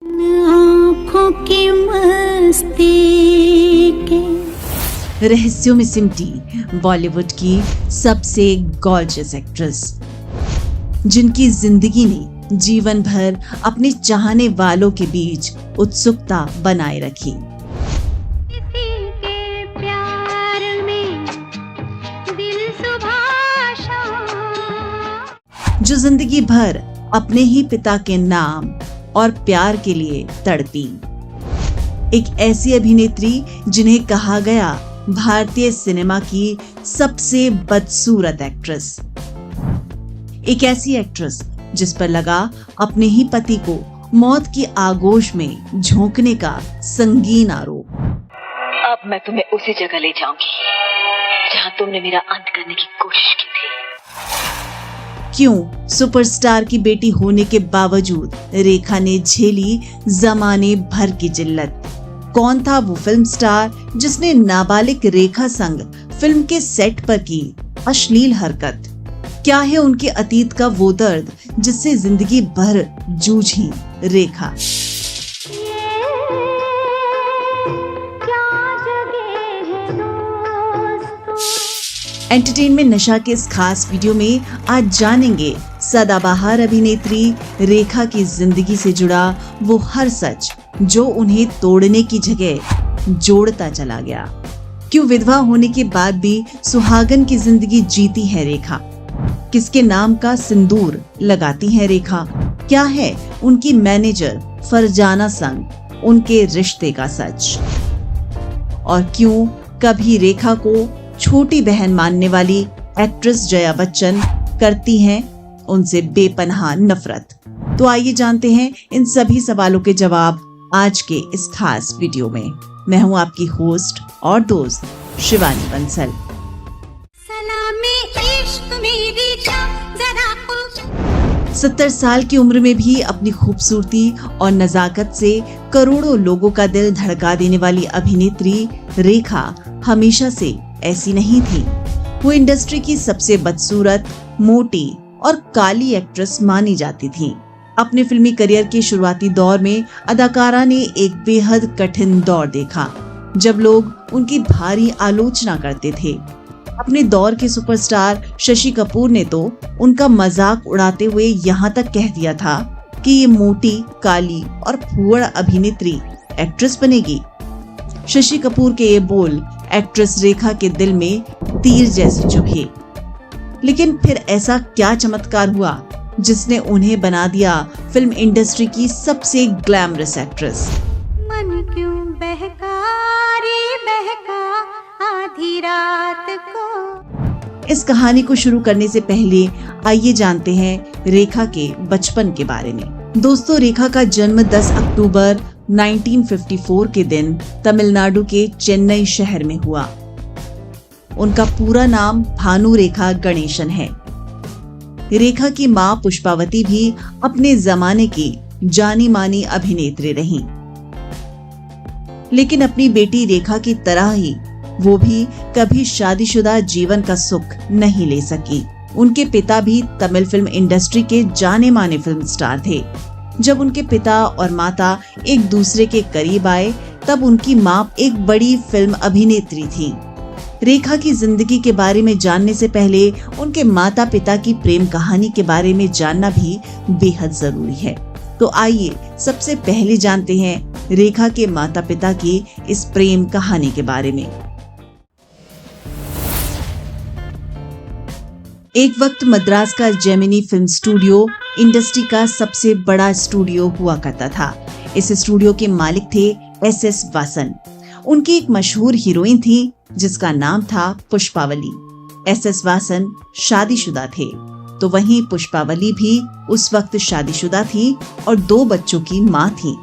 आँखों की मस्ती के रहस्यों में सिमटी बॉलीवुड की सबसे गॉर्जियस एक्ट्रेस, जिनकी जिंदगी ने जीवन भर अपने चाहने वालों के बीच उत्सुकता बनाए रखी। किसी के प्यार में दिल सुबह शाम, जो जिंदगी भर अपने ही पिता के नाम और प्यार के लिए तड़पी। एक ऐसी अभिनेत्री जिन्हें कहा गया भारतीय सिनेमा की सबसे बदसूरत एक्ट्रेस। एक ऐसी एक्ट्रेस जिस पर लगा अपने ही पति को मौत की आगोश में झोंकने का संगीन आरोप। अब मैं तुम्हें उसी जगह ले जाऊंगी जहां तुमने मेरा अंत करने की कोशिश की थी। क्यों सुपरस्टार की बेटी होने के बावजूद रेखा ने झेली जमाने भर की जिल्लत? कौन था वो फिल्म स्टार जिसने नाबालिग रेखा संग फिल्म के सेट पर की अश्लील हरकत? क्या है उनके अतीत का वो दर्द जिससे जिंदगी भर जूझी रेखा? एंटरटेनमेंट नशा के इस खास वीडियो में आज जानेंगे सदाबहार अभिनेत्री रेखा की जिंदगी से जुड़ा वो हर सच जो उन्हें तोड़ने की जगह जोड़ता चला गया। क्यों विधवा होने के बाद भी सुहागन की जिंदगी जीती है रेखा? किसके नाम का सिंदूर लगाती है रेखा? क्या है उनकी मैनेजर फरजाना संग उनके रिश्ते का सच? और क्यों कभी रेखा को छोटी बहन मानने वाली एक्ट्रेस जया बच्चन करती हैं उनसे बेपनाह नफरत? तो आइए जानते हैं इन सभी सवालों के जवाब आज के इस खास वीडियो में। मैं हूं आपकी होस्ट और दोस्त शिवानी बंसल। सलामी इश्क मेरी जरा 70 साल की उम्र में भी अपनी खूबसूरती और नजाकत से करोड़ों लोगों का दिल धड़का देने वाली अभिनेत्री रेखा हमेशा से ऐसी नहीं थी। वो इंडस्ट्री की सबसे बदसूरत, मोटी और काली एक्ट्रेस मानी जाती थी। अपने फिल्मी करियर के शुरुआती दौर में अदाकारा ने एक बेहद कठिन दौर देखा, जब लोग उनकी भारी आलोचना करते थे। अपने दौर के सुपरस्टार शशि कपूर ने तो उनका मजाक उड़ाते हुए यहाँ तक कह दिया था कि ये मोटी, काली और फूहड़ अभिनेत्री एक्ट्रेस बनेगी। शशि कपूर के ये बोल एक्ट्रेस रेखा के दिल में तीर जैसे चुभे। लेकिन फिर ऐसा क्या चमत्कार हुआ जिसने उन्हें बना दिया फिल्म इंडस्ट्री की सबसे ग्लैमरस एक्ट्रेस? मन क्यों बहका रे बहका आधी रात को। इस कहानी को शुरू करने से पहले आइए जानते हैं रेखा के बचपन के बारे में। दोस्तों, रेखा का जन्म 10 अक्टूबर 1954 के दिन तमिलनाडु के चेन्नई शहर में हुआ। उनका पूरा नाम भानु रेखा गणेशन है। रेखा की मां पुष्पावती भी अपने जमाने की जानी मानी अभिनेत्री रहीं। लेकिन अपनी बेटी रेखा की तरह ही वो भी कभी शादीशुदा जीवन का सुख नहीं ले सकी। उनके पिता भी तमिल फिल्म इंडस्ट्री के जाने माने फिल्म स्टार थे। जब उनके पिता और माता एक दूसरे के करीब आए, तब उनकी मां एक बड़ी फिल्म अभिनेत्री थी। रेखा की जिंदगी के बारे में जानने से पहले उनके माता पिता की प्रेम कहानी के बारे में जानना भी बेहद जरूरी है। तो आइए सबसे पहले जानते हैं रेखा के माता पिता की इस प्रेम कहानी के बारे में। एक वक्त मद्रास का जेमिनी फिल्म स्टूडियो इंडस्ट्री का सबसे बड़ा स्टूडियो हुआ करता था। इस स्टूडियो के मालिक थे SS वासन। उनकी एक मशहूर हीरोइन थी जिसका नाम था पुष्पावली। SS वासन शादीशुदा थे, तो वहीं पुष्पावली भी उस वक्त शादीशुदा थी और 2 बच्चों की मां थी।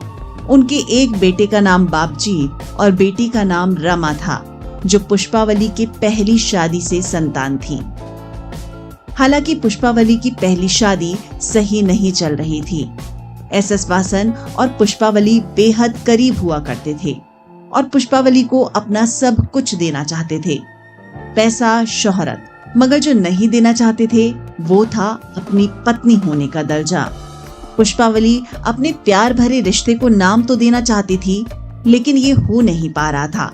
उनके एक बेटे का नाम बाबजी और बेटी का नाम रमा था, जो पुष्पावली की पहली शादी से संतान थी। हालांकि पुष्पावली की पहली शादी सही नहीं चल रही थी। SS वासन और पुष्पावली बेहद करीब हुआ करते थे और पुष्पावली को अपना सब कुछ देना चाहते थे, पैसा, शोहरत। मगर जो नहीं देना चाहते थे वो था अपनी पत्नी होने का दर्जा। पुष्पावली अपने प्यार भरे रिश्ते को नाम तो देना चाहती थी, लेकिन ये हो नहीं पा रहा था।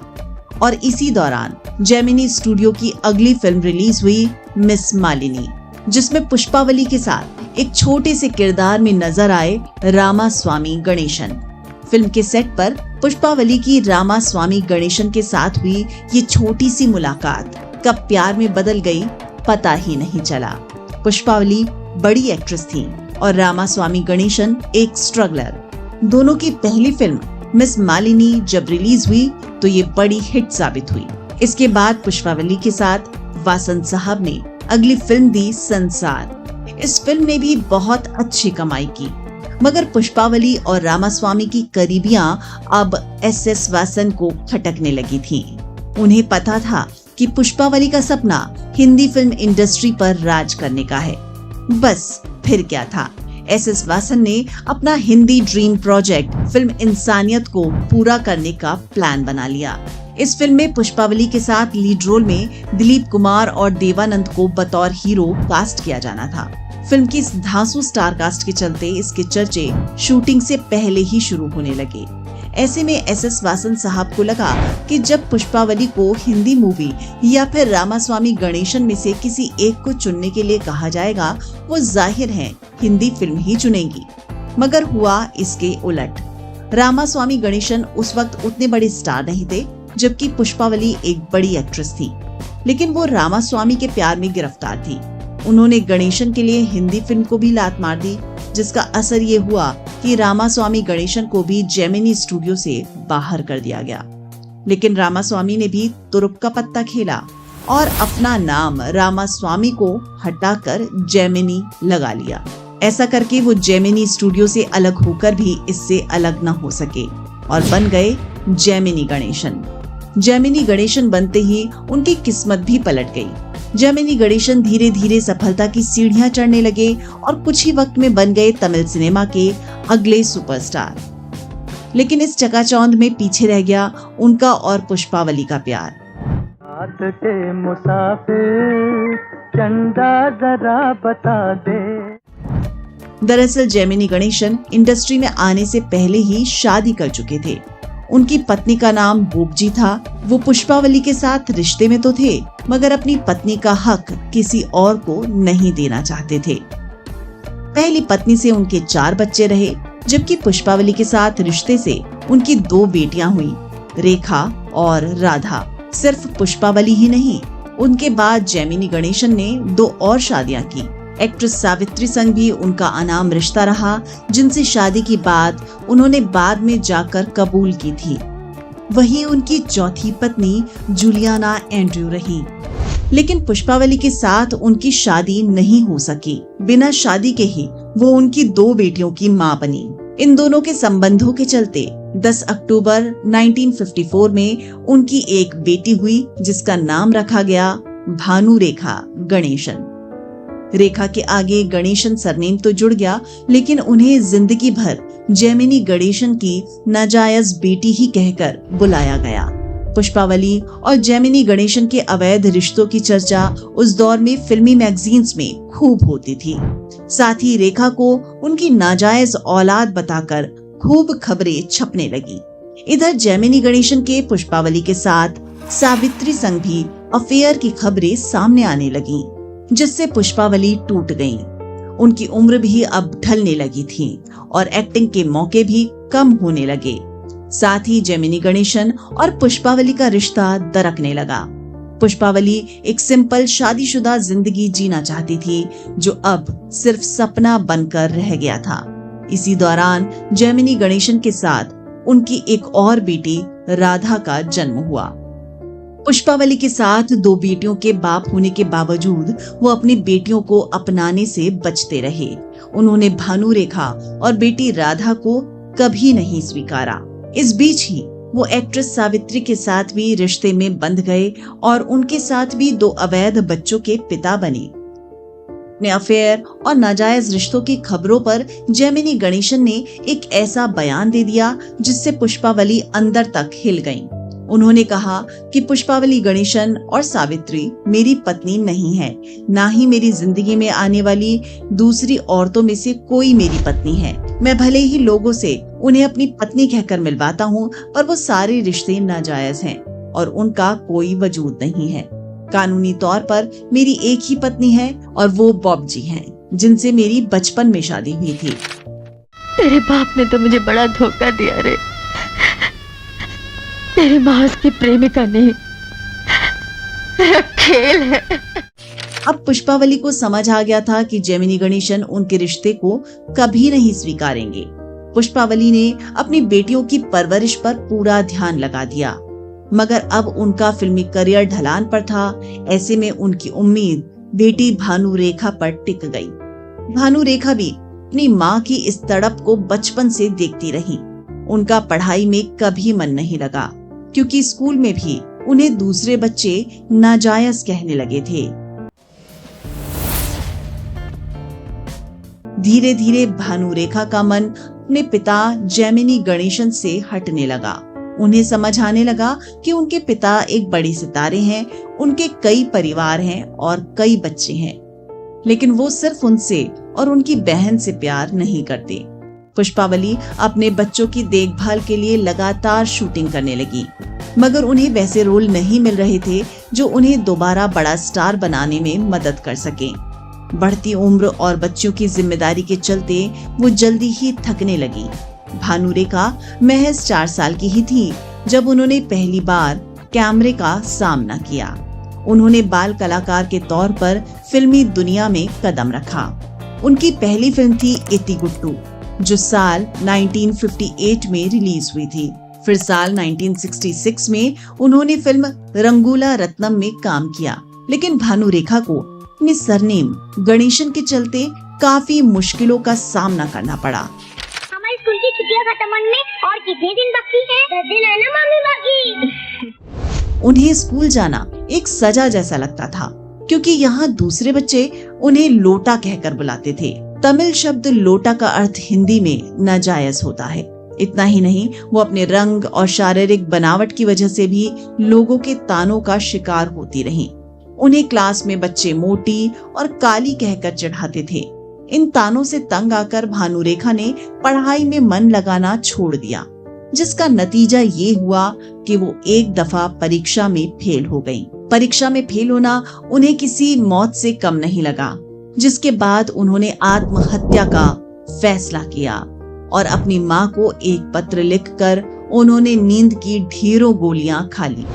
और इसी दौरान जेमिनी स्टूडियो की अगली फिल्म रिलीज हुई, मिस मालिनी, जिसमें पुष्पावली के साथ एक छोटे से किरदार में नजर आए रामास्वामी गणेशन। फिल्म के सेट पर पुष्पावली की रामास्वामी गणेशन के साथ हुई ये छोटी सी मुलाकात कब प्यार में बदल गई पता ही नहीं चला। पुष्पावली बड़ी एक्ट्रेस थी और रामास्वामी गणेशन एक स्ट्रगलर। दोनों की पहली फिल्म मिस मालिनी जब रिलीज हुई तो ये बड़ी हिट साबित हुई। इसके बाद पुष्पावली के साथ वासंत साहब ने अगली फिल्म दी, संसार। इस फिल्म ने भी बहुत अच्छी कमाई की, मगर पुष्पावली और रामास्वामी की करीबियां अब SS वासन को खटकने लगी थीं। उन्हें पता था कि पुष्पावली का सपना हिंदी फिल्म इंडस्ट्री पर राज करने का है। बस फिर क्या था, SS वासन ने अपना हिंदी ड्रीम प्रोजेक्ट फिल्म इंसानियत को पूरा करने का प्लान बना लिया। इस फिल्म में पुष्पावली के साथ लीड रोल में दिलीप कुमार और देवानंद को बतौर हीरो कास्ट किया जाना था। फिल्म की इस धांसू स्टार कास्ट के चलते इसके चर्चे शूटिंग से पहले ही शुरू होने लगे। ऐसे में SS वासन साहब को लगा कि जब पुष्पावली को हिंदी मूवी या फिर रामास्वामी गणेशन में से किसी एक को चुनने के लिए कहा जाएगा, वो जाहिर है हिंदी फिल्म ही चुनेंगी। मगर हुआ इसके उलट। रामास्वामी गणेशन उस वक्त उतने बड़े स्टार नहीं थे, जबकि पुष्पावली एक बड़ी एक्ट्रेस थी, लेकिन वो रामास्वामी के प्यार में गिरफ्तार थी। उन्होंने गणेशन के लिए हिंदी फिल्म को भी लात मार दी, जिसका असर ये हुआ कि रामास्वामी गणेशन को भी जेमिनी स्टूडियो से बाहर कर दिया गया। लेकिन रामास्वामी ने भी तुरुप का पत्ता खेला और अपना नाम रामास्वामी को हटाकर जेमिनी लगा लिया। ऐसा करके वो जेमिनी स्टूडियो से अलग होकर भी इससे अलग न हो सके और बन गए जेमिनी गणेशन। जेमिनी गणेशन बनते ही उनकी किस्मत भी पलट गई। जेमिनी गणेशन धीरे धीरे सफलता की सीढ़ियां चढ़ने लगे और कुछ ही वक्त में बन गए तमिल सिनेमा के अगले सुपरस्टार। लेकिन इस चकाचौंध में पीछे रह गया उनका और पुष्पावली का प्यार। रात के मुसाफिर चंदा जरा बता दे। दरअसल जेमिनी गणेशन इंडस्ट्री में आने से पहले ही शादी कर चुके थे। उनकी पत्नी का नाम बोबजी था। वो पुष्पावली के साथ रिश्ते में तो थे, मगर अपनी पत्नी का हक किसी और को नहीं देना चाहते थे। पहली पत्नी से उनके 4 बच्चे रहे, जबकि पुष्पावली के साथ रिश्ते से उनकी 2 बेटियां हुई, रेखा और राधा। सिर्फ पुष्पावली ही नहीं, उनके बाद जेमिनी गणेशन ने 2 और शादियां की। एक्ट्रेस सावित्री संग भी उनका अनाम रिश्ता रहा, जिनसे शादी की बात उन्होंने बाद में जाकर कबूल की थी। वही उनकी चौथी पत्नी जूलियाना एंड्रयू रही। लेकिन पुष्पावली के साथ उनकी शादी नहीं हो सकी। बिना शादी के ही वो उनकी 2 बेटियों की मां बनी। इन दोनों के संबंधों के चलते 10 अक्टूबर 1954 में उनकी एक बेटी हुई, जिसका नाम रखा गया भानु रेखा गणेशन। रेखा के आगे गणेशन सरनेम तो जुड़ गया, लेकिन उन्हें जिंदगी भर जेमिनी गणेशन की नाजायज बेटी ही कहकर बुलाया गया। पुष्पावली और जेमिनी गणेशन के अवैध रिश्तों की चर्चा उस दौर में फिल्मी मैगजीन्स में खूब होती थी। साथ ही रेखा को उनकी नाजायज औलाद बताकर खूब खबरें छपने लगी। इधर जेमिनी गणेशन के पुष्पावली के साथ सावित्री संग भी अफेयर की खबरें सामने आने लगी, जिससे पुष्पावली टूट गईं। उनकी उम्र भी अब ढलने लगी थी और एक्टिंग के मौके भी कम होने लगे। साथ ही जेमिनी गणेशन और पुष्पावली का रिश्ता दरकने लगा। पुष्पावली एक सिंपल शादीशुदा जिंदगी जीना चाहती थी, जो अब सिर्फ सपना बनकर रह गया था। इसी दौरान जेमिनी गणेशन के साथ उनकी एक और बेटी राधा का जन्म हुआ। पुष्पावली के साथ 2 बेटियों के बाप होने के बावजूद वो अपनी बेटियों को अपनाने से बचते रहे। उन्होंने भानु रेखा और बेटी राधा को कभी नहीं स्वीकारा। इस बीच ही वो एक्ट्रेस सावित्री के साथ भी रिश्ते में बंध गए और उनके साथ भी 2 अवैध बच्चों के पिता बने। अपने अफेयर और नाजायज रिश्तों की खबरों पर जेमिनी गणेशन ने एक ऐसा बयान दे दिया, जिससे पुष्पावली अंदर तक हिल गईं। उन्होंने कहा कि पुष्पावली गणेशन और सावित्री मेरी पत्नी नहीं है, ना ही मेरी जिंदगी में आने वाली दूसरी औरतों में से कोई मेरी पत्नी है। मैं भले ही लोगों से उन्हें अपनी पत्नी कहकर मिलवाता हूँ, पर वो सारे रिश्ते नाजायज हैं और उनका कोई वजूद नहीं है। कानूनी तौर पर मेरी एक ही पत्नी है और वो बॉब जी हैं, जिनसे मेरी बचपन में शादी हुई थी। तेरे बाप ने तो मुझे बड़ा धोखा दिया रे। तेरी माँ उसकी प्रेमिका नहीं, तेरा खेल है। अब पुष्पावली को समझ आ गया था कि जेमिनी गणेशन उनके रिश्ते को कभी नहीं स्वीकारेंगे। पुष्पावली ने अपनी बेटियों की परवरिश पर पूरा ध्यान लगा दिया, मगर अब उनका फिल्मी करियर ढलान पर था। ऐसे में उनकी उम्मीद बेटी भानु रेखा पर टिक गई। भानु रेखा भी अपनी माँ की इस तड़प को बचपन से देखती रही। उनका पढ़ाई में कभी मन नहीं लगा, क्योंकि स्कूल में भी उन्हें दूसरे बच्चे नाजायज कहने लगे थे। धीरे धीरे भानु रेखा का मन अपने पिता जेमिनी गणेशन से हटने लगा। उन्हें समझ आने लगा कि उनके पिता एक बड़े सितारे हैं, उनके कई परिवार हैं और कई बच्चे हैं, लेकिन वो सिर्फ उनसे और उनकी बहन से प्यार नहीं करते। पुष्पावली अपने बच्चों की देखभाल के लिए लगातार शूटिंग करने लगी, मगर उन्हें वैसे रोल नहीं मिल रहे थे जो उन्हें दोबारा बड़ा स्टार बनाने में मदद कर सके। बढ़ती उम्र और बच्चों की जिम्मेदारी के चलते वो जल्दी ही थकने लगी। भानु रेखा महज 4 साल की ही थी जब उन्होंने पहली बार कैमरे का सामना किया। उन्होंने बाल कलाकार के तौर पर फिल्मी दुनिया में कदम रखा। उनकी पहली फिल्म थी इति गुट्टू, जो साल 1958 में रिलीज हुई थी। फिर साल 1966 में उन्होंने फिल्म रंगूला रत्नम में काम किया, लेकिन भानु रेखा को अपने सरनेम गणेशन के चलते काफी मुश्किलों का सामना करना पड़ा। हमारी स्कूल की छुट्टियां खत्म होने में और कितने दिन बाकी हैं? 10 दिन है ना मामी बाकी। उन्हें स्कूल जाना एक सजा जैसा लगता था, क्योंकि यहाँ दूसरे बच्चे उन्हें लोटा कहकर बुलाते थे। तमिल शब्द लोटा का अर्थ हिंदी में नाजायज होता है। इतना ही नहीं, वो अपने रंग और शारीरिक बनावट की वजह से भी लोगों के तानों का शिकार होती रही। उन्हें क्लास में बच्चे मोटी और काली कहकर चिढ़ाते थे। इन तानों से तंग आकर भानु रेखा ने पढ़ाई में मन लगाना छोड़ दिया, जिसका नतीजा ये हुआ कि वो एक दफा परीक्षा में फेल हो गईं। परीक्षा में फेल होना उन्हें किसी मौत से कम नहीं लगा, जिसके बाद उन्होंने आत्महत्या का फैसला किया और अपनी माँ को एक पत्र लिखकर उन्होंने नींद की ढेरों गोलियां खा ली।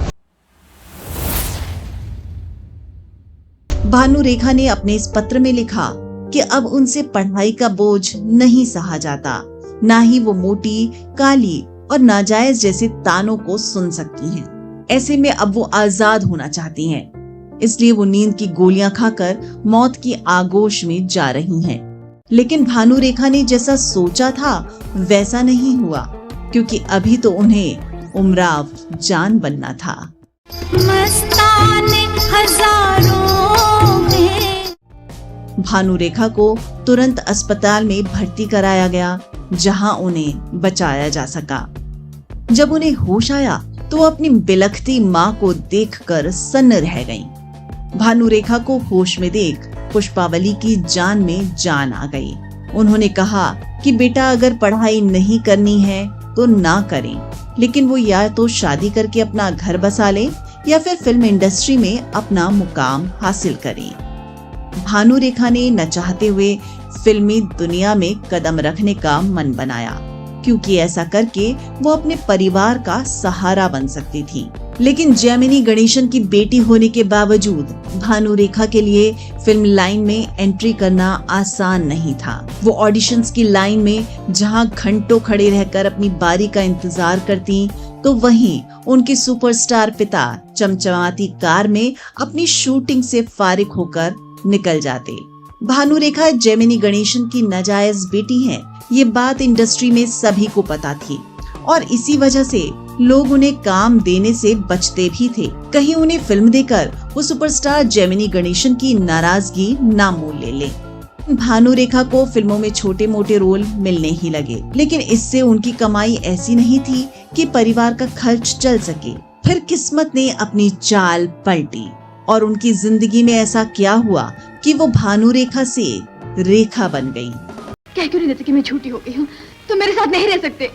भानु रेखा ने अपने इस पत्र में लिखा कि अब उनसे पढ़ाई का बोझ नहीं सहा जाता, ना ही वो मोटी, काली और नाजायज जैसे तानों को सुन सकती हैं। ऐसे में अब वो आजाद होना चाहती हैं, इसलिए वो नींद की गोलियां खाकर मौत की आगोश में जा रही हैं। लेकिन भानु रेखा ने जैसा सोचा था वैसा नहीं हुआ, क्योंकि अभी तो उन्हें उमराव जान बनना था। मस्ताने हजारों में। भानु रेखा को तुरंत अस्पताल में भर्ती कराया गया, जहां उन्हें बचाया जा सका। जब उन्हें होश आया तो वो अपनी बिलखती माँ को देखकर सन्न रह गईं। भानु रेखा को होश में देख पुष्पावली की जान में जान आ गई। उन्होंने कहा कि बेटा, अगर पढ़ाई नहीं करनी है तो ना करें, लेकिन वो या तो शादी करके अपना घर बसा लें या फिर फिल्म इंडस्ट्री में अपना मुकाम हासिल करें। भानु रेखा ने न चाहते हुए फिल्मी दुनिया में कदम रखने का मन बनाया, क्योंकि ऐसा करके वो अपने परिवार का सहारा बन सकती थी। लेकिन जेमिनी गणेशन की बेटी होने के बावजूद भानु रेखा के लिए फिल्म लाइन में एंट्री करना आसान नहीं था। वो ऑडिशंस की लाइन में जहां घंटों खड़े रहकर अपनी बारी का इंतजार करती, तो वहीं उनके सुपरस्टार पिता चमचमाती कार में अपनी शूटिंग से फारिग होकर निकल जाते। भानु रेखा जेमिनी गणेशन की नाजायज बेटी है, ये बात इंडस्ट्री में सभी को पता थी और इसी वजह से लोग उन्हें काम देने से बचते भी थे। कहीं उन्हें फिल्म देकर वो सुपरस्टार जेमिनी गणेशन की नाराजगी ना मोल ले ले। भानु रेखा को फिल्मों में छोटे मोटे रोल मिलने ही लगे, लेकिन इससे उनकी कमाई ऐसी नहीं थी कि परिवार का खर्च चल सके। फिर किस्मत ने अपनी चाल पलटी और उनकी जिंदगी में ऐसा क्या हुआ कि वो भानुरेखा से रेखा बन गई। कह क्यों नहीं देते कि मैं झूठी हो गई हूँ? तुम मेरे साथ नहीं रह सकते।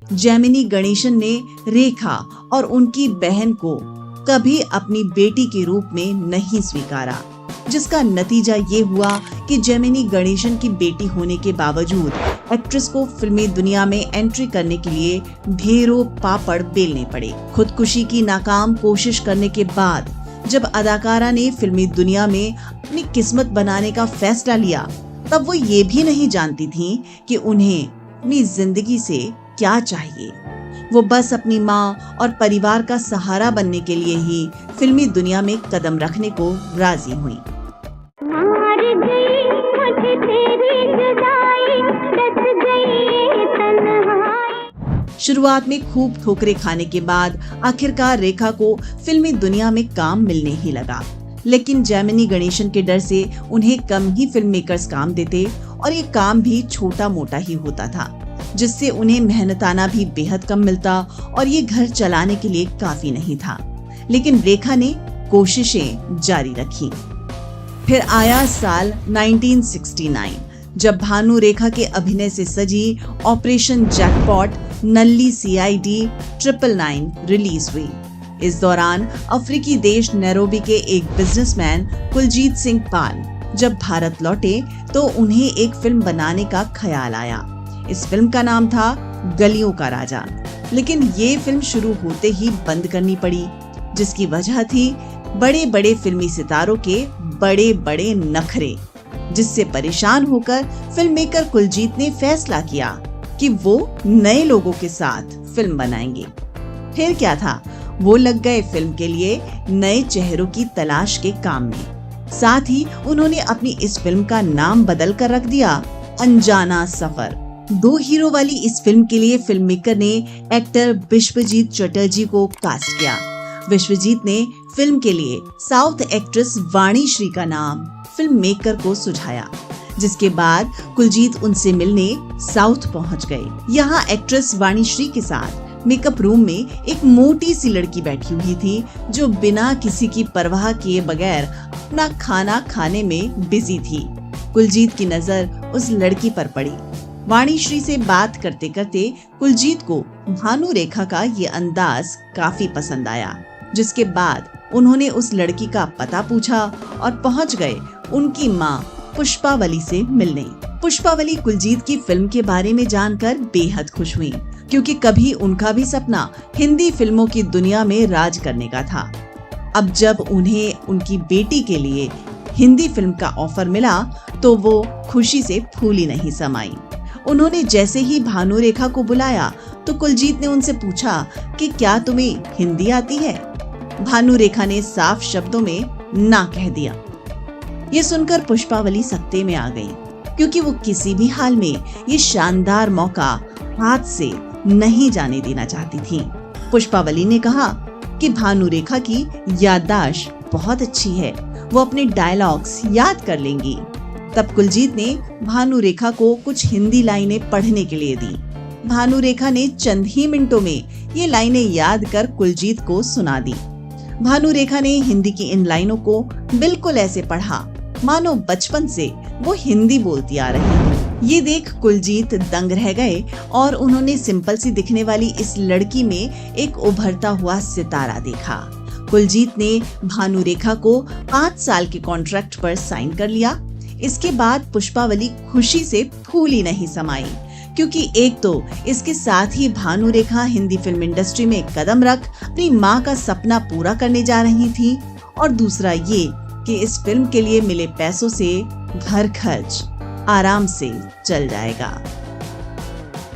जैमिनी गणेशन ने रेखा और उनकी बहन को कभी अपनी बेटी के रूप में नहीं स्वीकारा, जिसका नतीजा ये हुआ कि जैमिनी गणेशन की बेटी होने के बावजूद एक्ट्रेस को फिल्मी दुनिया में एंट्री करने के लिए ढेरों पापड़ बेलने पड़े। खुदकुशी की नाकाम कोशिश करने के बाद जब अदाकारा ने फिल्मी दुनिया में अपनी किस्मत बनाने का फैसला लिया, तब वो ये भी नहीं जानती थी कि उन्हें अपनी जिंदगी से क्या चाहिए। वो बस अपनी माँ और परिवार का सहारा बनने के लिए ही फिल्मी दुनिया में कदम रखने को राजी हुई। मार गई मुझे तेरी जुदाई, डस गई ये तन्हाई। शुरुआत में खूब ठोकरें खाने के बाद आखिरकार रेखा को फिल्मी दुनिया में काम मिलने ही लगा, लेकिन जैमिनी गणेशन के डर से उन्हें कम ही फिल्म मेकर्स काम देते और ये काम भी छोटा मोटा ही होता था, जिससे उन्हें मेहनताना भी बेहद कम मिलता और ये घर चलाने के लिए काफी नहीं था। लेकिन रेखा ने कोशिशें जारी रखी। फिर आया साल 1969, जब भानुरेखा के अभिनय से सजी ऑपरेशन जैकपॉट नल्ली CID 999 रिलीज हुई। इस दौरान अफ्रीकी देश नैरोबी के एक बिजनेसमैन कुलजीत सिंह पाल जब भारत लौटे तो उन्हें एक फिल्म बनाने का ख्याल आया। इस फिल्म का नाम था गलियों का राजा, लेकिन ये फिल्म शुरू होते ही बंद करनी पड़ी, जिसकी वजह थी बड़े बड़े फिल्मी सितारों के बड़े बड़े नखरे, जिससे परेशान होकर फिल्म मेकर कुलजीत ने फैसला किया कि वो नए लोगों के साथ फिल्म बनाएंगे। फिर क्या था, वो लग गए फिल्म के लिए नए चेहरों की तलाश के काम में। साथ ही उन्होंने अपनी इस फिल्म का नाम बदल कर रख दिया अनजाना सफर। 2 हीरो वाली इस फिल्म के लिए फिल्म मेकर ने एक्टर विश्वजीत चटर्जी को कास्ट किया। विश्वजीत ने फिल्म के लिए साउथ एक्ट्रेस वाणी श्री का नाम फिल्म मेकर को सुझाया, जिसके बाद कुलजीत उनसे मिलने साउथ पहुंच गए। यहाँ एक्ट्रेस वाणी श्री के साथ मेकअप रूम में एक मोटी सी लड़की बैठी हुई थी, जो बिना किसी की परवाह किए बगैर अपना खाना खाने में बिजी थी। कुलजीत की नजर उस लड़की पर पड़ी। वाणी श्री से बात करते करते कुलजीत को भानुरेखा का ये अंदाज काफी पसंद आया, जिसके बाद उन्होंने उस लड़की का पता पूछा और पहुंच गए उनकी माँ पुष्पावली से मिलने। पुष्पावली कुलजीत की फिल्म के बारे में जानकर बेहद खुश हुई, क्योंकि कभी उनका भी सपना हिंदी फिल्मों की दुनिया में राज करने का था। अब जब उन्हें उनकी बेटी के लिए हिंदी फिल्म का ऑफर मिला तो वो खुशी से फूली नहीं समाई। उन्होंने जैसे ही भानुरेखा को बुलाया तो कुलजीत ने उनसे पूछा कि क्या तुम्हें हिंदी आती है। भानुरेखा ने साफ शब्दों में ना कह दिया। ये सुनकर पुष्पावली सकते में आ गई, क्योंकि वो किसी भी हाल में ये शानदार मौका हाथ से नहीं जाने देना चाहती थी। पुष्पावली ने कहा कि भानुरेखा की याददाश्त बहुत अच्छी है, वो अपने डायलॉग्स याद कर लेंगी। तब कुलजीत ने भानुरेखा को कुछ हिंदी लाइनें पढ़ने के लिए दी। भानुरेखा ने चंद ही मिनटों में ये लाइनें याद कर कुलजीत को सुना दी। भानुरेखा ने हिंदी की इन लाइनों को बिल्कुल ऐसे पढ़ा मानो बचपन से वो हिंदी बोलती आ रही है। ये देख कुलजीत दंग रह गए और उन्होंने सिंपल सी दिखने वाली इस लड़की में एक उभरता हुआ सितारा देखा। कुलजीत ने भानुरेखा को 5 साल के कॉन्ट्रैक्ट पर साइन कर लिया। इसके बाद पुष्पावली खुशी से फूली नहीं समाई, क्योंकि एक तो इसके साथ ही भानुरेखा हिंदी फिल्म इंडस्ट्री में कदम रख अपनी माँ का सपना पूरा करने जा रही थी, और दूसरा ये कि इस फिल्म के लिए मिले पैसों से घर खर्च आराम से चल जाएगा।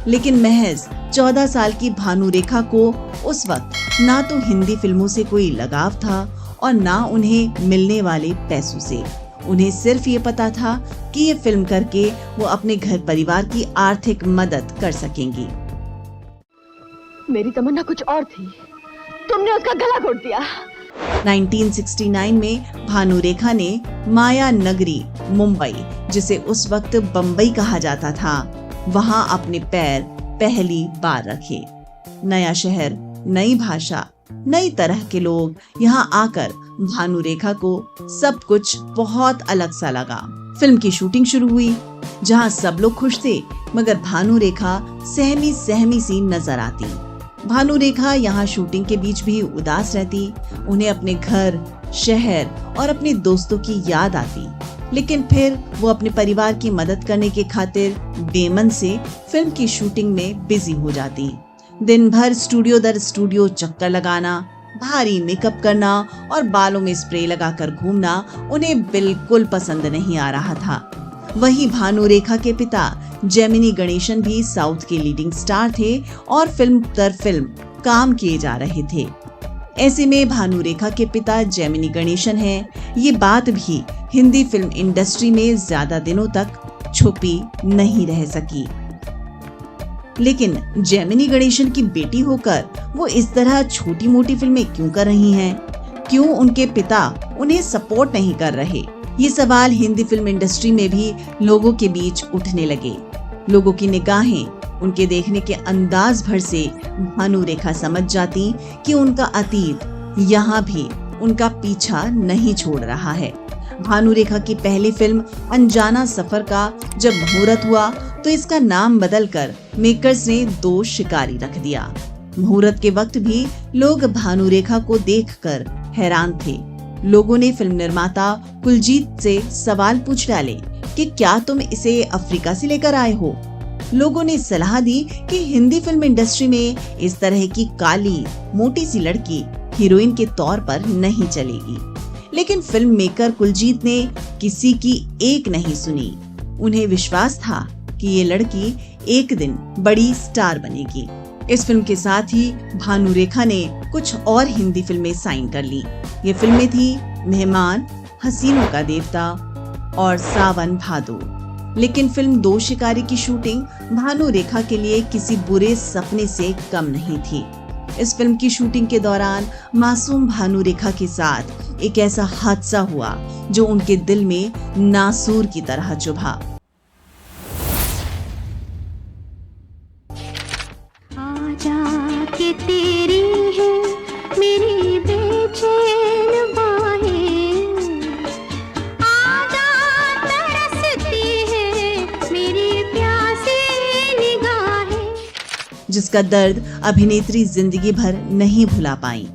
लेकिन महज 14 साल की भानुरेखा को उस वक्त ना तो हिंदी फिल्मों से कोई लगाव था और ना उन्हें मिलने वाले पैसों से। उन्हें सिर्फ ये पता था कि ये फिल्म करके वो अपने घर परिवार की आर्थिक मदद कर सकेंगी। मेरी तमन्ना कुछ और थी, तुमने उसका गला घोट दिया। 1969 में भानुरेखा ने माया नगरी मुंबई, जिसे उस वक्त बम्बई कहा जाता था, वहां अपने पैर पहली बार रखे। नया शहर, नई भाषा, नई तरह के लोग, यहाँ आकर भानुरेखा को सब कुछ बहुत अलग सा लगा। फिल्म की शूटिंग शुरू हुई, जहाँ सब लोग खुश थे, मगर भानुरेखा सहमी सहमी सी नजर आती। भानुरेखा यहाँ शूटिंग के बीच भी उदास रहती। उन्हें अपने घर, शहर और अपने दोस्तों की याद आती, लेकिन फिर वो अपने परिवार की मदद करने के खातिर बेमन से फिल्म की शूटिंग में बिजी हो जाती। दिन भर स्टूडियो दर स्टूडियो चक्कर लगाना, भारी मेकअप करना और बालों में स्प्रे लगाकर घूमना उन्हें बिल्कुल पसंद नहीं आ रहा था। वहीं भानुरेखा के पिता जेमिनी गणेशन भी साउथ के लीडिंग स्टार थे और फिल्म दर फिल्म काम किए जा रहे थे। ऐसे में भानुरेखा के पिता जेमिनी गणेशन हैं, ये बात भी हिंदी फिल्म इंडस्ट्री में ज्यादा दिनों तक छुपी नहीं रह सकी। लेकिन जेमिनी गणेशन की बेटी होकर वो इस तरह छोटी मोटी फिल्में क्यों कर रही हैं? क्यों उनके पिता उन्हें सपोर्ट नहीं कर रहे? ये सवाल हिंदी फिल्म इंडस्ट्री में भी लोगों के बीच उठने लगे। लोगों की निगाहें उनके देखने के अंदाज भर से भानुरेखा समझ जाती कि उनका अतीत यहाँ भी उनका पीछा नहीं छोड़ रहा है। भानुरेखा की पहली फिल्म अनजाना सफर का जब मुहूर्त हुआ तो इसका नाम बदलकर मेकर्स ने 2 शिकारी रख दिया। मुहूर्त के वक्त भी लोग भानुरेखा को देखकर हैरान थे। लोगों ने फिल्म निर्माता कुलजीत से सवाल पूछ डाले कि क्या तुम इसे अफ्रीका से लेकर आए हो? लोगों ने सलाह दी कि हिंदी फिल्म इंडस्ट्री में इस तरह की काली मोटी सी लड़की हीरोइन के तौर पर नहीं चलेगी। लेकिन फिल्म मेकर कुलजीत ने किसी की एक नहीं सुनी। उन्हें विश्वास था कि ये लड़की एक दिन बड़ी स्टार बनेगी। इस फिल्म के साथ ही भानुरेखा ने कुछ और हिंदी फिल्में साइन कर ली। ये फिल्में थी मेहमान, हसीनों का देवता और सावन भादो। लेकिन फिल्म 2 शिकारी की शूटिंग भानुरेखा के लिए किसी बुरे सपने से कम नहीं थी। इस फिल्म की शूटिंग के दौरान मासूम भानुरेखा के साथ एक ऐसा हादसा हुआ जो उनके दिल में नासूर की तरह चुभा। आजा के तेरी है मेरी बेचैन बाहें, आजा तरसती है मेरी प्यासी निगाहें, जिसका दर्द अभिनेत्री जिंदगी भर नहीं भुला पाई।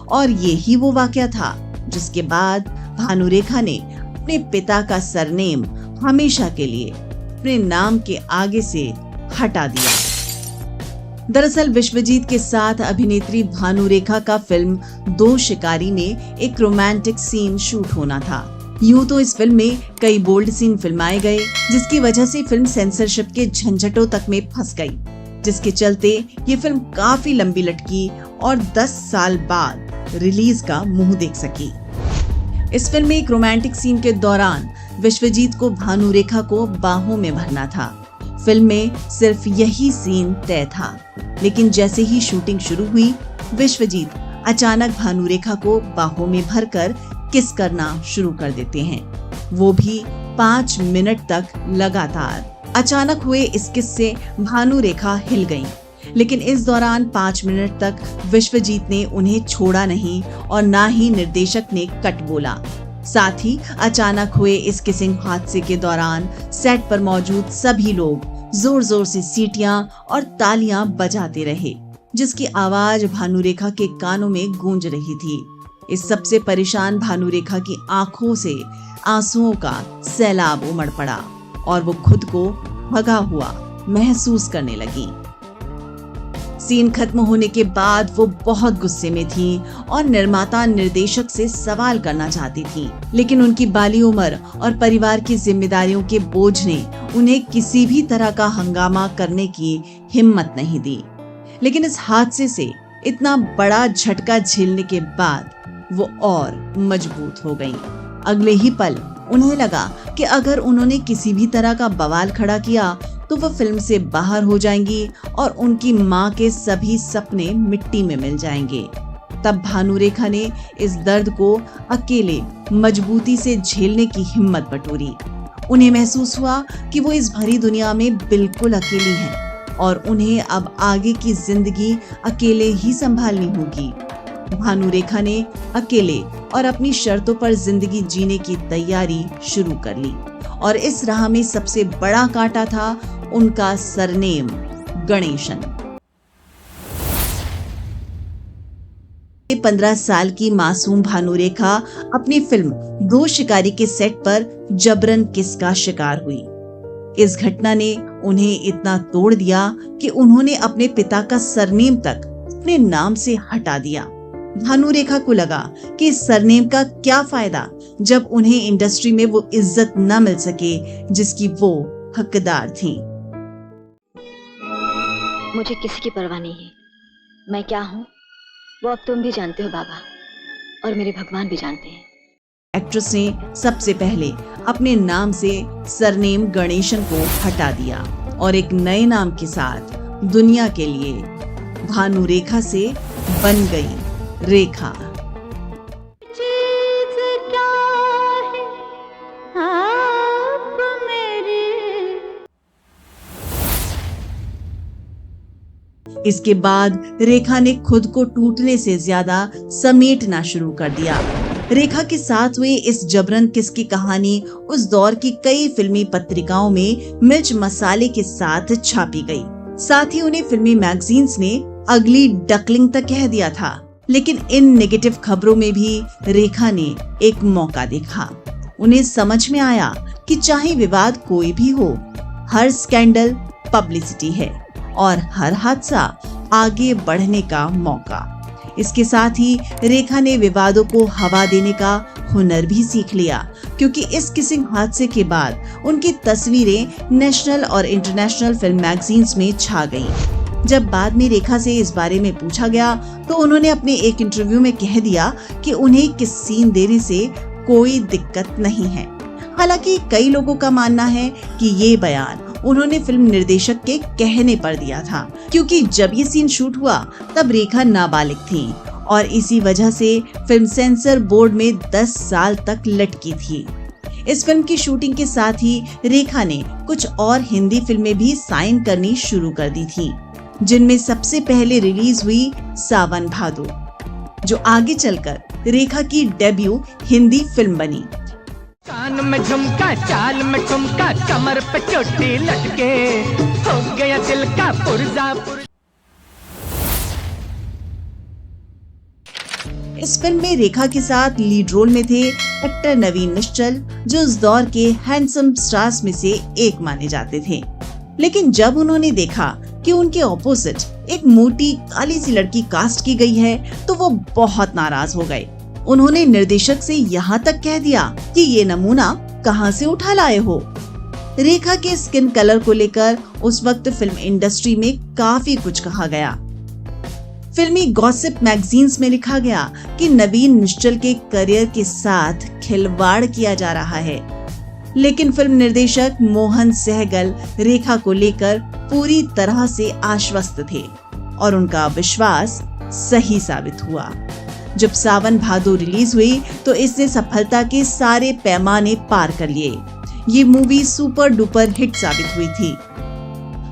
और यही वो वाकया था जिसके बाद भानुरेखा ने अपने पिता का सरनेम हमेशा के लिए अपने नाम के आगे से हटा दिया। दरअसल विश्वजीत के साथ अभिनेत्री भानुरेखा का फिल्म 2 शिकारी में एक रोमांटिक सीन शूट होना था। यूं तो इस फिल्म में कई बोल्ड सीन फिल्माए गए, जिसकी वजह से फिल्म सेंसरशिप के झंझटों तक में फंस गई, जिसके चलते ये फिल्म काफी लंबी लटकी और 10 साल बाद रिलीज का मुंह देख सकी। इस फिल्म में एक रोमांटिक सीन के दौरान विश्वजीत को भानुरेखा को बाहों में भरना था। फिल्म में सिर्फ यही सीन तय था, लेकिन जैसे ही शूटिंग शुरू हुई, विश्वजीत अचानक भानुरेखा को बाहों में भरकर किस करना शुरू कर देते हैं, वो भी 5 मिनट तक लगातार। अचानक हुए इस किस से भानुरेखा हिल गईं, लेकिन इस दौरान 5 मिनट तक विश्वजीत ने उन्हें छोड़ा नहीं और ना ही निर्देशक ने कट बोला। साथ ही अचानक हुए इस किसिंग हादसे के दौरान सेट पर मौजूद सभी लोग जोर जोर से सीटियां और तालियां बजाते रहे, जिसकी आवाज भानुरेखा के कानों में गूंज रही थी। इस सबसे परेशान भानुरेखा की आंखों से आंसुओं का सैलाब उमड़ पड़ा और वो खुद को भगा हुआ महसूस करने लगी। सीन खत्म होने के बाद वो बहुत गुस्से में थी और निर्माता निर्देशक से सवाल करना चाहती थी, लेकिन उनकी बाली उम्र और परिवार की जिम्मेदारियों के बोझ ने उन्हें किसी भी तरह का हंगामा करने की हिम्मत नहीं दी। लेकिन इस हादसे से इतना बड़ा झटका झेलने के बाद वो और मजबूत हो गईं। अगले ही पल उन्हें लगा कि अगर उन्होंने किसी भी तरह का बवाल खड़ा किया तो वो फिल्म से बाहर हो जाएंगी और उनकी माँ के सभी सपने मिट्टी में मिल जाएंगे। तब भानुरेखा ने इस दर्द को अकेले मजबूती से झेलने की हिम्मत बटोरी। उन्हें महसूस हुआ कि वो इस भरी दुनिया में बिल्कुल अकेली हैं और उन्हें अब आगे की जिंदगी अकेले ही संभालनी होगी। भानुरेखा ने अकेले और अपनी शर्तों पर जिंदगी जीने की तैयारी शुरू कर ली और इस राह में सबसे बड़ा कांटा था उनका सरनेम गणेशन। 15 साल की मासूम भानुरेखा अपनी फिल्म दो शिकारी के सेट पर जबरन किस का शिकार हुई। इस घटना ने उन्हें इतना तोड़ दिया कि उन्होंने अपने पिता का सरनेम तक अपने नाम से हटा दिया। भानुरेखा को लगा कि इस सरनेम का क्या फायदा जब उन्हें इंडस्ट्री में वो इज्जत न मिल सके जिसकी वो हकदार थीं। मुझे किसी की परवाह नहीं है। मैं क्या हूँ वो अब तुम भी जानते हो बाबा, और मेरे भगवान भी जानते हैं। एक्ट्रेस ने सबसे पहले अपने नाम से सरनेम गणेशन को हटा दिया और एक नए नाम के साथ दुनिया के लिए भानुरेखा से बन गई रेखा। चीज़ क्या है आप मेरे। इसके बाद रेखा ने खुद को टूटने से ज्यादा समेटना शुरू कर दिया। रेखा के साथ हुई इस जबरन किस की कहानी उस दौर की कई फिल्मी पत्रिकाओं में मिर्च मसाले के साथ छापी गई। साथ ही उन्हें फिल्मी मैगजीन्स ने अगली डकलिंग तक कह दिया था। लेकिन इन नेगेटिव खबरों में भी रेखा ने एक मौका देखा। उन्हें समझ में आया कि चाहे विवाद कोई भी हो, हर स्कैंडल पब्लिसिटी है और हर हादसा आगे बढ़ने का मौका। इसके साथ ही रेखा ने विवादों को हवा देने का हुनर भी सीख लिया, क्योंकि इस किसिंग हादसे के बाद उनकी तस्वीरें नेशनल और इंटरनेशनल फिल्म मैगजीन्स में छा गईं। जब बाद में रेखा से इस बारे में पूछा गया तो उन्होंने अपने एक इंटरव्यू में कह दिया कि उन्हें किस सीन देने से कोई दिक्कत नहीं है। हालांकि कई लोगों का मानना है कि ये बयान उन्होंने फिल्म निर्देशक के कहने पर दिया था, क्योंकि जब ये सीन शूट हुआ तब रेखा नाबालिग थी और इसी वजह से फिल्म सेंसर बोर्ड में 10 साल तक लटकी थी। इस फिल्म की शूटिंग के साथ ही रेखा ने कुछ और हिंदी फिल्में भी साइन करनी शुरू कर दी थी, जिनमें सबसे पहले रिलीज हुई सावन भादो, जो आगे चलकर रेखा की डेब्यू हिंदी फिल्म बनी। कान में झुमका, चाल में ठुमका, कमर पे चोटी लटके, हो गया दिल का पुर्जा। इस फिल्म में रेखा के साथ लीड रोल में थे एक्टर नवीन निश्चल, जो उस दौर के हैंडसम स्टार्स में से एक माने जाते थे। लेकिन जब उन्होंने देखा कि उनके ऑपोजिट एक मोटी काली सी लड़की कास्ट की गई है तो वो बहुत नाराज हो गए। उन्होंने निर्देशक से यहाँ तक कह दिया कि ये नमूना कहाँ से उठा लाए हो। रेखा के स्किन कलर को लेकर उस वक्त फिल्म इंडस्ट्री में काफी कुछ कहा गया। फिल्मी गॉसिप मैगजीन्स में लिखा गया कि नवीन निश्चल के करियर के साथ खिलवाड़ किया जा रहा है। लेकिन फिल्म निर्देशक मोहन सहगल रेखा को लेकर पूरी तरह से आश्वस्त थे और उनका विश्वास सही साबित हुआ। जब सावन भादो रिलीज हुई तो इसने सफलता के सारे पैमाने पार कर लिए। ये मूवी सुपर डुपर हिट साबित हुई थी।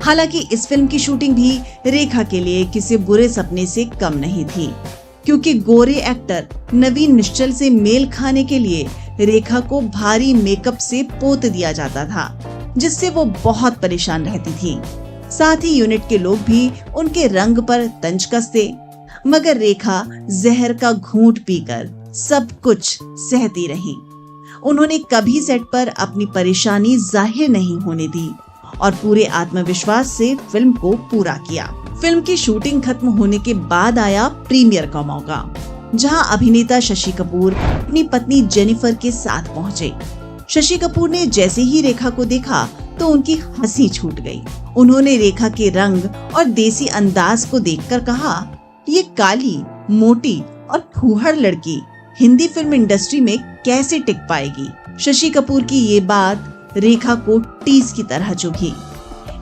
हालांकि इस फिल्म की शूटिंग भी रेखा के लिए किसी बुरे सपने से कम नहीं थी, क्योंकि गोरे एक्टर नवीन निश्चल से मेल खाने के लिए रेखा को भारी मेकअप से पोत दिया जाता था, जिससे वो बहुत परेशान रहती थी। साथ ही यूनिट के लोग भी उनके रंग पर तंज कसते, मगर रेखा जहर का घूंट पीकर सब कुछ सहती रही। उन्होंने कभी सेट पर अपनी परेशानी जाहिर नहीं होने दी और पूरे आत्मविश्वास से फिल्म को पूरा किया। फिल्म की शूटिंग खत्म होने के बाद आया प्रीमियर का मौका, जहां अभिनेता शशि कपूर अपनी पत्नी जेनिफर के साथ पहुंचे। शशि कपूर ने जैसे ही रेखा को देखा तो उनकी हंसी छूट गई। उन्होंने रेखा के रंग और देसी अंदाज को देखकर कहा, ये काली, मोटी और फूहड़ लड़की हिंदी फिल्म इंडस्ट्री में कैसे टिक पाएगी। शशि कपूर की ये बात रेखा को टीज की तरह चुभी,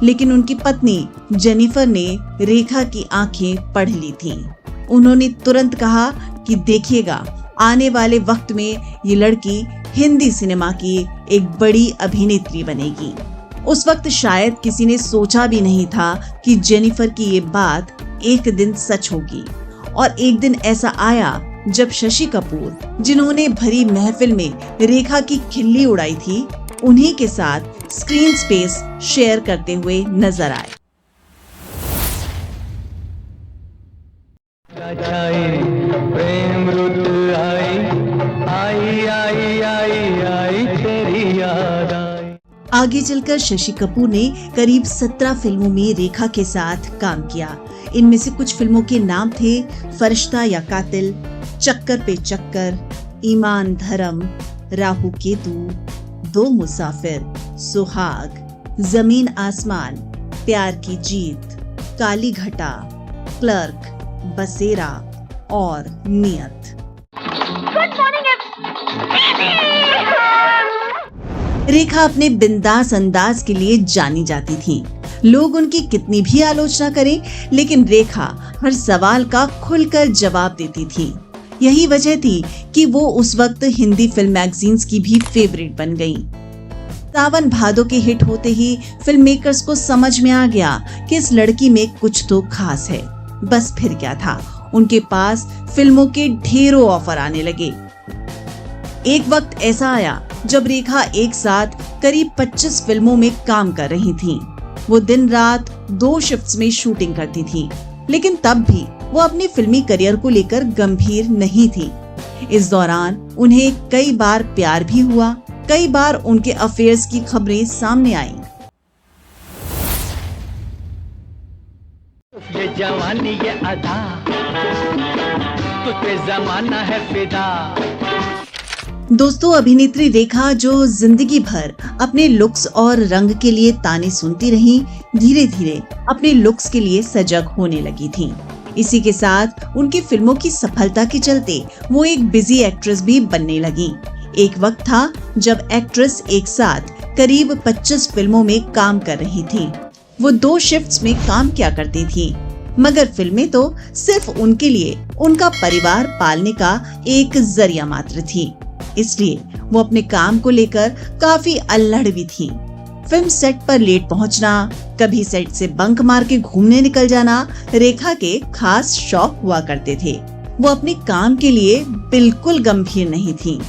लेकिन उनकी पत्नी जेनिफर ने रेखा की आंखें पढ़ ली थीं। उन्होंने तुरंत कहा कि देखिएगा, आने वाले वक्त में ये लड़की हिंदी सिनेमा की एक बड़ी अभिनेत्री बनेगी। उस वक्त शायद किसी ने सोचा भी नहीं था कि जेनिफर की ये बात एक दिन सच होगी। और एक दिन ऐसा आया जब शशि कपूर, जिन्होंने भरी महफिल में रेखा की खिल्ली उड़ाई थी, उन्हीं के साथ स्क्रीन स्पेस शेयर करते हुए नजर आए। प्रेम रुत आई आई आई आई आई तेरी याद आई। आगे चलकर शशि कपूर ने करीब 17 फिल्मों में रेखा के साथ काम किया। इनमें से कुछ फिल्मों के नाम थे फरिश्ता या कातिल, चक्कर पे चक्कर, ईमान धर्म, राहु केतु, दो मुसाफिर, सुहाग, जमीन आसमान, प्यार की जीत, काली घटा, क्लर्क, बसेरा और नियत। रेखा अपने बिंदास अंदाज के लिए जानी जाती थी। लोग उनकी कितनी भी आलोचना करें, लेकिन रेखा हर सवाल का खुलकर जवाब देती थी। यही वजह थी कि वो उस वक्त हिंदी फिल्म मैगजीन्स की भी फेवरेट बन गई। सावन भादो के हिट होते ही फिल्म मेकर्स को समझ में आ गया कि इस लड़की में कुछ तो खास है। बस फिर क्या था, उनके पास फिल्मों के ढेरों ऑफर आने लगे। एक वक्त ऐसा आया जब रेखा एक साथ करीब 25 फिल्मों में काम कर रही थीं। वो दिन रात 2 शिफ्ट्स में शूटिंग करती थीं, लेकिन तब भी वो अपनी फिल्मी करियर को लेकर गंभीर नहीं थी। इस दौरान उन्हें कई बार प्यार भी हुआ, कई बार उनके अफेयर्स की खबरें सामने आईं। ये जवानी ये अदा, तुझ पे जमाना है फिदा। दोस्तों, अभिनेत्री रेखा जो जिंदगी भर अपने लुक्स और रंग के लिए ताने सुनती रही, धीरे धीरे अपने लुक्स के लिए सजग होने लगी थी। इसी के साथ उनकी फिल्मों की सफलता के चलते वो एक बिजी एक्ट्रेस भी बनने लगी। एक वक्त था जब एक्ट्रेस एक साथ करीब 25 फिल्मों में काम कर रही थी। वो 2 शिफ्ट्स में काम किया करती थी, मगर फिल्में तो सिर्फ उनके लिए उनका परिवार पालने का एक जरिया मात्र थी। इसलिए वो अपने काम को लेकर काफी अल्हड़ भी थी। फिल्म सेट पर लेट पहुंचना, कभी सेट से बंक मार के घूमने निकल जाना रेखा के खास शौक हुआ करते थे। वो अपने काम के लिए बिल्कुल गंभीर नहीं थी।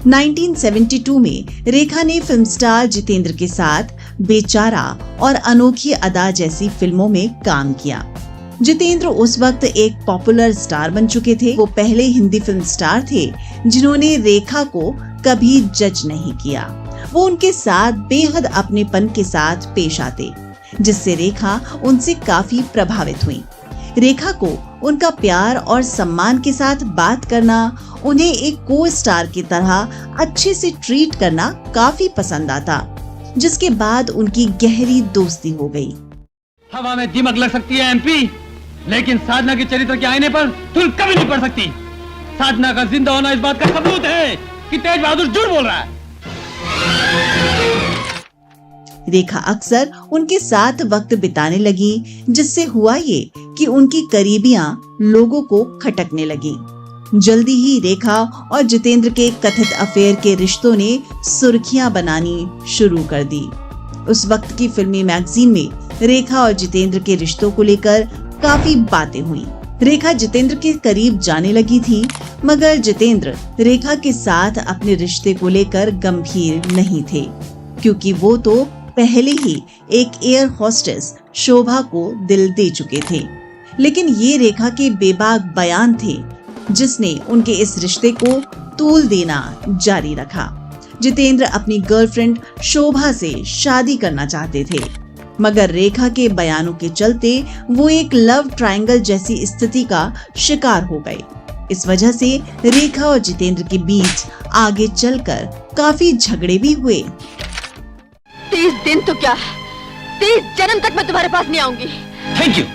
1972 में रेखा ने फिल्म स्टार जितेंद्र के साथ बेचारा और अनोखी अदा जैसी फिल्मों में काम किया। जितेंद्र उस वक्त एक पॉपुलर स्टार बन चुके थे। वो पहले हिंदी फिल्म स्टार थे जिन्होंने रेखा को कभी जज नहीं किया। वो उनके साथ बेहद अपनेपन के साथ पेश आते, जिससे रेखा उनसे काफी प्रभावित हुई। रेखा को उनका प्यार और सम्मान के साथ बात करना, उन्हें एक को स्टार की तरह अच्छे से ट्रीट करना काफी पसंद आता, जिसके बाद उनकी गहरी दोस्ती हो गई। हवा में दीमक लग सकती है एमपी, लेकिन साधना के चरित्र के आईने पर धूल कभी नहीं पड़ सकती। साधना का जिंदा होना इस बात का सबूत है कि तेज बहादुर झूठ बोल रहा है। रेखा अक्सर उनके साथ वक्त बिताने लगी, जिससे हुआ ये कि उनकी करीबियां लोगों को खटकने लगी। जल्दी ही रेखा और जितेंद्र के कथित अफेयर के रिश्तों ने सुर्खियां बनानी शुरू कर दी। उस वक्त की फिल्मी मैगजीन में रेखा और जितेंद्र के रिश्तों को लेकर काफी बातें हुई। रेखा जितेंद्र के करीब जाने लगी थी, मगर जितेंद्र रेखा के साथ अपने रिश्ते को लेकर गंभीर नहीं थे, क्योंकि वो तो पहले ही एक एयर होस्टेस शोभा को दिल दे चुके थे। लेकिन ये रेखा के बेबाक बयान थे जिसने उनके इस रिश्ते को तूल देना जारी रखा। जितेंद्र अपनी गर्लफ्रेंड शोभा से शादी करना चाहते थे, मगर रेखा के बयानों के चलते वो एक लव ट्रायंगल जैसी स्थिति का शिकार हो गए। इस वजह से रेखा और जितेंद्र के बीच आगे चलकर काफी झगड़े भी हुए। 30 दिन तो क्या, 30 जन्म तक मैं तुम्हारे पास नहीं आऊंगी। Thank you.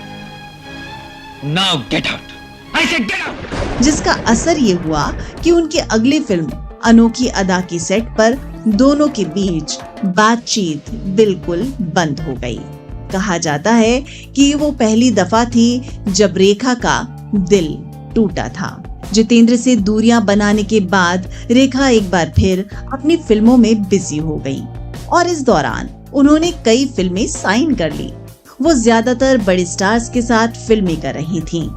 Now get out. I say get out. जिसका असर ये हुआ कि उनकी अगली फिल्म अनोखी अदा की सेट पर दोनों के बीच बातचीत बिल्कुल बंद हो गई। कहा जाता है कि वो पहली दफा थी जब रेखा का दिल टूटा था। जितेंद्र से दूरियां बनाने के बाद रेखा एक बार फिर अपनी फिल्मों में बिजी हो गई और इस दौरान उन्होंने कई फिल्में साइन कर ली। वो ज्यादातर बड़े स्टार्स के साथ फिल्में कर रही थीं।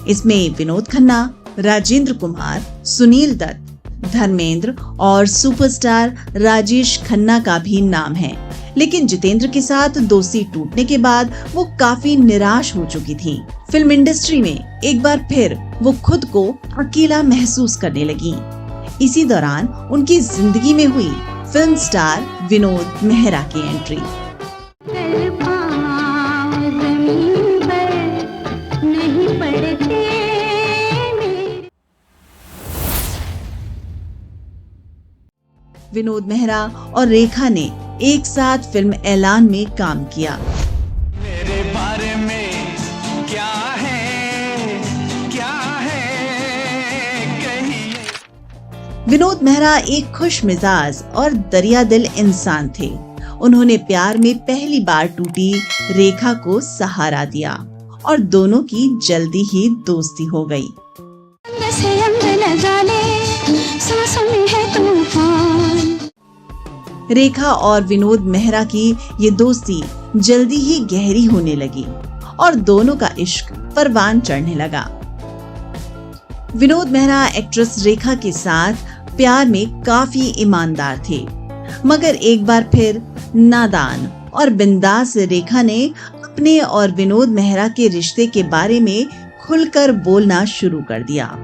इसमें विनोद खन्ना, राजेंद्र कुमार, सुनील दत्त, धर्मेंद्र और सुपरस्टार राजेश खन्ना का भी नाम है। लेकिन जितेंद्र के साथ दोस्ती टूटने के बाद वो काफी निराश हो चुकी थी। फिल्म इंडस्ट्री में एक बार फिर वो खुद को अकेला महसूस करने लगी। इसी दौरान उनकी जिंदगी में हुई फिल्म स्टार विनोद मेहरा की एंट्री। विनोद मेहरा और रेखा ने एक साथ फिल्म ऐलान में काम किया। मेरे बारे में क्या है कहिए। विनोद मेहरा एक खुश मिजाज और दरिया दिल इंसान थे। उन्होंने प्यार में पहली बार टूटी रेखा को सहारा दिया और दोनों की जल्दी ही दोस्ती हो गई। रेखा और विनोद मेहरा की ये दोस्ती जल्दी ही गहरी होने लगी और दोनों का इश्क परवान चढ़ने लगा। विनोद मेहरा एक्ट्रेस रेखा के साथ प्यार में काफी ईमानदार थे, मगर एक बार फिर नादान और बिंदास रेखा ने अपने और विनोद मेहरा के रिश्ते के बारे में खुलकर बोलना शुरू कर दिया।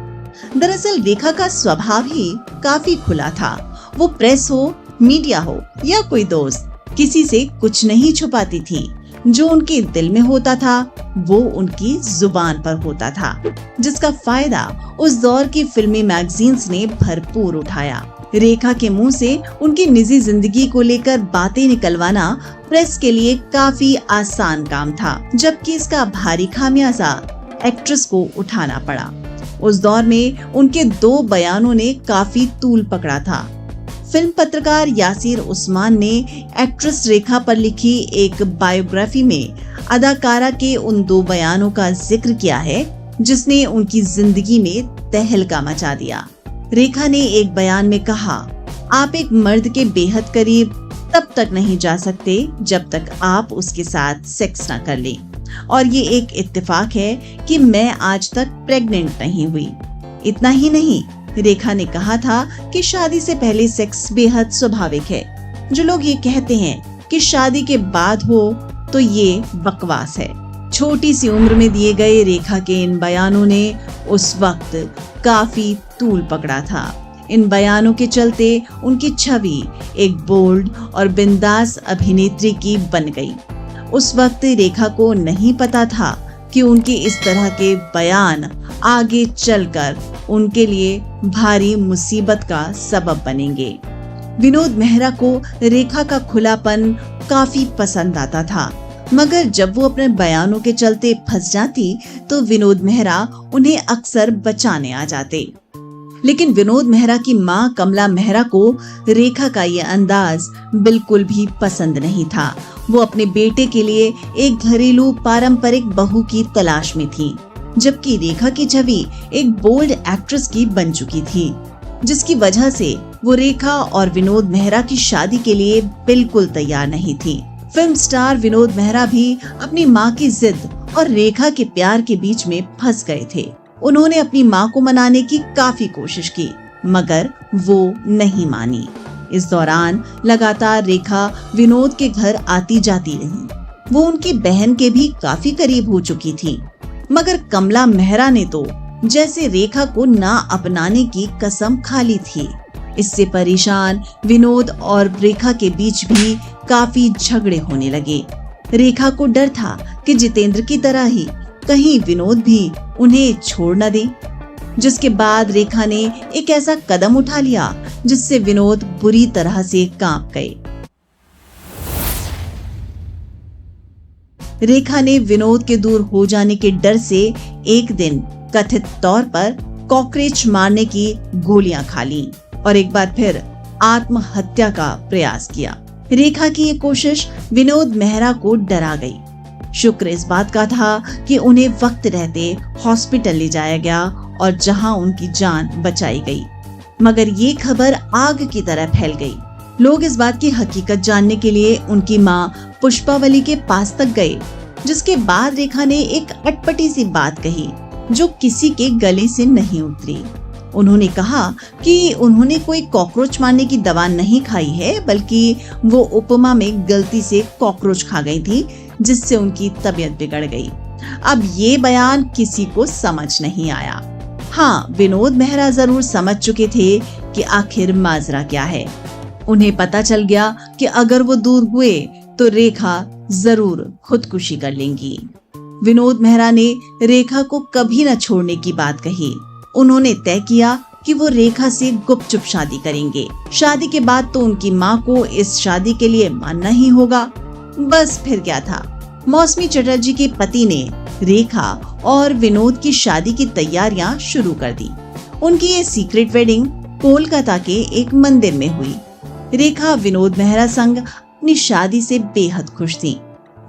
दरअसल रेखा का स्वभाव ही काफी खुला था। वो प्रेस हो, मीडिया हो या कोई दोस्त, किसी से कुछ नहीं छुपाती थी। जो उनके दिल में होता था वो उनकी जुबान पर होता था, जिसका फायदा उस दौर की फिल्मी मैगजीन्स ने भरपूर उठाया। रेखा के मुंह से उनकी निजी जिंदगी को लेकर बातें निकलवाना प्रेस के लिए काफी आसान काम था, जबकि इसका भारी खामियाजा एक्ट्रेस को उठाना पड़ा। उस दौर में उनके 2 बयानों ने काफी तूल पकड़ा था। फिल्म पत्रकार यासिर उस्मान ने एक्ट्रेस रेखा पर लिखी एक बायोग्राफी में अदाकारा के उन 2 बयानों का जिक्र किया है जिसने उनकी जिंदगी में तहलका मचा दिया। रेखा ने एक बयान में कहा, आप एक मर्द के बेहद करीब तब तक नहीं जा सकते जब तक आप उसके साथ सेक्स ना कर लें, और ये एक इत्तेफाक है कि मैं आज तक प्रेग्नेंट नहीं हुई। इतना ही नहीं, रेखा ने कहा था कि शादी से पहले सेक्स बेहद स्वाभाविक है। जो लोग ये कहते हैं कि शादी के बाद हो तो ये बकवास है। छोटी सी उम्र में दिए गए रेखा के इन बयानों ने उस वक्त काफी तूल पकड़ा था। इन बयानों के चलते उनकी छवि एक बोल्ड और बिंदास अभिनेत्री की बन गई। उस वक्त रेखा को नहीं पता था कि उनके इस तरह के बयान आगे चलकर उनके लिए भारी मुसीबत का सबब बनेंगे। विनोद मेहरा को रेखा का खुलापन काफी पसंद आता था, मगर जब वो अपने बयानों के चलते फंस जाती तो विनोद मेहरा उन्हें अक्सर बचाने आ जाते। लेकिन विनोद मेहरा की मां कमला मेहरा को रेखा का ये अंदाज बिल्कुल भी पसंद नहीं था। वो अपने बेटे के लिए एक घरेलू पारंपरिक बहू की तलाश में थी, जबकि रेखा की छवि एक बोल्ड एक्ट्रेस की बन चुकी थी, जिसकी वजह से वो रेखा और विनोद मेहरा की शादी के लिए बिल्कुल तैयार नहीं थी। फिल्म स्टार विनोद मेहरा भी अपनी मां की जिद और रेखा के प्यार के बीच में फंस गए थे। उन्होंने अपनी मां को मनाने की काफी कोशिश की, मगर वो नहीं मानी। इस दौरान लगातार रेखा विनोद के घर आती जाती रही। वो उनकी बहन के भी काफी करीब हो चुकी थी, मगर कमला मेहरा ने तो जैसे रेखा को ना अपनाने की कसम खा ली थी। इससे परेशान विनोद और रेखा के बीच भी काफी झगड़े होने लगे। रेखा को डर था कि जितेंद्र की तरह ही कहीं विनोद भी उन्हें छोड़ न दे, जिसके बाद रेखा ने एक ऐसा कदम उठा लिया जिससे विनोद बुरी तरह से कांप गए। रेखा ने विनोद के दूर हो जाने के डर से एक दिन कथित तौर पर कॉकरोच मारने की गोलियां खा ली और एक बार फिर आत्महत्या का प्रयास किया। रेखा की ये कोशिश विनोद मेहरा को डरा गई। शुक्र इस बात का था कि उन्हें वक्त रहते हॉस्पिटल ले जाया गया और जहां उनकी जान बचाई गई। मगर ये खबर आग की तरह फैल गई। लोग इस बात की हकीकत जानने के लिए उनकी मां पुष्पावली के पास तक गए, जिसके बाद रेखा ने एक अटपटी सी बात कही जो किसी के गले से नहीं उतरी। उन्होंने कहा कि उन्होंने कोई कॉकरोच मारने की दवा नहीं खाई है, बल्कि वो उपमा में गलती से कॉकरोच खा गई थी, जिससे उनकी तबीयत बिगड़ गई। अब ये बयान किसी को समझ नहीं आया। हाँ, विनोद मेहरा जरूर समझ चुके थे कि आखिर माजरा क्या है। उन्हें पता चल गया कि अगर वो दूर हुए तो रेखा जरूर खुदकुशी कर लेंगी। विनोद मेहरा ने रेखा को कभी न छोड़ने की बात कही। उन्होंने तय किया कि वो रेखा से गुपचुप शादी करेंगे। शादी के बाद तो उनकी माँ को इस शादी के लिए मानना ही होगा। बस फिर क्या था, मौसमी चटर्जी के पति ने रेखा और विनोद की शादी की तैयारियां शुरू कर दी। उनकी ये सीक्रेट वेडिंग कोलकाता के एक मंदिर में हुई। रेखा विनोद मेहरा संग अपनी शादी से बेहद खुश थी।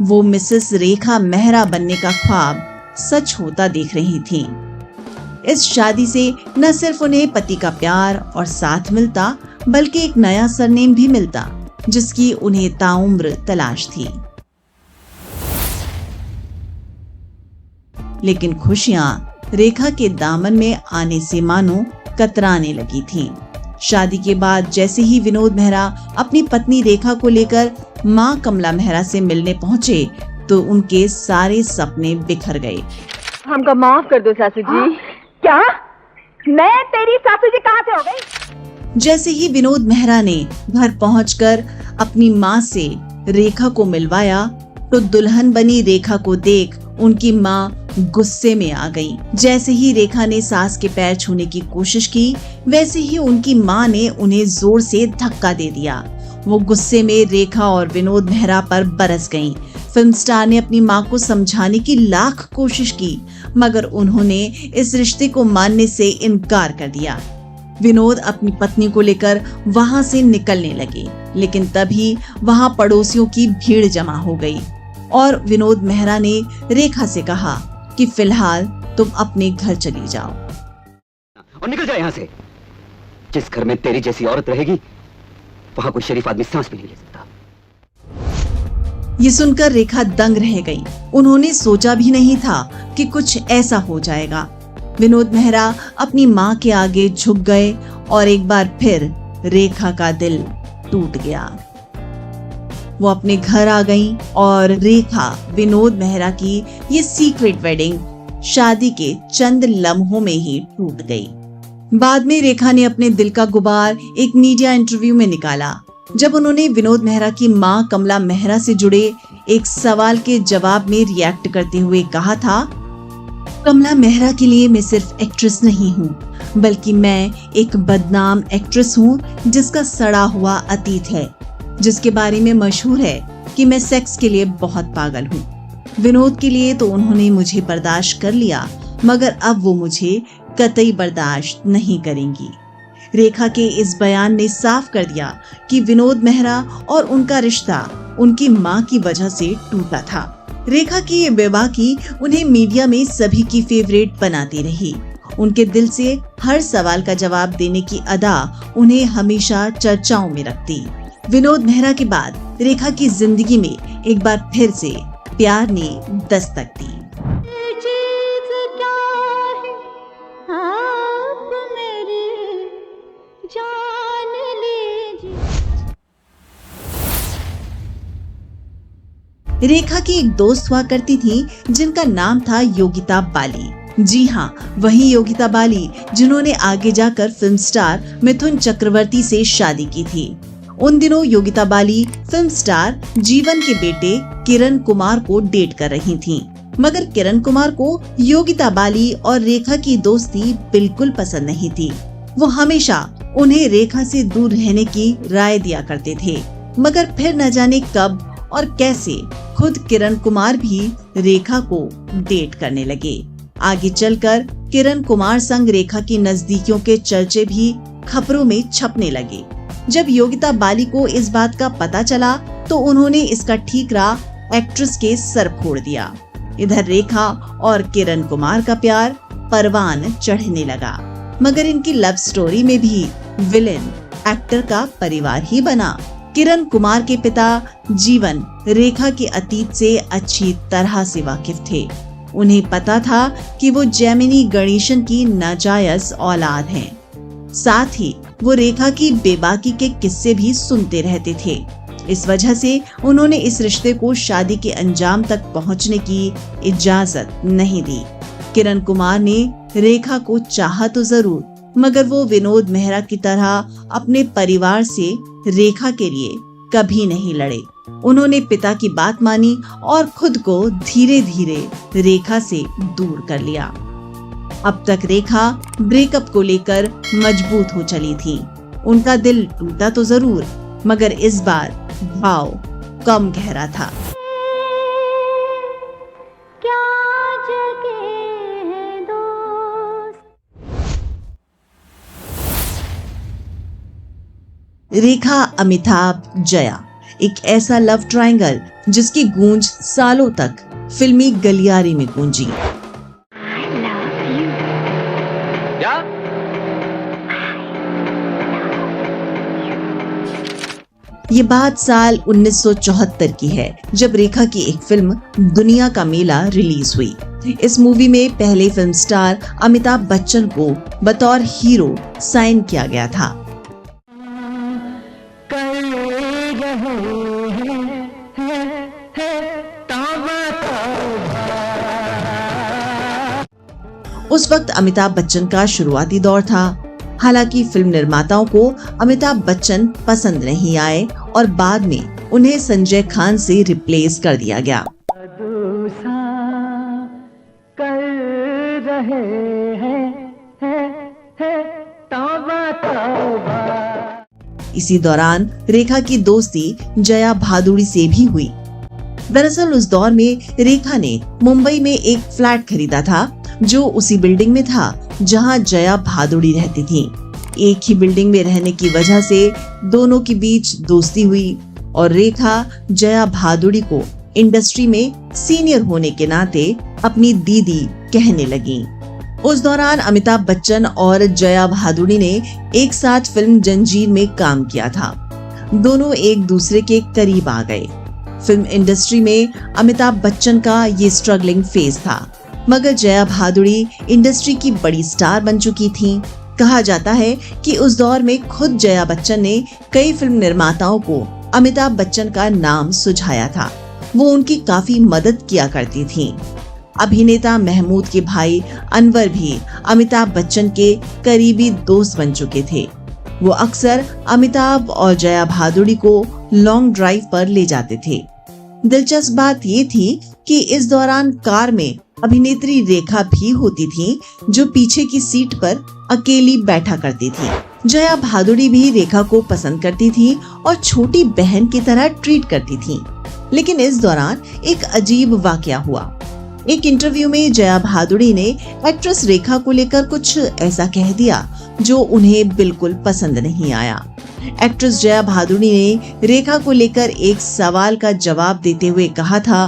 वो मिसेस रेखा मेहरा बनने का ख्वाब सच होता देख रही थी। इस शादी से न सिर्फ उन्हें पति का प्यार और साथ मिलता, बल्कि एक नया सरनेम भी मिलता, जिसकी उन्हें ताउम्र तलाश थी। लेकिन खुशियां रेखा के दामन में आने से मानो कतराने लगी थीं। शादी के बाद जैसे ही विनोद मेहरा अपनी पत्नी रेखा को लेकर मां कमला मेहरा से मिलने पहुंचे, तो उनके सारे सपने बिखर गए। हमको माफ कर दो सासू जी। क्या? मैं तेरी सासू जी कहाँ से हो गई? जैसे ही विनोद मेहरा ने घर पहुंचकर अपनी मां से रेखा को मिलवाया, तो दुल्हन बनी रेखा को देख उनकी मां गुस्से में आ गई। जैसे ही रेखा ने सास के पैर छूने की कोशिश की, वैसे ही उनकी मां ने उन्हें जोर से धक्का दे दिया। वो गुस्से में रेखा और विनोद मेहरा पर बरस गईं। फिल्म स्टार ने अपनी मां को समझाने की लाख कोशिश की, मगर उन्होंने इस रिश्ते को मानने से इनकार कर दिया। विनोद अपनी पत्नी को लेकर वहां से निकलने लगे, लेकिन तभी वहां पड़ोसियों की भीड़ जमा हो गई और विनोद मेहरा ने रेखा से कहा कि फिलहाल तुम अपने घर चली जाओ और निकल जाए यहाँ से। जिस घर में तेरी जैसी औरत रहेगी, वहां कोई शरीफ आदमी सांस भी नहीं ले सकता। ये सुनकर रेखा दंग रह गई। उन्होंने सोचा भी नहीं था कि कुछ ऐसा हो जाएगा। विनोद मेहरा अपनी मां के आगे झुक गए और एक बार फिर रेखा का दिल टूट गया। वो अपने घर आ गईं और रेखा विनोद मेहरा की ये सीक्रेट वेडिंग शादी के चंद लम्हों में ही टूट गई। बाद में रेखा ने अपने दिल का गुबार एक मीडिया इंटरव्यू में निकाला, जब उन्होंने विनोद मेहरा की मां कमला मेहरा से जुड़े एक सवाल के जवाब में रिएक्ट करते हुए कहा था, कमला मेहरा के लिए मैं सिर्फ एक्ट्रेस नहीं हूँ, बल्कि मैं एक बदनाम एक्ट्रेस हूँ जिसका सड़ा हुआ अतीत है, जिसके बारे में मशहूर है कि मैं सेक्स के लिए बहुत पागल हूँ। विनोद के लिए तो उन्होंने मुझे बर्दाश्त कर लिया, मगर अब वो मुझे कतई बर्दाश्त नहीं करेंगी। रेखा के इस बयान ने साफ कर दिया कि विनोद मेहरा और उनका रिश्ता उनकी मां की वजह से टूटा था। रेखा की ये बेबाकी उन्हें मीडिया में सभी की फेवरेट बनाती रही। उनके दिल से हर सवाल का जवाब देने की अदा उन्हें हमेशा चर्चाओं में रखती। विनोद मेहरा के बाद रेखा की जिंदगी में एक बार फिर से प्यार ने दस्तक दी। चीज़ क्या है आप मेरी जान लीजिए। रेखा की एक दोस्त हुआ करती थी जिनका नाम था योगिता बाली। जी हाँ, वही योगिता बाली जिन्होंने आगे जाकर फिल्म स्टार मिथुन चक्रवर्ती से शादी की थी। उन दिनों योगिता बाली फिल्म स्टार जीवन के बेटे किरण कुमार को डेट कर रही थीं। मगर किरण कुमार को योगिता बाली और रेखा की दोस्ती बिल्कुल पसंद नहीं थी। वो हमेशा उन्हें रेखा से दूर रहने की राय दिया करते थे, मगर फिर न जाने कब और कैसे खुद किरण कुमार भी रेखा को डेट करने लगे। आगे चलकर किरण कुमार संग रेखा की नजदीकियों के चर्चे भी खबरों में छपने लगे। जब योगिता बाली को इस बात का पता चला तो उन्होंने इसका ठीकरा एक्ट्रेस के सर फोड़ दिया। इधर रेखा और किरण कुमार का प्यार परवान चढ़ने लगा, मगर इनकी लव स्टोरी में भी विलेन एक्टर का परिवार ही बना। किरण कुमार के पिता जीवन रेखा के अतीत से अच्छी तरह से वाकिफ थे। उन्हें पता था कि वो जेमिनी गणेशन की नाजायज औलाद हैं। साथ ही वो रेखा की बेबाकी के किस्से भी सुनते रहते थे। इस वजह से उन्होंने इस रिश्ते को शादी के अंजाम तक पहुंचने की इजाजत नहीं दी। किरण कुमार ने रेखा को चाहा तो जरूर, मगर वो विनोद मेहरा की तरह अपने परिवार से रेखा के लिए कभी नहीं लड़े। उन्होंने पिता की बात मानी और खुद को धीरे धीरे रेखा से दूर कर लिया। अब तक रेखा ब्रेकअप को लेकर मजबूत हो चली थी। उनका दिल टूटा तो जरूर, मगर इस बार भाव कम गहरा था। क्या जगह है दोस्त। रेखा, अमिताभ, जया, एक ऐसा लव ट्रायंगल जिसकी गूंज सालों तक फिल्मी गलियारे में गूंजी। क्या? ये बात साल 1974 की है, जब रेखा की एक फिल्म दुनिया का मेला रिलीज हुई। इस मूवी में पहले फिल्म स्टार अमिताभ बच्चन को बतौर हीरो साइन किया गया था। उस वक्त अमिताभ बच्चन का शुरुआती दौर था। हालांकि फिल्म निर्माताओं को अमिताभ बच्चन पसंद नहीं आए और बाद में उन्हें संजय खान से रिप्लेस कर दिया गया। इसी दौरान रेखा की दोस्ती जया भादुड़ी से भी हुई। दरअसल उस दौर में रेखा ने मुंबई में एक फ्लैट खरीदा था जो उसी बिल्डिंग में था जहां जया भादुड़ी रहती थी। एक ही बिल्डिंग में रहने की वजह से दोनों के बीच दोस्ती हुई और रेखा जया भादुड़ी को इंडस्ट्री में सीनियर होने के नाते अपनी दीदी कहने लगी। उस दौरान अमिताभ बच्चन और जया भादुड़ी ने एक साथ फिल्म जंजीर में काम किया था। दोनों एक दूसरे के करीब आ गए। फिल्म इंडस्ट्री में अमिताभ बच्चन का ये स्ट्रगलिंग फेज था, मगर जया भादुड़ी इंडस्ट्री की बड़ी स्टार बन चुकी थी। कहा जाता है कि उस दौर में खुद जया बच्चन ने कई फिल्म निर्माताओं को अमिताभ बच्चन का नाम सुझाया था। वो उनकी काफी मदद किया करती थी। अभिनेता महमूद के भाई अनवर भी अमिताभ बच्चन के करीबी दोस्त बन चुके थे। वो अक्सर अमिताभ और जया भादुड़ी को लॉन्ग ड्राइव पर ले जाते थे। दिलचस्प बात ये थी कि इस दौरान कार में अभिनेत्री रेखा भी होती थी, जो पीछे की सीट पर अकेली बैठा करती थी। जया भादुड़ी भी रेखा को पसंद करती थी और छोटी बहन की तरह ट्रीट करती थी। लेकिन इस दौरान एक अजीब वाकया हुआ। एक इंटरव्यू में जया भादुड़ी ने एक्ट्रेस रेखा को लेकर कुछ ऐसा कह दिया जो उन्हें बिल्कुल पसंद नहीं आया। एक्ट्रेस जया भादुड़ी ने रेखा को लेकर एक सवाल का जवाब देते हुए कहा था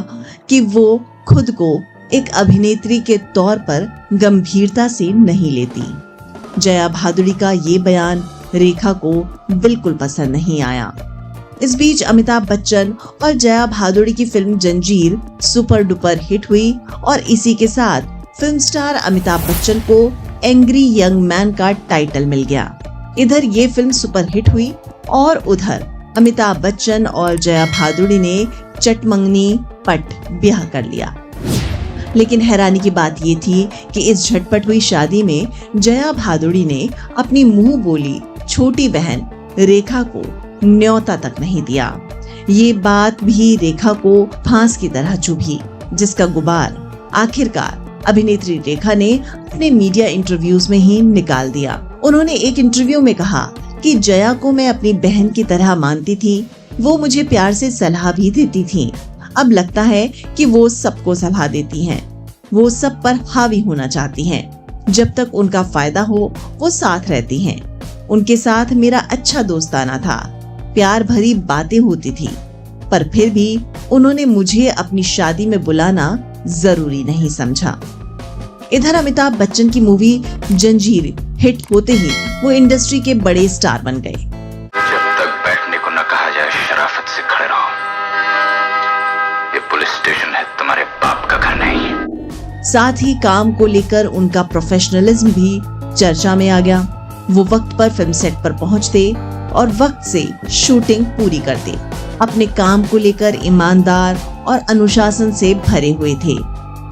कि वो खुद को एक अभिनेत्री के तौर पर गंभीरता से नहीं लेती। जया भादुड़ी का ये बयान रेखा को बिल्कुल पसंद नहीं आया। इस बीच अमिताभ बच्चन और जया भादुड़ी की फिल्म जंजीर सुपर डुपर हिट हुई और इसी के साथ फिल्म स्टार अमिताभ बच्चन को एंग्री यंग मैन का टाइटल मिल गया। इधर ये फिल्म सुपर हिट हुई और उधर अमिताभ बच्चन और जया भादुड़ी ने चटमंगनी पट ब्याह कर लिया। लेकिन हैरानी की बात ये थी कि इस झटपट हुई शादी में जया भादुड़ी ने अपनी मुंह बोली छोटी बहन रेखा को न्योता तक नहीं दिया। ये बात भी रेखा को फांस की तरह चुभी, जिसका गुबार आखिरकार अभिनेत्री रेखा ने अपने मीडिया इंटरव्यूज में ही निकाल दिया। उन्होंने एक इंटरव्यू में कहा कि जया को मैं अपनी बहन की तरह मानती थी, वो मुझे प्यार से सलाह भी देती थी। अब लगता है कि वो सबको सलाह देती हैं। वो सब पर हावी होना चाहती हैं। जब तक उनका फायदा हो वो साथ रहती हैं। उनके साथ मेरा अच्छा दोस्ताना था, प्यार भरी बातें होती थी, पर फिर भी उन्होंने मुझे अपनी शादी में बुलाना जरूरी नहीं समझा। इधर अमिताभ बच्चन की मूवी जंजीर हिट होते ही वो इंडस्ट्री के बड़े स्टार बन गए। जब तक बैठने को न कहा जाए शराफत से खड़े रहो। ये पुलिस स्टेशन है, तुम्हारे बाप का घर नहीं। साथ ही काम को लेकर उनका प्रोफेशनलिज्म भी चर्चा में आ गया। वो वक्त पर फिल्म सेट पर पहुंचते और वक्त से शूटिंग पूरी करते। अपने काम को लेकर ईमानदार और अनुशासन से भरे हुए थे,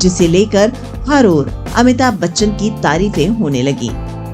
जिसे लेकर हर ओर अमिताभ बच्चन की तारीफें होने लगी।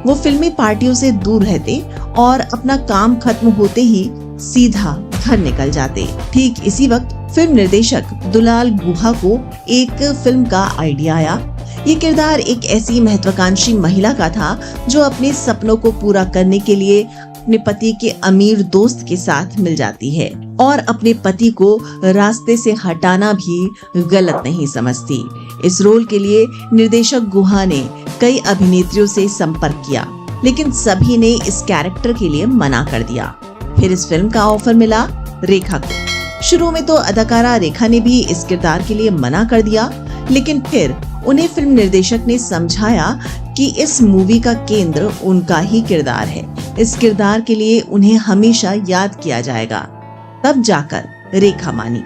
वो फिल्मी पार्टियों से दूर रहते और अपना काम खत्म होते ही सीधा घर निकल जाते। ठीक इसी वक्त फिल्म निर्देशक दुलाल गुहा को एक फिल्म का आइडिया आया। ये किरदार एक ऐसी महत्वाकांक्षी महिला का था जो अपने सपनों को पूरा करने के लिए अपने पति के अमीर दोस्त के साथ मिल जाती है और अपने पति को रास्ते से हटाना भी गलत नहीं समझती। इस रोल के लिए निर्देशक गुहा ने कई अभिनेत्रियों से संपर्क किया, लेकिन सभी ने इस कैरेक्टर के लिए मना कर दिया। फिर इस फिल्म का ऑफर मिला रेखा को। शुरू में तो अदाकारा रेखा ने भी इस किरदार के लिए मना कर दिया, लेकिन फिर उन्हें फिल्म निर्देशक ने समझाया कि इस मूवी का केंद्र उनका ही किरदार है। इस किरदार के लिए उन्हें हमेशा याद किया जाएगा। तब जाकर रेखा मानी।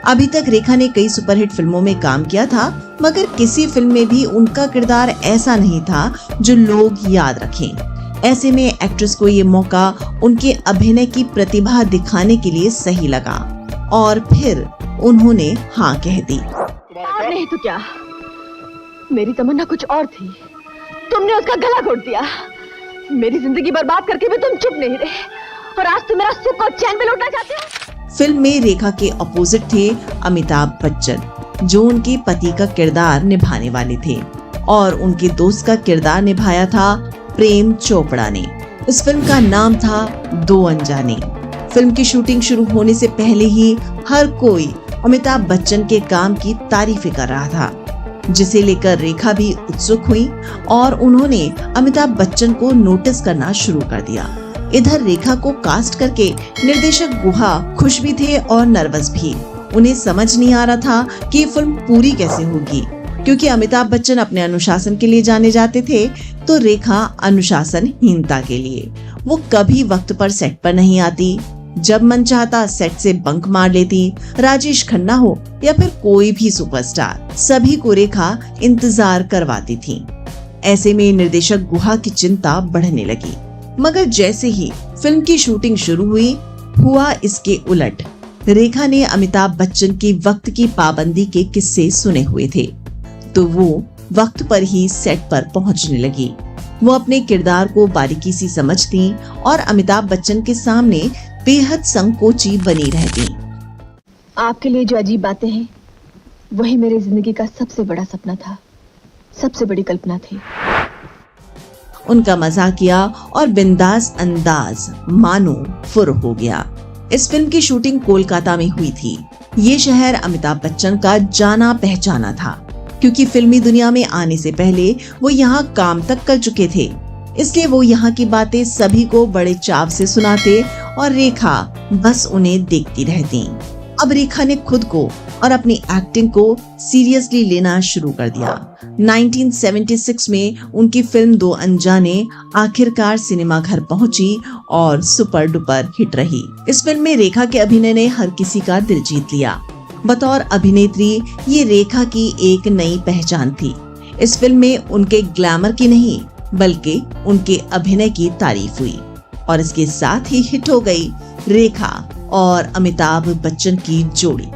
अभी तक रेखा ने कई सुपरहिट फिल्मों में काम किया था, मगर किसी फिल्म में भी उनका किरदार ऐसा नहीं था जो लोग याद रखें। ऐसे में एक्ट्रेस को ये मौका उनके अभिनय की प्रतिभा दिखाने के लिए सही लगा और फिर उन्होंने हाँ कह दी। और नहीं तो क्या, मेरी तमन्ना कुछ और थी, तुमने उसका गला घोट दिया। मेरी जिंदगी बर्बाद करके भी तुम चुप नहीं रहे और आज तुम मेरा सुख और चैन भी लौटना चाहते हो। फिल्म में रेखा के अपोजिट थे अमिताभ बच्चन, जो उनके पति का किरदार निभाने वाले थे, और उनके दोस्त का किरदार निभाया था प्रेम चोपड़ा ने। इस फिल्म का नाम था दो अनजाने। फिल्म की शूटिंग शुरू होने से पहले ही हर कोई अमिताभ बच्चन के काम की तारीफें कर रहा था, जिसे लेकर रेखा भी उत्सुक हुई और उन्होंने अमिताभ बच्चन को नोटिस करना शुरू कर दिया। इधर रेखा को कास्ट करके निर्देशक गुहा खुश भी थे और नर्वस भी। उन्हें समझ नहीं आ रहा था कि ये फिल्म पूरी कैसे होगी, क्योंकि अमिताभ बच्चन अपने अनुशासन के लिए जाने जाते थे, तो रेखा अनुशासनहीनता के लिए। वो कभी वक्त पर सेट पर नहीं आती, जब मन चाहता सेट से बंक मार लेती। राजेश खन्ना हो या फिर कोई भी सुपरस्टार, सभी को रेखा इंतजार करवाती थी। ऐसे में निर्देशक गुहा की चिंता बढ़ने लगी। मगर जैसे ही फिल्म की शूटिंग शुरू हुई, हुआ इसके उलट। रेखा ने अमिताभ बच्चन की वक्त की पाबंदी के किस्से सुने हुए थे, तो वो वक्त पर ही सेट पर पहुंचने लगी। वो अपने किरदार को बारीकी से समझती और अमिताभ बच्चन के सामने बेहद संकोची बनी रहती। आपके लिए जो अजीब बातें हैं, वही मेरी जिंदगी का सबसे बड़ा सपना था, सबसे बड़ी कल्पना थी। उनका मजाकिया और बिंदास अंदाज मानो फुर हो गया। इस फिल्म की शूटिंग कोलकाता में हुई थी। ये शहर अमिताभ बच्चन का जाना पहचाना था, क्योंकि फिल्मी दुनिया में आने से पहले वो यहाँ काम तक कर चुके थे। इसलिए वो यहाँ की बातें सभी को बड़े चाव से सुनाते और रेखा बस उन्हें देखती रहती। अब रेखा ने खुद को और अपनी एक्टिंग को सीरियसली लेना शुरू कर दिया। 1976 में उनकी फिल्म दो अनजाने आखिरकार सिनेमा घर पहुंची और सुपर डुपर हिट रही। इस फिल्म में रेखा के अभिनय ने हर किसी का दिल जीत लिया। बतौर अभिनेत्री ये रेखा की एक नई पहचान थी। इस फिल्म में उनके ग्लैमर की नहीं, बल्कि उनके अभिनय की तारीफ हुई और इसके साथ ही हिट हो गई रेखा और अमिताभ बच्चन की जोड़ी।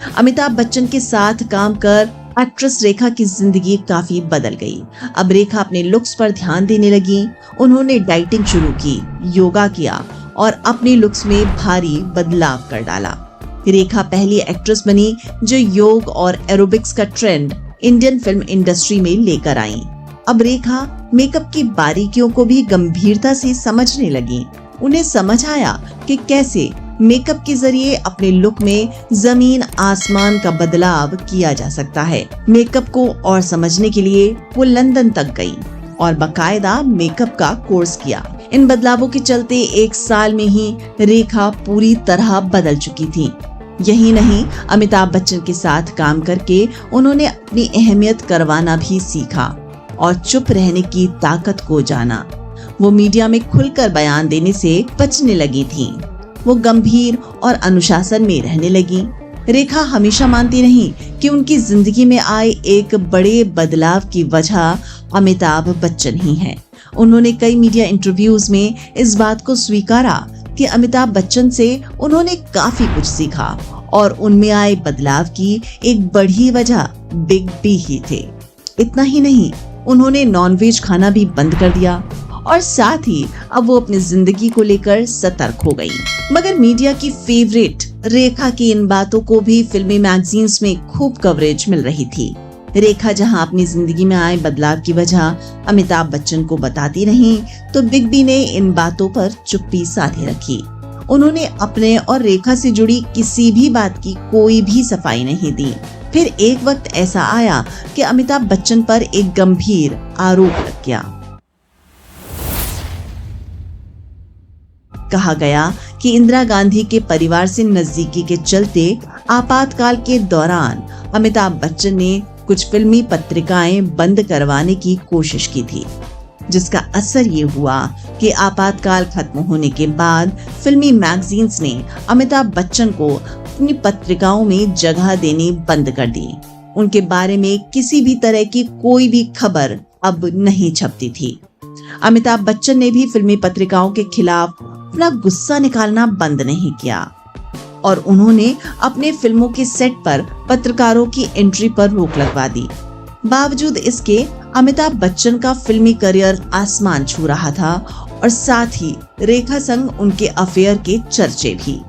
अमिताभ बच्चन के साथ काम कर एक्ट्रेस रेखा की जिंदगी काफी बदल गई। अब रेखा अपने लुक्स पर ध्यान देने लगी। उन्होंने डाइटिंग शुरू की, योगा किया और अपने लुक्स में भारी बदलाव कर डाला। रेखा पहली एक्ट्रेस बनी जो योग और एरोबिक्स का ट्रेंड इंडियन फिल्म इंडस्ट्री में लेकर आई। अब रेखा मेकअप की बारीकियों को भी गंभीरता से समझने लगी। उन्हें समझ आया कि कैसे मेकअप के जरिए अपने लुक में जमीन आसमान का बदलाव किया जा सकता है। मेकअप को और समझने के लिए वो लंदन तक गई और बाकायदा मेकअप का कोर्स किया। इन बदलावों के चलते 1 साल में ही रेखा पूरी तरह बदल चुकी थी। यही नहीं, अमिताभ बच्चन के साथ काम करके उन्होंने अपनी अहमियत करवाना भी सीखा और चुप रहने की ताकत को जाना। वो मीडिया में खुलकर बयान देने से बचने लगी थी। वो गंभीर और अनुशासन में रहने लगी। रेखा हमेशा मानती रही कि उनकी जिंदगी में आए एक बड़े बदलाव की वजह अमिताभ बच्चन ही हैं। उन्होंने कई मीडिया इंटरव्यूज में इस बात को स्वीकारा कि अमिताभ बच्चन से उन्होंने काफी कुछ सीखा और उनमें आए बदलाव की एक बड़ी वजह बिग बी ही थे। इतना ही नहीं, उन्होंने नॉनवेज खाना भी बंद कर दिया और साथ ही अब वो अपनी जिंदगी को लेकर सतर्क हो गई। मगर मीडिया की फेवरेट रेखा की इन बातों को भी फिल्मी मैगजीन्स में खूब कवरेज मिल रही थी। रेखा जहां अपनी जिंदगी में आए बदलाव की वजह अमिताभ बच्चन को बताती रही, तो बिग बी ने इन बातों पर चुप्पी साधे रखी। उन्होंने अपने और रेखा से जुड़ी किसी भी बात की कोई भी सफाई नहीं दी। फिर एक वक्त ऐसा आया कि अमिताभ बच्चन पर एक गंभीर आरोप लग गया। कहा गया कि इंदिरा गांधी के परिवार से नजदीकी के चलते आपातकाल के दौरान अमिताभ बच्चन ने कुछ फिल्मी पत्रिकाएं बंद करवाने की कोशिश की थी, जिसका असर ये हुआ कि आपातकाल खत्म होने के बाद फिल्मी मैगजीन्स ने अमिताभ बच्चन को अपनी पत्रिकाओं में जगह देनी बंद कर दी। उनके बारे में किसी भी तरह की कोई भी खबर अब नहीं छपती थी। अमिताभ बच्चन ने भी फिल्मी पत्रिकाओं के खिलाफ अपना गुस्सा निकालना बंद नहीं किया और उन्होंने अपने फिल्मों के सेट पर पत्रकारों की एंट्री पर रोक लगवा दी। बावजूद इसके अमिताभ बच्चन का फिल्मी करियर आसमान छू रहा था और साथ ही रेखा संग उनके अफेयर के चर्चे भी।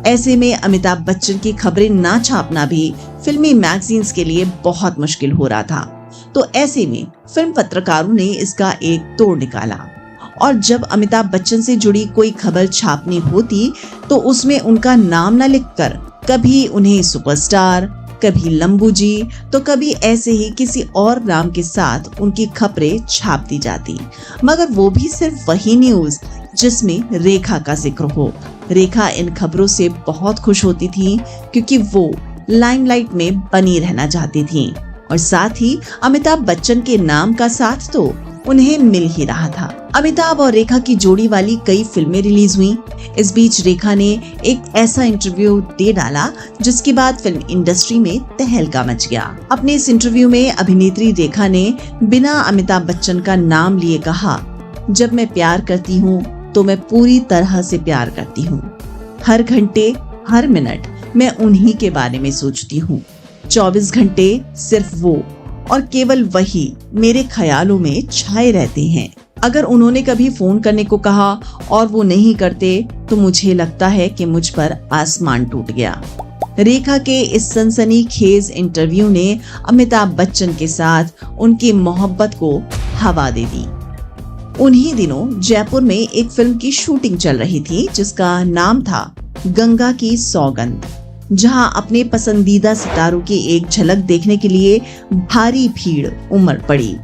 ऐसे में अमिताभ बच्चन की खबरें ना छापना भी फिल्मी मैगजीन्स के लिए बहुत मुश्किल हो रहा था। तो ऐसे में फिल्म पत्रकारों ने इसका एक तोड़ निकाला और जब अमिताभ बच्चन से जुड़ी कोई खबर छापनी होती तो उसमें उनका नाम न लिखकर कभी उन्हें सुपरस्टार, कभी लंबू जी, तो कभी ऐसे ही किसी और नाम के साथ उनकी खबरें छाप दी जाती, मगर वो भी सिर्फ वही न्यूज जिसमें रेखा का जिक्र हो। रेखा इन खबरों से बहुत खुश होती थी क्योंकि वो लाइमलाइट में बनी रहना चाहती थी और साथ ही अमिताभ बच्चन के नाम का साथ तो उन्हें मिल ही रहा था। अमिताभ और रेखा की जोड़ी वाली कई फिल्में रिलीज हुई। इस बीच रेखा ने एक ऐसा इंटरव्यू दे डाला जिसके बाद फिल्म इंडस्ट्री में तहलका मच गया। अपने इस इंटरव्यू में अभिनेत्री रेखा ने बिना अमिताभ बच्चन का नाम लिए कहा, जब मैं प्यार करती हूँ तो मैं पूरी तरह से प्यार करती हूँ। हर घंटे हर मिनट मैं उन्हीं के बारे में सोचती हूँ। 24 घंटे सिर्फ वो और केवल वही मेरे ख्यालों में छाए रहते हैं। अगर उन्होंने कभी फोन करने को कहा और वो नहीं करते तो मुझे लगता है कि मुझ पर आसमान टूट गया। रेखा के इस सनसनीखेज इंटरव्यू ने अमिताभ बच्चन के साथ उनकी मोहब्बत को हवा दे दी। उन्हीं दिनों जयपुर में एक फिल्म की शूटिंग चल रही थी जिसका नाम था गंगा की सौगंध, जहां अपने पसंदीदा सितारों की एक झलक देखने के लिए भारी भीड़ उमड़ पड़ी।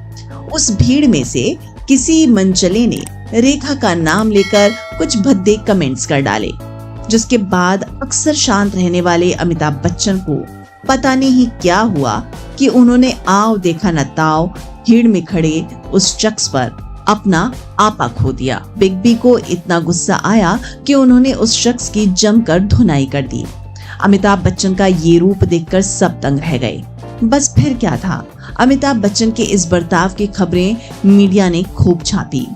उस भीड़ में से किसी मनचले ने रेखा का नाम लेकर कुछ भद्दे कमेंट्स कर डाले, जिसके बाद अक्सर शांत रहने वाले अमिताभ बच्चन को पता नहीं क्या हुआ कि उन्होंने आओ देखा न ताओ भीड़ में खड़े उस शख्स पर अपना आपा खो दिया। बिग बी को इतना गुस्सा आया कि उन्होंने उस शख्स की जमकर धुनाई कर दी। अमिताभ बच्चन का ये रूप देखकर सब दंग रह गए। बस फिर क्या था, अमिताभ बच्चन के इस बर्ताव की खबरें मीडिया ने खूब छापी।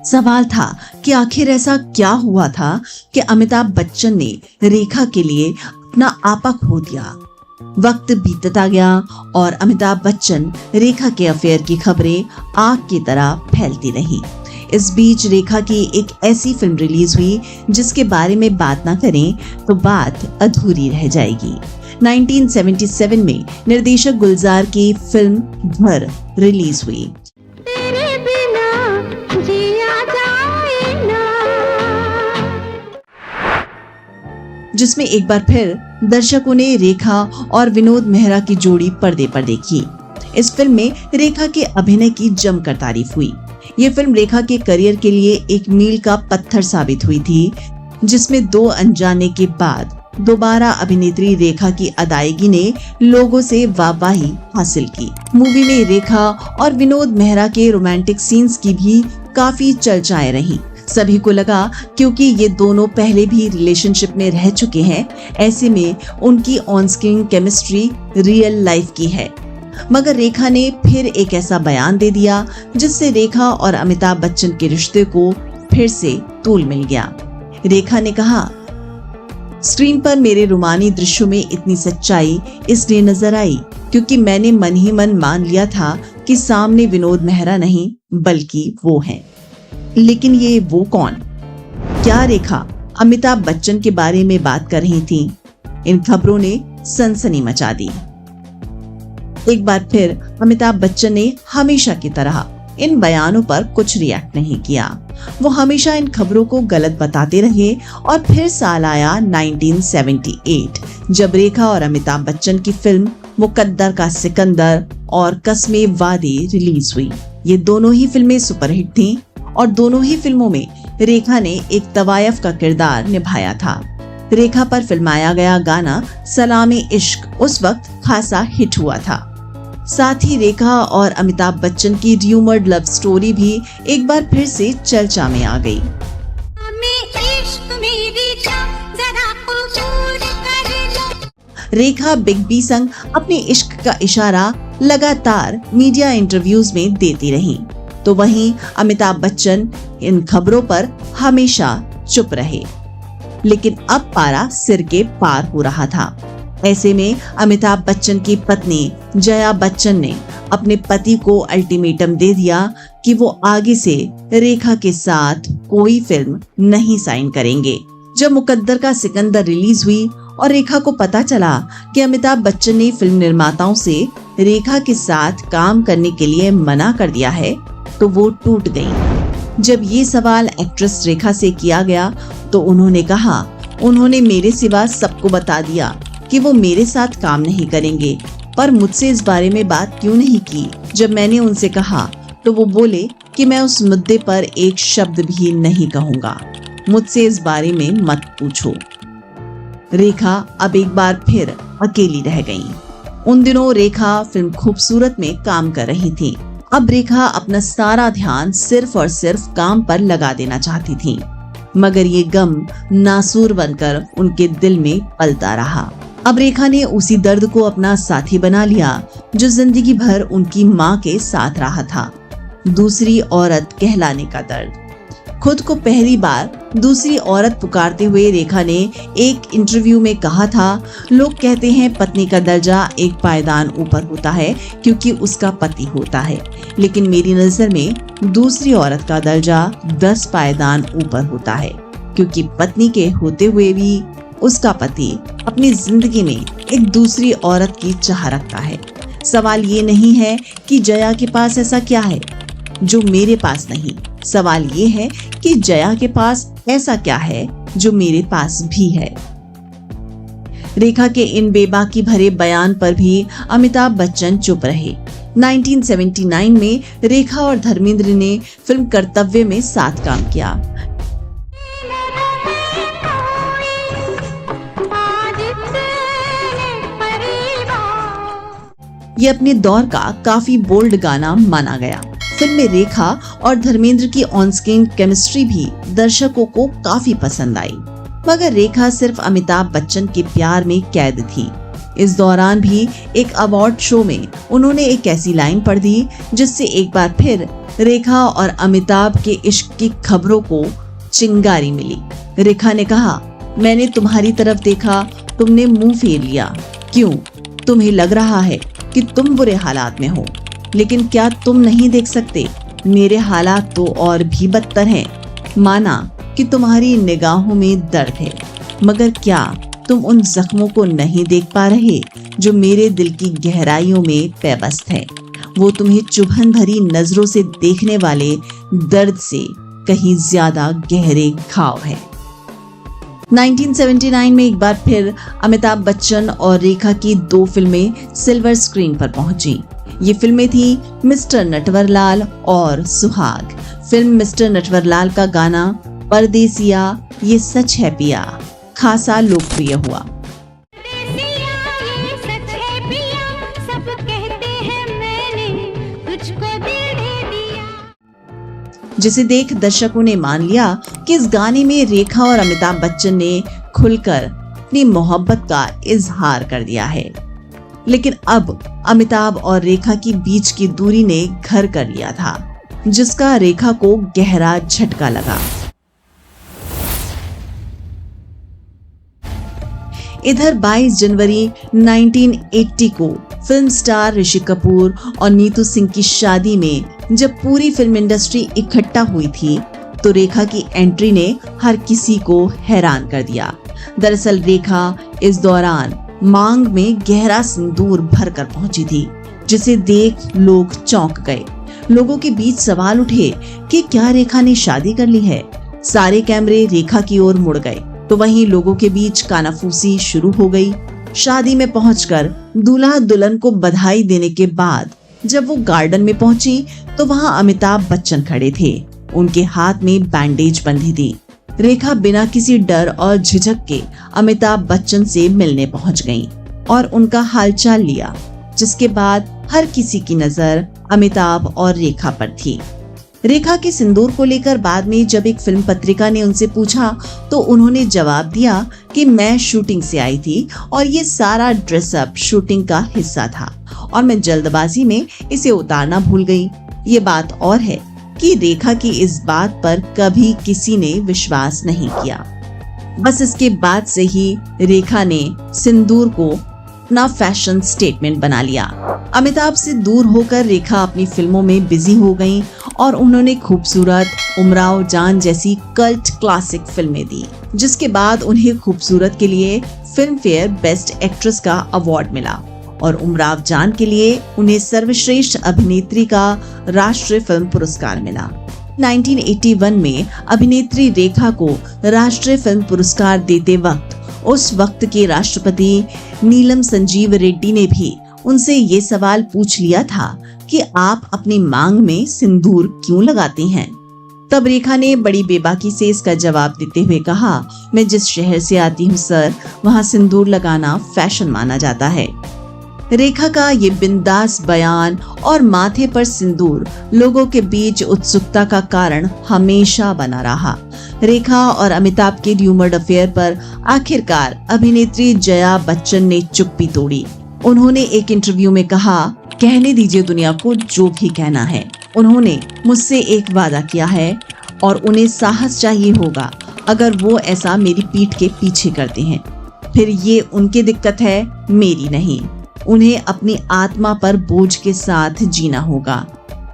सवाल था कि आखिर ऐसा क्या हुआ था कि अमिताभ बच्चन ने रेखा के लिए अपना आपा खो दिया। वक्त बीतता गया और अमिताभ बच्चन रेखा के अफेयर की खबरें आग की तरह फैलती रही। इस बीच रेखा की एक ऐसी फिल्म रिलीज हुई जिसके बारे में बात ना करें तो बात अधूरी रह जाएगी। 1977 में निर्देशक गुलजार की फिल्म घर रिलीज हुई। तेरे बिना जिया जाए ना। जिसमें एक बार फिर दर्शकों ने रेखा और विनोद मेहरा की जोड़ी पर्दे पर देखी। इस फिल्म में रेखा के अभिनय की जमकर तारीफ हुई। ये फिल्म रेखा के करियर के लिए एक मील का पत्थर साबित हुई थी, जिसमें 2 अनजाने के बाद दोबारा अभिनेत्री रेखा की अदायगी ने लोगों से वाहवाही हासिल की। मूवी में रेखा और विनोद मेहरा के रोमांटिक सीन्स की भी काफी चर्चाएं रही। सभी को लगा क्योंकि ये दोनों पहले भी रिलेशनशिप में रह चुके हैं, ऐसे में उनकी on screen chemistry real life की है। मगर रेखा ने फिर एक ऐसा बयान दे दिया जिससे रेखा और अमिताभ बच्चन के रिश्ते को फिर से तूल मिल गया। रेखा ने कहा, स्क्रीन पर मेरे रोमानी दृश्यों में इतनी सच्चाई इसलिए नजर आई क्योंकि मैंने मन ही मन मान लिया था कि सामने विनोद मेहरा नहीं बल्कि वो हैं। लेकिन ये वो कौन? क्या रेखा अमिताभ बच्चन के बारे में बात कर रही थी? इन खबरों ने सनसनी मचा दी। एक बार फिर अमिताभ बच्चन ने हमेशा की तरह इन बयानों पर कुछ रिएक्ट नहीं किया। वो हमेशा इन खबरों को गलत बताते रहे और फिर साल आया 1978 जब रेखा और अमिताभ बच्चन की फिल्म मुकद्दर का सिकंदर और कस्मे वादे रिलीज हुई। ये दोनों ही फिल्में सुपरहिट थीं और दोनों ही फिल्मों में रेखा ने एक तवायफ का किरदार निभाया था। रेखा पर फिल्माया गया गाना सलामे इश्क उस वक्त खासा हिट हुआ था। साथ ही रेखा और अमिताभ बच्चन की र्यूमर्ड लव स्टोरी भी एक बार फिर से चर्चा में आ गई। रेखा बिग बी संग अपने इश्क का इशारा लगातार मीडिया इंटरव्यूज में देती रही, तो वहीं अमिताभ बच्चन इन खबरों पर हमेशा चुप रहे। लेकिन अब पारा सिर के पार हो रहा था। ऐसे में अमिताभ बच्चन की पत्नी जया बच्चन ने अपने पति को अल्टीमेटम दे दिया कि वो आगे से रेखा के साथ कोई फिल्म नहीं साइन करेंगे। जब मुकद्दर का सिकंदर रिलीज हुई और रेखा को पता चला कि अमिताभ बच्चन ने फिल्म निर्माताओं से रेखा के साथ काम करने के लिए मना कर दिया है, तो वो टूट गई। जब ये सवाल एक्ट्रेस रेखा से किया गया तो उन्होंने कहा, उन्होंने मेरे सिवा सबको बता दिया कि वो मेरे साथ काम नहीं करेंगे, पर मुझसे इस बारे में बात क्यों नहीं की? जब मैंने उनसे कहा तो वो बोले कि मैं उस मुद्दे पर एक शब्द भी नहीं कहूँगा, मुझसे इस बारे में मत पूछो। रेखा अब एक बार फिर अकेली रह गई। उन दिनों रेखा फिल्म खूबसूरत में काम कर रही थी। अब रेखा अपना सारा ध्यान सिर्फ और सिर्फ काम पर लगा देना चाहती थी, मगर ये गम नासूर बनकर उनके दिल में पलता रहा। अब रेखा ने उसी दर्द को अपना साथी बना लिया जो जिंदगी भर उनकी माँ के साथ रहा था, दूसरी औरत कहलाने का दर्द। खुद को पहली बार दूसरी औरत पुकारते हुए रेखा ने एक इंटरव्यू में कहा था, लोग कहते हैं पत्नी का दर्जा एक पायदान ऊपर होता है क्योंकि उसका पति होता है, लेकिन मेरी नजर में दूसरी औरत का दर्जा 10 पायदान ऊपर होता है, क्योंकि पत्नी के होते हुए भी उसका पति अपनी जिंदगी में एक दूसरी औरत की चाह रखता है। सवाल ये नहीं है कि जया के पास ऐसा क्या है जो मेरे पास नहीं, सवाल ये है कि जया के पास ऐसा क्या है जो मेरे पास भी है। रेखा के इन बेबाकी भरे बयान पर भी अमिताभ बच्चन चुप रहे। 1979 में रेखा और धर्मेंद्र ने फिल्म कर्तव्य में साथ काम किया। ये अपने दौर का काफी बोल्ड गाना माना गया। फिल्म में रेखा और धर्मेंद्र की ऑन स्क्रीन केमिस्ट्री भी दर्शकों को काफी पसंद आई, मगर रेखा सिर्फ अमिताभ बच्चन के प्यार में कैद थी। इस दौरान भी एक अवार्ड शो में उन्होंने एक ऐसी लाइन पढ़ दी जिससे एक बार फिर रेखा और अमिताभ के इश्क की खबरों को चिंगारी मिली। रेखा ने कहा, मैंने तुम्हारी तरफ देखा, तुमने मुंह फेर लिया। क्यों? तुम्हें लग रहा है कि तुम बुरे हालात में हो, लेकिन क्या तुम नहीं देख सकते मेरे हालात तो और भी बदतर हैं। माना कि तुम्हारी निगाहों में दर्द है, मगर क्या तुम उन जख्मों को नहीं देख पा रहे जो मेरे दिल की गहराइयों में पैबस्त है? वो तुम्हें चुभन भरी नजरों से देखने वाले दर्द से कहीं ज्यादा गहरे घाव है। 1979 में एक बार फिर अमिताभ बच्चन और रेखा की 2 फिल्में सिल्वर स्क्रीन पर पहुंची। ये फिल्में थी मिस्टर नटवरलाल और सुहाग। फिल्म मिस्टर नटवरलाल का गाना परदेसिया ये सच है पिया खासा लोकप्रिय हुआ। जिसे देख दर्शकों ने मान लिया कि इस गाने में रेखा और अमिताभ बच्चन ने खुलकर अपनी मोहब्बत का इजहार कर दिया है। लेकिन अब अमिताभ और रेखा की बीच की दूरी ने घर कर लिया था, जिसका रेखा को गहरा झटका लगा। इधर 22 जनवरी 1980 को फिल्म स्टार ऋषि कपूर और नीतू सिंह की शादी में जब पूरी फिल्म इंडस्ट्री इकट्ठा हुई थी तो रेखा की एंट्री ने हर किसी को हैरान कर दिया। दरअसल रेखा इस दौरान मांग में गहरा सिंदूर भरकर पहुंची थी, जिसे देख लोग चौंक गए। लोगों के बीच सवाल उठे कि क्या रेखा ने शादी कर ली है। सारे कैमरे रेखा की ओर मुड़ गए तो वहीं लोगों के बीच कानाफूसी शुरू हो गई। शादी में पहुंचकर दूल्हा दुल्हन को बधाई देने के बाद जब वो गार्डन में पहुंची तो वहां अमिताभ बच्चन खड़े थे। उनके हाथ में बैंडेज बंधी थी। रेखा बिना किसी डर और झिझक के अमिताभ बच्चन से मिलने पहुंच गईं और उनका हालचाल लिया, जिसके बाद हर किसी की नजर अमिताभ और रेखा पर थी। रेखा के सिंदूर को लेकर बाद में जब एक फिल्म पत्रिका ने उनसे पूछा तो उन्होंने जवाब दिया कि मैं शूटिंग से आई थी और ये सारा ड्रेसअप शूटिंग का हिस्सा था और मैं जल्दबाजी में इसे उतारना भूल गई। ये बात और है कि रेखा की इस बात पर कभी किसी ने विश्वास नहीं किया। बस इसके बाद से ही रेखा ने सिंदूर को अपना फैशन स्टेटमेंट बना लिया। अमिताभ से दूर होकर रेखा अपनी फिल्मों में बिजी हो गईं और उन्होंने खूबसूरत, उमराव जान जैसी कल्ट क्लासिक फिल्में दी, जिसके बाद उन्हें खूबसूरत के लिए फिल्म फेयर बेस्ट एक्ट्रेस का अवार्ड मिला और उमराव जान के लिए उन्हें सर्वश्रेष्ठ अभिनेत्री का राष्ट्रीय फिल्म पुरस्कार मिला। 1981 में अभिनेत्री रेखा को राष्ट्रीय फिल्म पुरस्कार देते वक्त उस वक्त के राष्ट्रपति नीलम संजीव रेड्डी ने भी उनसे ये सवाल पूछ लिया था कि आप अपनी मांग में सिंदूर क्यों लगाते हैं। तब रेखा ने बड़ी बेबाकी से इसका जवाब देते हुए कहा, मैं जिस शहर से आती हूँ सर, वहाँ सिंदूर लगाना फैशन माना जाता है। रेखा का ये बिंदास बयान और माथे पर सिंदूर लोगों के बीच उत्सुकता का कारण हमेशा बना रहा। रेखा और अमिताभ के र्यूमर्ड अफेयर पर आखिरकार अभिनेत्री जया बच्चन ने चुप्पी तोड़ी। उन्होंने एक इंटरव्यू में कहा, कहने दीजिए दुनिया को जो भी कहना है। उन्होंने मुझसे एक वादा किया है और उन्हें साहस चाहिए होगा अगर वो ऐसा मेरी पीठ के पीछे करते हैं। फिर ये उनकी दिक्कत है, मेरी नहीं। उन्हें अपनी आत्मा पर बोझ के साथ जीना होगा।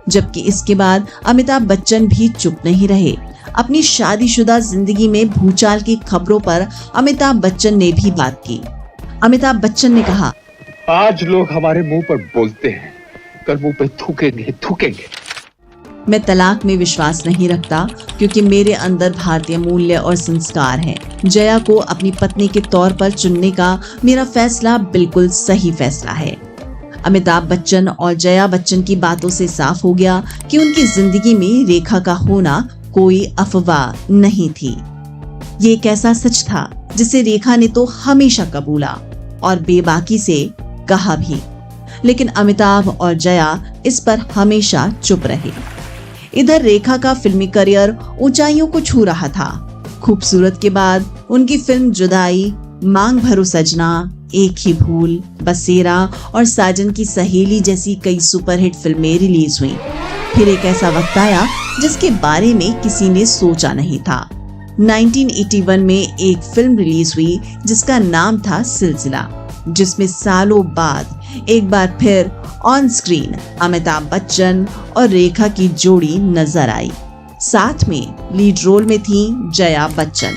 जबकि इसके बाद अमिताभ बच्चन भी चुप नहीं रहे। अपनी शादीशुदा जिंदगी में भूचाल की खबरों पर अमिताभ बच्चन ने भी बात की। अमिताभ बच्चन ने कहा, आज लोग हमारे मुंह पर बोलते हैं, कल मुंह पे थूकेंगे। मैं तलाक में विश्वास नहीं रखता क्योंकि मेरे अंदर भारतीय मूल्य और संस्कार हैं। जया को अपनी पत्नी के तौर पर चुनने का मेरा फैसला बिल्कुल सही फैसला है। अमिताभ बच्चन और जया बच्चन की बातों से साफ हो गया कि उनकी जिंदगी में रेखा का होना कोई अफवाह नहीं थी। ये एक ऐसा सच था जिसे रेखा ने तो हमेशा कबूला और बेबाकी से कहा भी, लेकिन अमिताभ और जया इस पर हमेशा चुप रहे। इधर रेखा का फिल्मी करियर ऊंचाइयों को छू रहा था। खूबसूरत के बाद उनकी फिल्म जुदाई, मांग भरो सजना, एक ही भूल, बसेरा और साजन की सहेली जैसी कई सुपरहिट फिल्में रिलीज हुई। फिर एक ऐसा वक्त आया जिसके बारे में किसी ने सोचा नहीं था। 1981 में एक फिल्म रिलीज हुई जिसका नाम था सिलसिला, जिसमें सालों बाद एक बार फिर ऑन स्क्रीन अमिताभ बच्चन और रेखा की जोड़ी नजर आई। साथ में लीड रोल में थी जया बच्चन।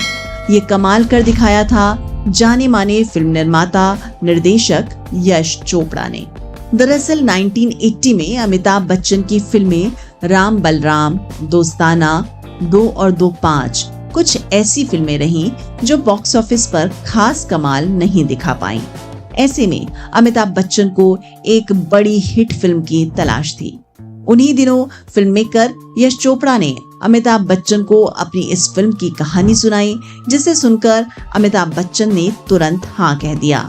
ये कमाल कर दिखाया था जाने माने फिल्म निर्माता निर्देशक यश चोपड़ा ने। दरअसल 1980 में अमिताभ बच्चन की फिल्में राम बलराम, दोस्ताना, 2 और 2 5 कुछ ऐसी फिल्में रहीं जो बॉक्स ऑफिस पर खास कमाल नहीं दिखा पाईं। ऐसे में अमिताभ बच्चन को एक बड़ी हिट फिल्म की तलाश थी। उन्हीं दिनों फिल्ममेकर यश चोपड़ा ने अमिताभ बच्चन को अपनी इस फिल्म की कहानी सुनाई, जिसे सुनकर अमिताभ बच्चन ने तुरंत हाँ कह दिया।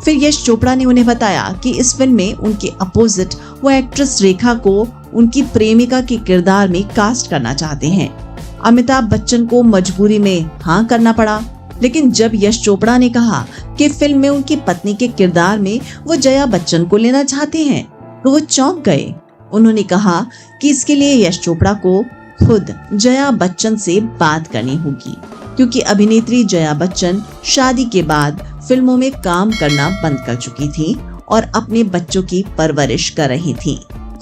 फिर यश चोपड़ा ने उन्हें बताया कि इस फिल्म में उनके अपोजिट वो एक्ट्रेस रेखा को उनकी प्रेमिका के किरदार में कास्ट करना चाहते हैं। अमिताभ बच्चन को मजबूरी में हाँ करना पड़ा, लेकिन जब यश चोपड़ा ने कहा कि फिल्म में उनकी पत्नी के किरदार में वो जया बच्चन को लेना चाहते हैं, तो वो चौंक गए। उन्होंने कहा कि इसके लिए यश चोपड़ा को खुद जया बच्चन से बात करनी होगी, क्योंकि अभिनेत्री जया बच्चन शादी के बाद फिल्मों में काम करना बंद कर चुकी थी और अपने बच्चों की परवरिश कर रही थी।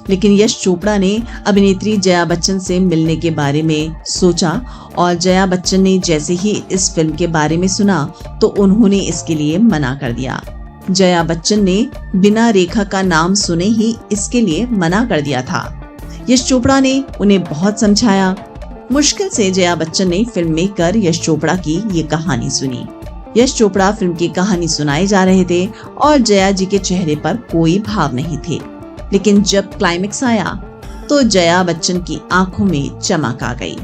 लेकिन यश चोपड़ा ने अभिनेत्री जया बच्चन से मिलने के बारे में सोचा और जया बच्चन ने जैसे ही इस फिल्म के बारे में सुना तो उन्होंने इसके लिए मना कर दिया। जया बच्चन ने बिना रेखा का नाम सुने ही इसके लिए मना कर दिया था। यश चोपड़ा ने उन्हें बहुत समझाया। मुश्किल से जया बच्चन ने फिल्म मेकर यश चोपड़ा की ये कहानी सुनी। यश चोपड़ा फिल्म की कहानी सुनाए जा रहे थे और जया जी के चेहरे पर कोई भाव नहीं थे, लेकिन जब क्लाइमेक्स आया तो जया बच्चन की आंखों में चमक आ गई।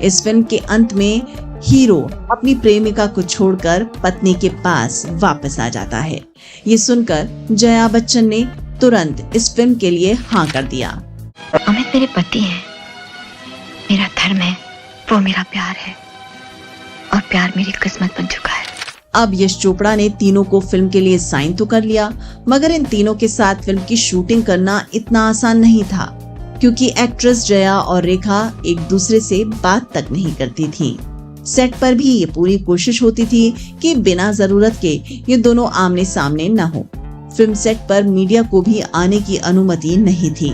इस फिल्म के अंत में हीरो अपनी प्रेमिका को छोड़कर पत्नी के पास वापस आ जाता है। ये सुनकर जया बच्चन ने तुरंत इस फिल्म के लिए हाँ कर दिया। अमित मेरे पति हैं, मेरा धर्म है, वो मेरा प्यार है और प्यार मेरी किस्मत बन चुका है। अब यश चोपड़ा ने तीनों को फिल्म के लिए साइन तो कर लिया, मगर इन तीनों के साथ फिल्म की शूटिंग करना इतना आसान नहीं था, क्योंकि एक्ट्रेस जया और रेखा एक दूसरे से बात तक नहीं करती थी। सेट पर भी ये पूरी कोशिश होती थी कि बिना जरूरत के ये दोनों आमने सामने न हो। फिल्म सेट पर मीडिया को भी आने की अनुमति नहीं थी।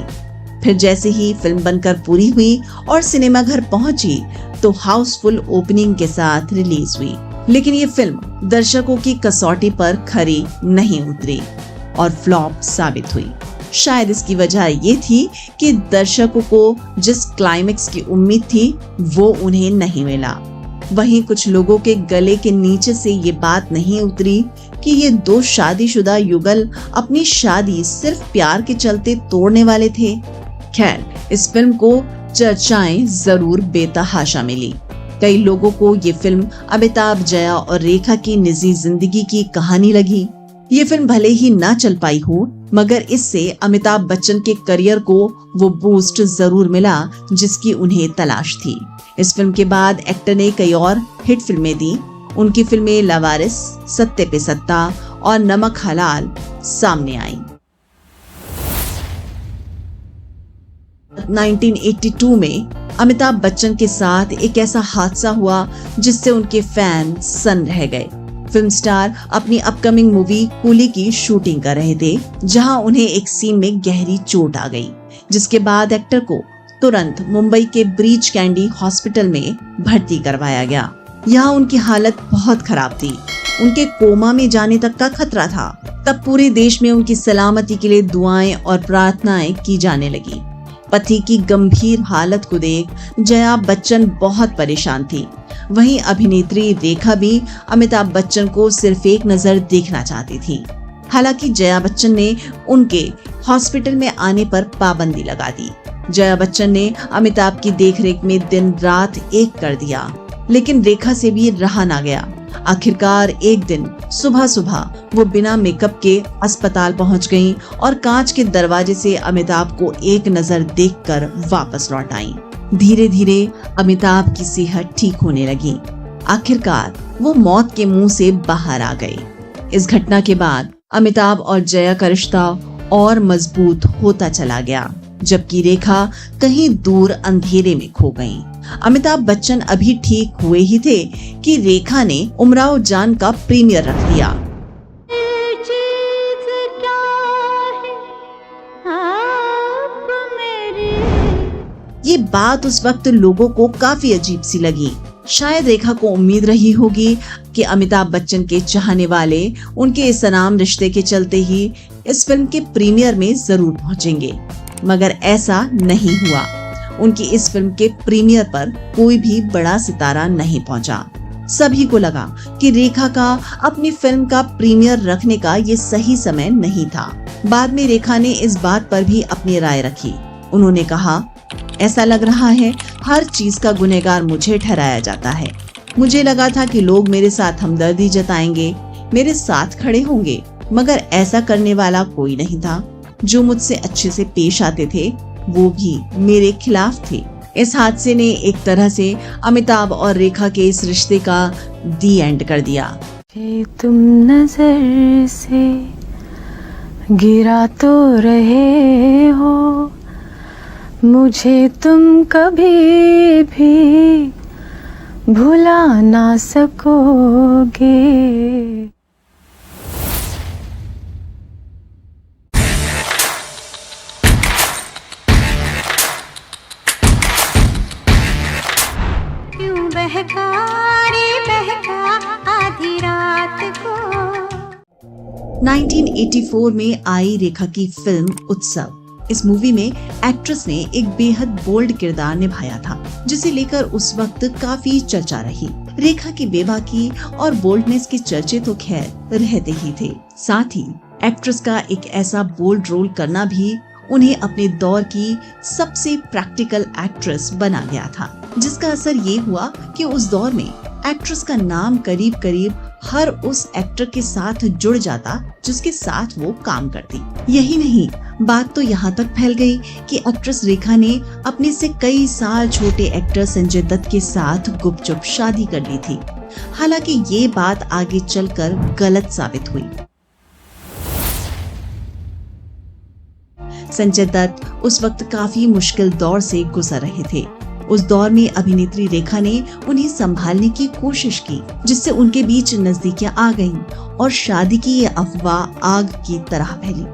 फिर जैसे ही फिल्म बनकर पूरी हुई और सिनेमाघर पहुंची तो हाउसफुल ओपनिंग के साथ रिलीज हुई, लेकिन ये फिल्म दर्शकों की कसौटी पर खरी नहीं उतरी और फ्लॉप साबित हुई। शायद इसकी वजह ये थी कि दर्शकों को जिस क्लाइमेक्स की उम्मीद थी वो उन्हें नहीं मिला। वहीं कुछ लोगों के गले के नीचे से ये बात नहीं उतरी कि ये दो शादीशुदा युगल अपनी शादी सिर्फ प्यार के चलते तोड़ने वाले थे। खैर, इस फिल्म को चर्चाएं जरूर बेतहाशा मिली। कई लोगों को ये फिल्म अमिताभ, जया और रेखा की निजी जिंदगी की कहानी लगी। ये फिल्म भले ही ना चल पाई हो, मगर इससे अमिताभ बच्चन के करियर को वो बूस्ट जरूर मिला जिसकी उन्हें तलाश थी। इस फिल्म के बाद एक्टर ने कई और हिट फिल्में दी। उनकी फिल्में लावारिस, सत्ते पे सत्ता और नमक हलाल सामने आई। 1982 में अमिताभ बच्चन के साथ एक ऐसा हादसा हुआ जिससे उनके फैन सन्न रह गए। फिल्म स्टार अपनी अपकमिंग मूवी कूली की शूटिंग कर रहे थे, जहां उन्हें एक सीन में गहरी चोट आ गई, जिसके बाद एक्टर को तुरंत मुंबई के ब्रीच कैंडी हॉस्पिटल में भर्ती करवाया गया। यहाँ उनकी हालत बहुत खराब थी, उनके कोमा में जाने तक का खतरा था। तब पूरे देश में उनकी सलामती के लिए दुआएं और प्रार्थनाएं की जाने लगी। पति की गंभीर हालत को देख जया बच्चन बहुत परेशान थी। वहीं अभिनेत्री रेखा भी अमिताभ बच्चन को सिर्फ एक नजर देखना चाहती थी। हालांकि जया बच्चन ने उनके हॉस्पिटल में आने पर पाबंदी लगा दी। जया बच्चन ने अमिताभ की देखरेख में दिन रात एक कर दिया, लेकिन रेखा से भी रहा ना गया। आखिरकार एक दिन सुबह सुबह वो बिना मेकअप के अस्पताल पहुंच गईं और कांच के दरवाजे से अमिताभ को एक नजर देखकर वापस लौट आईं। धीरे धीरे अमिताभ की सेहत ठीक होने लगी। आखिरकार वो मौत के मुंह से बाहर आ गए। इस घटना के बाद अमिताभ और जया का रिश्ता और मजबूत होता चला गया, जबकि रेखा कहीं दूर अंधेरे में खो गईं। अमिताभ बच्चन अभी ठीक हुए ही थे कि रेखा ने उमराव जान का प्रीमियर रख दिया। ये बात उस वक्त लोगों को काफी अजीब सी लगी। शायद रेखा को उम्मीद रही होगी कि अमिताभ बच्चन के चाहने वाले उनके इस अनाम रिश्ते के चलते ही इस फिल्म के प्रीमियर में जरूर पहुंचेंगे, मगर ऐसा नहीं हुआ। उनकी इस फिल्म के प्रीमियर पर कोई भी बड़ा सितारा नहीं पहुंचा। सभी को लगा कि रेखा का अपनी फिल्म का प्रीमियर रखने का ये सही समय नहीं था। बाद में रेखा ने इस बात पर भी अपनी राय रखी। उन्होंने कहा, ऐसा लग रहा है हर चीज का गुनहगार मुझे ठहराया जाता है। मुझे लगा था कि लोग मेरे साथ हमदर्दी जताएंगे, मेरे साथ खड़े होंगे, मगर ऐसा करने वाला कोई नहीं था। जो मुझसे अच्छे से पेश आते थे वो भी मेरे खिलाफ थे। इस हादसे ने एक तरह से अमिताभ और रेखा के इस रिश्ते का दी एंड कर दिया। तुम नजर से गिरा तो रहे हो, मुझे तुम कभी भी भुला ना सकोगे। क्यों बहका रे बहका आधी रात को। 1984 में आई रेखा की फिल्म उत्सव। इस मूवी में एक्ट्रेस ने एक बेहद बोल्ड किरदार निभाया था, जिसे लेकर उस वक्त काफी चर्चा रही। रेखा की बेबाकी और बोल्डनेस के चर्चे तो खैर रहते ही थे। साथ ही एक्ट्रेस का एक ऐसा बोल्ड रोल करना भी उन्हें अपने दौर की सबसे प्रैक्टिकल एक्ट्रेस बना गया था, जिसका असर ये हुआ कि उस दौर में एक्ट्रेस का नाम करीब करीब हर उस एक्टर के साथ जुड़ जाता जिसके साथ वो काम करती। यही नहीं, बात तो यहाँ तक फैल गई कि एक्ट्रेस रेखा ने अपने से कई साल छोटे एक्टर संजय दत्त के साथ गुपचुप शादी कर ली थी। हालांकि ये बात आगे चलकर गलत साबित हुई। संजय दत्त उस वक्त काफी मुश्किल दौर से गुजर रहे थे। उस दौर में अभिनेत्री रेखा ने उन्हें संभालने की कोशिश की, जिससे उनके बीच नजदीकियां आ गईं और शादी की ये अफवाह आग की तरह फैली,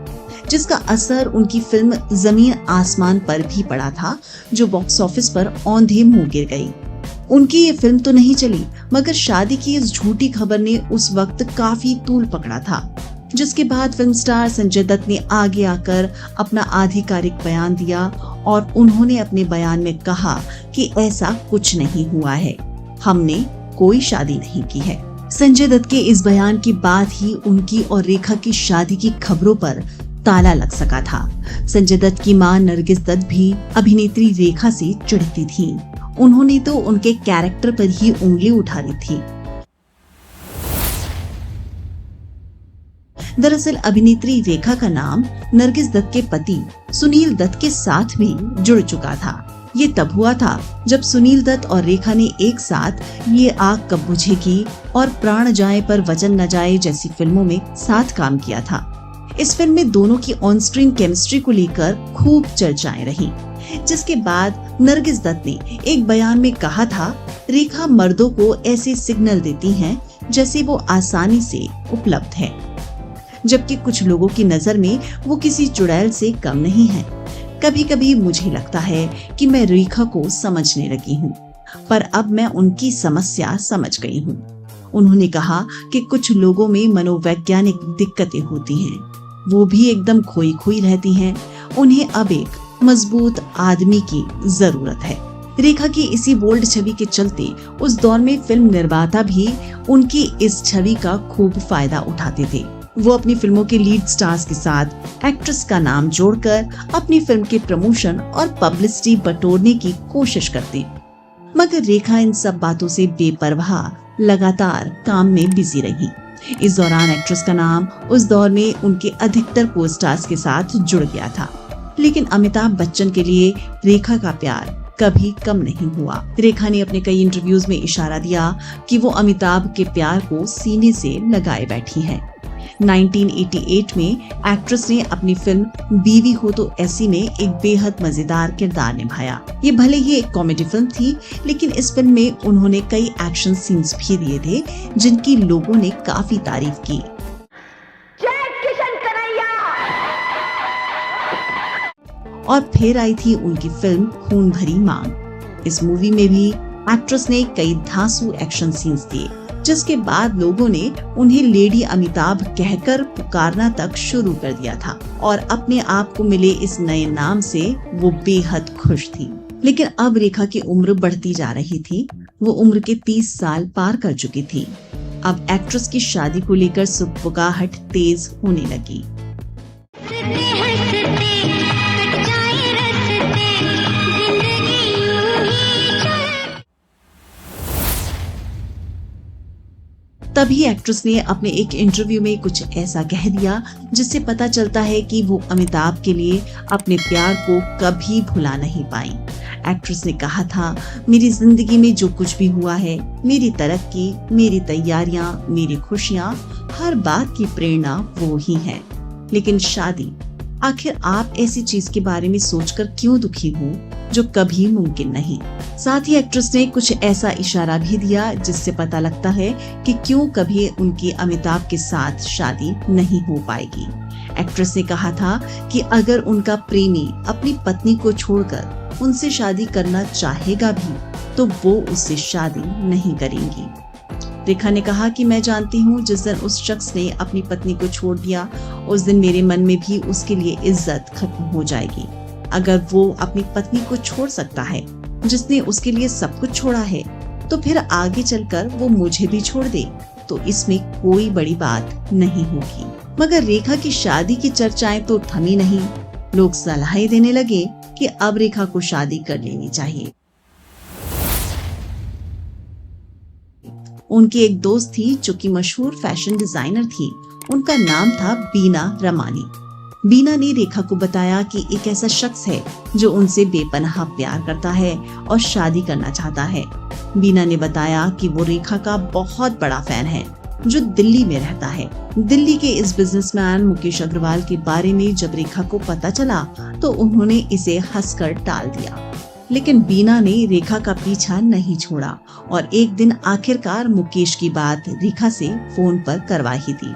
जिसका असर उनकी फिल्म जमीन आसमान पर भी पड़ा था, जो बॉक्स ऑफिस पर औंधे मुंह गिर गई। उनकी ये फिल्म तो नहीं चली, मगर शादी की इस झूठी खबर ने उस वक्त काफी तूल पकड़ा था, जिसके बाद फिल्म स्टार संजय दत्त ने आगे आकर अपना आधिकारिक बयान दिया और उन्होंने अपने बयान में कहा कि ऐसा कुछ नहीं हुआ है, हमने कोई शादी नहीं की है। संजय दत्त के इस बयान के बाद ही उनकी और रेखा की शादी की खबरों पर ताला लग सका था। संजय दत्त की मां नरगिस दत्त भी अभिनेत्री रेखा से चिढ़ती थी। उन्होंने तो उनके कैरेक्टर पर ही उंगली उठा ली थी। दरअसल अभिनेत्री रेखा का नाम नरगिस दत्त के पति सुनील दत्त के साथ भी जुड़ चुका था। ये तब हुआ था जब सुनील दत्त और रेखा ने एक साथ ये आग कब बुझेगी और प्राण जाए पर वचन न जाए जैसी फिल्मों में साथ काम किया था। इस फिल्म में दोनों की ऑन स्क्रीन केमिस्ट्री को लेकर खूब चर्चाएं रही, जिसके बाद नरगिस दत्त ने एक बयान में कहा था, रेखा मर्दों को ऐसे सिग्नल देती हैं जैसे वो आसानी से उपलब्ध है, जबकि कुछ लोगों की नजर में वो किसी चुड़ैल से कम नहीं है। कभी कभी मुझे लगता है कि मैं रेखा को समझने लगी हूँ, पर अब मैं उनकी समस्या समझ गई हूँ। उन्होंने कहा कि कुछ लोगों में मनोवैज्ञानिक दिक्कतें होती हैं, वो भी एकदम खोई खोई रहती हैं। उन्हें अब एक मजबूत आदमी की जरूरत है। रेखा की इसी बोल्ड छवि के चलते उस दौर में फिल्म निर्माता भी उनकी इस छवि का खूब फायदा उठाते थे। वो अपनी फिल्मों के लीड स्टार्स के साथ एक्ट्रेस का नाम जोड़कर अपनी फिल्म के प्रमोशन और पब्लिसिटी बटोरने की कोशिश करते, मगर रेखा इन सब बातों से बेपरवाह लगातार काम में बिजी रही। इस दौरान एक्ट्रेस का नाम उस दौर में उनके अधिकतर को स्टार्स के साथ जुड़ गया था, लेकिन अमिताभ बच्चन के लिए रेखा का प्यार कभी कम नहीं हुआ। रेखा ने अपने कई इंटरव्यूज में इशारा दिया कि वो अमिताभ के प्यार को सीने से लगाए बैठी हैं। 1988 में एक्ट्रेस ने अपनी फिल्म बीवी हो तो ऐसी में एक बेहद मजेदार किरदार निभाया। ये भले ही एक कॉमेडी फिल्म थी, लेकिन इस फिल्म में उन्होंने कई एक्शन सीन्स भी दिए थे जिनकी लोगों ने काफी तारीफ की। और फिर आई थी उनकी फिल्म खून भरी मांग। इस मूवी में भी एक्ट्रेस ने कई धांसू एक्शन सीन्स दिए, जिसके बाद लोगों ने उन्हें लेडी अमिताभ कहकर पुकारना तक शुरू कर दिया था और अपने आप को मिले इस नए नाम से वो बेहद खुश थी। लेकिन अब रेखा की उम्र बढ़ती जा रही थी। वो उम्र के 30 साल पार कर चुकी थी। अब एक्ट्रेस की शादी को लेकर सुगबुगाहट तेज होने लगी। तभी एक्ट्रेस ने अपने एक इंटरव्यू में कुछ ऐसा कह दिया जिससे पता चलता है कि वो अमिताभ के लिए अपने प्यार को कभी भुला नहीं पाई। एक्ट्रेस ने कहा था, मेरी जिंदगी में जो कुछ भी हुआ है, मेरी तरक्की, मेरी तैयारियां, मेरी खुशियां, हर बात की प्रेरणा वो ही है। लेकिन शादी, आखिर आप ऐसी चीज के बारे में सोचकर क्यों दुखी हो जो कभी मुमकिन नहीं। साथ ही एक्ट्रेस ने कुछ ऐसा इशारा भी दिया जिससे पता लगता है कि क्यों कभी उनकी अमिताभ के साथ शादी नहीं हो पाएगी। एक्ट्रेस ने कहा था कि अगर उनका प्रेमी अपनी पत्नी को छोड़कर उनसे शादी करना चाहेगा भी तो वो उससे शादी नहीं करेंगी। रेखा ने कहा कि मैं जानती हूँ जिस दिन उस शख्स ने अपनी पत्नी को छोड़ दिया उस दिन मेरे मन में भी उसके लिए इज्जत खत्म हो जाएगी। अगर वो अपनी पत्नी को छोड़ सकता है जिसने उसके लिए सब कुछ छोड़ा है तो फिर आगे चलकर वो मुझे भी छोड़ दे तो इसमें कोई बड़ी बात नहीं होगी। मगर रेखा की शादी की चर्चाएं तो थमी नहीं। लोग सलाहें देने लगे कि अब रेखा को शादी कर लेनी चाहिए। उनकी एक दोस्त थी जो कि मशहूर फैशन डिजाइनर थी। उनका नाम था बीना रमानी। बीना ने रेखा को बताया कि एक ऐसा शख्स है जो उनसे बेपनाह प्यार करता है और शादी करना चाहता है। बीना ने बताया कि वो रेखा का बहुत बड़ा फैन है जो दिल्ली में रहता है। दिल्ली के इस बिजनेसमैन मुकेश अग्रवाल के बारे में जब रेखा को पता चला तो उन्होंने इसे हंसकर टाल दिया। लेकिन बीना ने रेखा का पीछा नहीं छोड़ा और एक दिन आखिरकार मुकेश की बात रेखा से फोन पर करवा ही दी,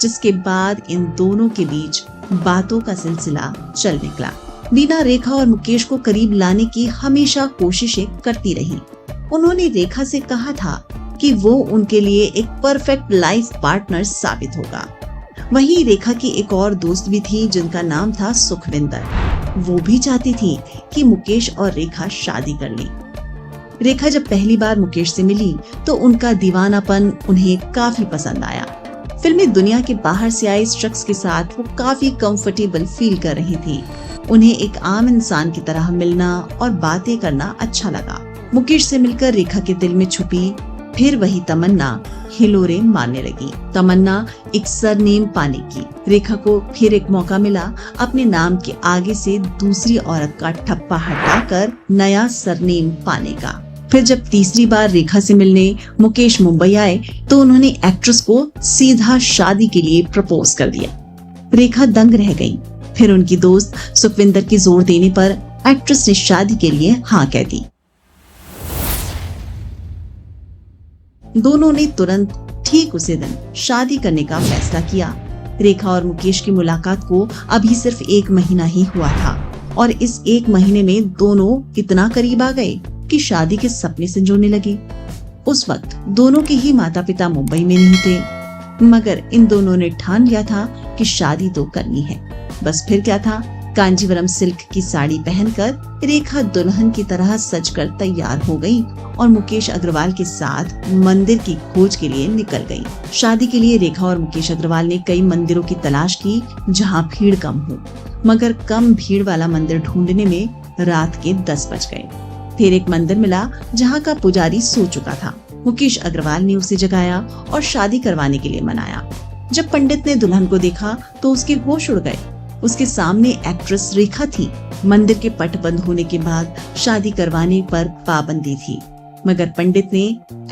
जिसके बाद इन दोनों के बीच बातों का सिलसिला चल निकला। बीना रेखा और मुकेश को करीब लाने की हमेशा कोशिशें करती रही। उन्होंने रेखा से कहा था कि वो उनके लिए एक परफेक्ट लाइफ पार्टनर साबित होगा। वहीं रेखा की एक और दोस्त भी थी जिनका नाम था सुखविंदर। वो भी चाहती थी कि मुकेश और रेखा शादी कर ले। रेखा जब पहली बार मुकेश से मिली तो उनका दीवानापन उन्हें काफी पसंद आया। फिल्मी दुनिया के बाहर से आए इस शख्स के साथ वो काफी कंफर्टेबल फील कर रही थी। उन्हें एक आम इंसान की तरह मिलना और बातें करना अच्छा लगा। मुकेश से मिलकर रेखा के दिल में छुपी फिर वही तमन्ना हिलोरे मारने लगी। तमन्ना एक सरनेम पाने की। रेखा को फिर एक मौका मिला अपने नाम के आगे से दूसरी औरत का ठप्पा हटाकर नया सरनेम पाने का। फिर जब तीसरी बार रेखा से मिलने मुकेश मुंबई आए तो उन्होंने एक्ट्रेस को सीधा शादी के लिए प्रपोज कर दिया। रेखा दंग रह गई। फिर उनकी दोस्त सुखविंदर की जोर देने पर एक्ट्रेस ने शादी के लिए हाँ कह दी। दोनों ने तुरंत ठीक उसी दिन शादी करने का फैसला किया। रेखा और मुकेश की मुलाकात को अभी सिर्फ 1 महीना ही हुआ था और इस 1 महीने में दोनों इतना करीब आ गए कि शादी के सपने संजोने लगे। उस वक्त दोनों के ही माता पिता मुंबई में नहीं थे, मगर इन दोनों ने ठान लिया था कि शादी तो करनी है। बस फिर क्या था, कांजीवरम सिल्क की साड़ी पहनकर रेखा दुल्हन की तरह सजकर तैयार हो गई और मुकेश अग्रवाल के साथ मंदिर की खोज के लिए निकल गई। शादी के लिए रेखा और मुकेश अग्रवाल ने कई मंदिरों की तलाश की जहां भीड़ कम हो, मगर कम भीड़ वाला मंदिर ढूंढने में रात के 10 बज गए। फिर एक मंदिर मिला जहां का पुजारी सो चुका था। मुकेश अग्रवाल ने उसे जगाया और शादी करवाने के लिए मनाया। जब पंडित ने दुल्हन को देखा तो उसके होश उड़ गए। उसके सामने एक्ट्रेस रेखा थी। मंदिर के पट बंद होने के बाद शादी करवाने पर पाबंदी थी, मगर पंडित ने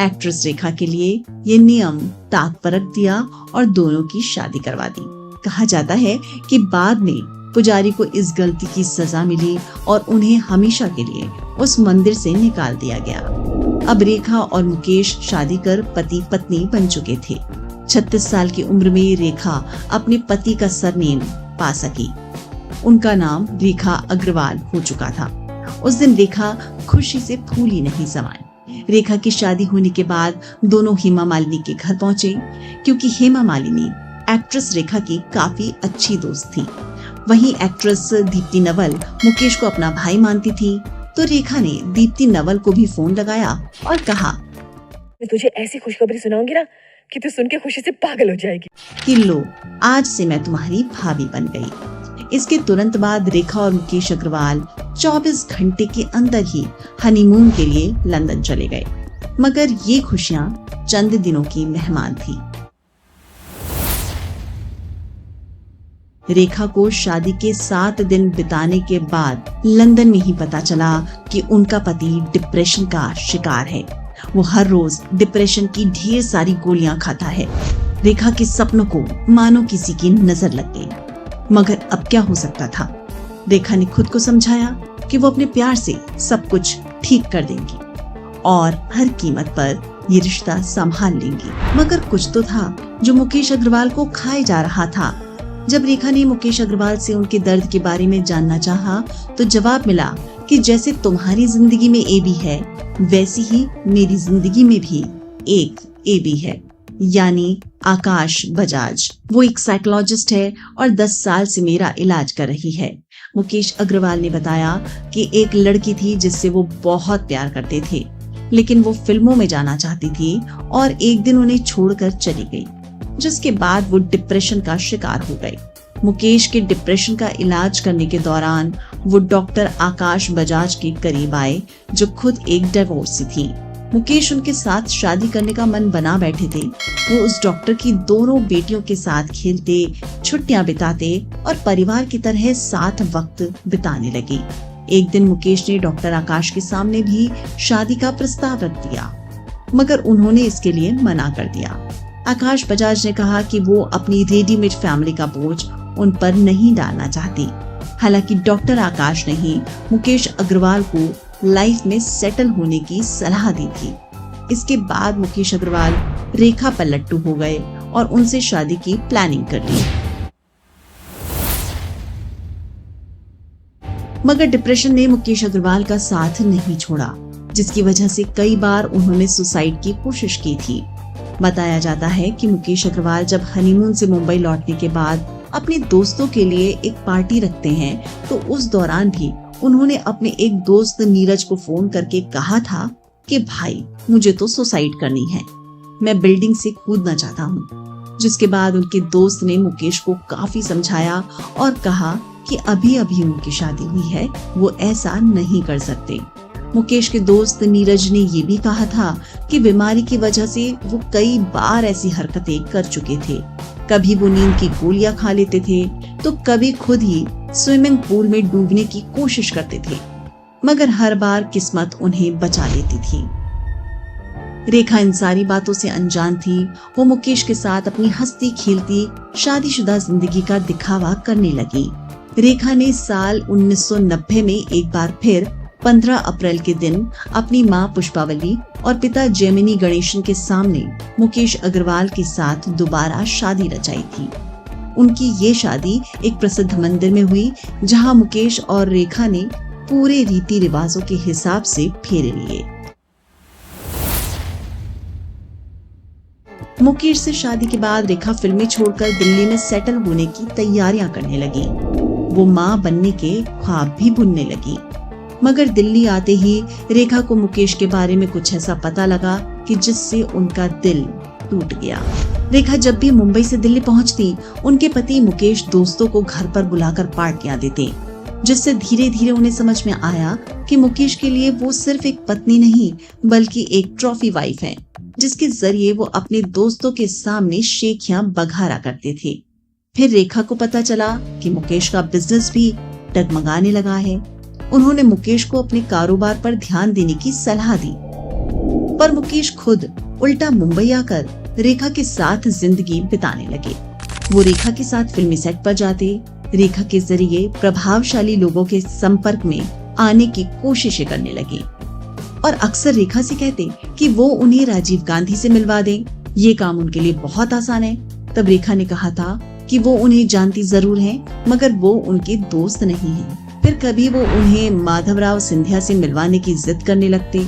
एक्ट्रेस रेखा के लिए ये नियम ताक पर रख दिया और दोनों की शादी करवा दी। कहा जाता है कि बाद में पुजारी को इस गलती की सजा मिली और उन्हें हमेशा के लिए उस मंदिर से निकाल दिया गया। अब रेखा और मुकेश शादी कर पति पत्नी बन चुके थे। 36 साल की उम्र में रेखा अपने पति का सरनेम पा सकी। उनका नाम रेखा अग्रवाल हो चुका था। उस दिन रेखा खुशी से फूली नहीं समाई। रेखा की शादी होने के बाद दोनों हेमा मालिनी के घर पहुंचे, क्योंकि हेमा मालिनी एक्ट्रेस रेखा की काफी अच्छी दोस्त थी। वहीं एक्ट्रेस दीप्ति नवल मुकेश को अपना भाई मानती थी। तो रेखा ने दीप्ति नवल को भी फोन लगाया और कहा, मैं तुझे ऐसी खुशखबरी सुनाऊंगी ना कि तू सुन के खुशी से पागल हो जाएगी कि लो, आज से मैं तुम्हारी भाभी बन गई। इसके तुरंत बाद रेखा और मुकेश अग्रवाल 24 घंटे के अंदर ही हनीमून के लिए लंदन चले गए। मगर ये खुशियां चंद दिनों की मेहमान थी। रेखा को शादी के 7 दिन बिताने के बाद लंदन में ही पता चला कि उनका पति डिप्रेशन का शिकार है। वो हर रोज डिप्रेशन की ढेर सारी गोलियां खाता है। रेखा के सपनों को मानो किसी की नजर लग गई। मगर अब क्या हो सकता था? रेखा ने खुद को समझाया कि वो अपने प्यार से सब कुछ ठीक कर देंगी और हर कीमत पर ये रिश्ता संभाल लेंगी। मगर कुछ तो था जो मुकेश अग्रवाल को खाए जा रहा था। जब रेखा ने मुकेश अग्रवाल से उनके दर्द के बारे में जानना चाहा, तो जवाब मिला कि जैसे तुम्हारी जिंदगी में एबी है, वैसी ही मेरी जिंदगी में भी एक एबी है, यानी आकाश बजाज। वो एक साइकोलॉजिस्ट है और 10 साल से मेरा इलाज कर रही है। मुकेश अग्रवाल ने बताया कि एक लड़की थी जिससे वो बहुत प्यार करते थे, लेकिन वो फिल्मों में जाना चाहती थी और एक दिन उन्हें छोड़कर चली गई, जिसके बाद वो डिप्रेशन का शिकार हो गई। मुकेश के डिप्रेशन का इलाज करने के दौरान वो डॉक्टर आकाश बजाज के करीब आए, जो खुद एक डिवोर्सी थी। मुकेश उनके साथ शादी करने का मन बना बैठे थे। वो उस डॉक्टर की दोनों बेटियों के साथ खेलते, छुट्टियां बिताते और परिवार की तरह साथ वक्त बिताने लगे। एक दिन मुकेश ने डॉक्टर आकाश के सामने भी शादी का प्रस्ताव रख दिया, मगर उन्होंने इसके लिए मना कर दिया। आकाश बजाज ने कहा कि वो अपनी रेडीमेड फैमिली का बोझ उन पर नहीं डालना चाहती। हालांकि डॉक्टर आकाश ने ही मुकेश अग्रवाल को लाइफ में सेटल होने की सलाह दी थी। इसके बाद मुकेश अग्रवाल रेखा पर लट्टू हो गए और उनसे शादी की प्लानिंग कर ली। मगर डिप्रेशन ने मुकेश अग्रवाल का साथ नहीं छोड़ा, जिसकी वजह से कई बार उन्होंने सुसाइड की कोशिश की थी। बताया जाता है कि मुकेश अग्रवाल जब हनीमून से मुंबई लौटने के बाद अपने दोस्तों के लिए एक पार्टी रखते हैं, तो उस दौरान भी उन्होंने अपने एक दोस्त नीरज को फोन करके कहा था कि भाई, मुझे तो सुसाइड करनी है, मैं बिल्डिंग से कूदना चाहता हूँ। जिसके बाद उनके दोस्त ने मुकेश को काफी समझाया और कहा कि अभी अभी उनकी शादी हुई है, वो ऐसा नहीं कर सकते। मुकेश के दोस्त नीरज ने ये भी कहा था कि बीमारी की वजह से वो कई बार ऐसी हरकतें कर चुके थे। कभी वो नींद की गोलियां खा लेते थे, तो कभी खुद ही स्विमिंग पूल में डूबने की कोशिश करते थे, मगर हर बार किस्मत उन्हें बचा लेती थी। रेखा इन सारी बातों से अनजान थी। वो मुकेश के साथ अपनी हंसती खेलती शादीशुदा जिंदगी का दिखावा करने लगी। रेखा ने साल 1990 में एक बार फिर 15 अप्रैल के दिन अपनी मां पुष्पावली और पिता जेमिनी गणेशन के सामने मुकेश अग्रवाल के साथ दोबारा शादी रचाई थी। उनकी ये शादी एक प्रसिद्ध मंदिर में हुई, जहां मुकेश और रेखा ने पूरे रीति रिवाजों के हिसाब से फेरे लिए। मुकेश से शादी के बाद रेखा फिल्में छोड़कर दिल्ली में सेटल होने की तैयारियां करने लगी। वो मां बनने के ख्वाब भी बुनने लगी। मगर दिल्ली आते ही रेखा को मुकेश के बारे में कुछ ऐसा पता लगा कि जिससे उनका दिल टूट गया। रेखा जब भी मुंबई से दिल्ली पहुंचती, उनके पति मुकेश दोस्तों को घर पर बुलाकर पार्टियां देते, जिससे धीरे धीरे उन्हें समझ में आया कि मुकेश के लिए वो सिर्फ एक पत्नी नहीं, बल्कि एक ट्रॉफी वाइफ है, जिसके जरिए वो अपने दोस्तों के सामने शेखियां बघारा करते थे। फिर रेखा को पता चला कि मुकेश का बिजनेस भी डगमगाने लगा है। उन्होंने मुकेश को अपने कारोबार पर ध्यान देने की सलाह दी, पर मुकेश खुद उल्टा मुंबई आकर रेखा के साथ जिंदगी बिताने लगे। वो रेखा के साथ फिल्मी सेट पर जाते, रेखा के जरिए प्रभावशाली लोगों के संपर्क में आने की कोशिशें करने लगे और अक्सर रेखा से कहते कि वो उन्हें राजीव गांधी से मिलवा दें। ये काम उनके लिए बहुत आसान है। तब रेखा ने कहा था कि वो उन्हें जानती जरूर हैं, मगर वो उनके दोस्त नहीं हैं। फिर कभी वो उन्हें माधवराव सिंधिया से मिलवाने की जिद करने लगते,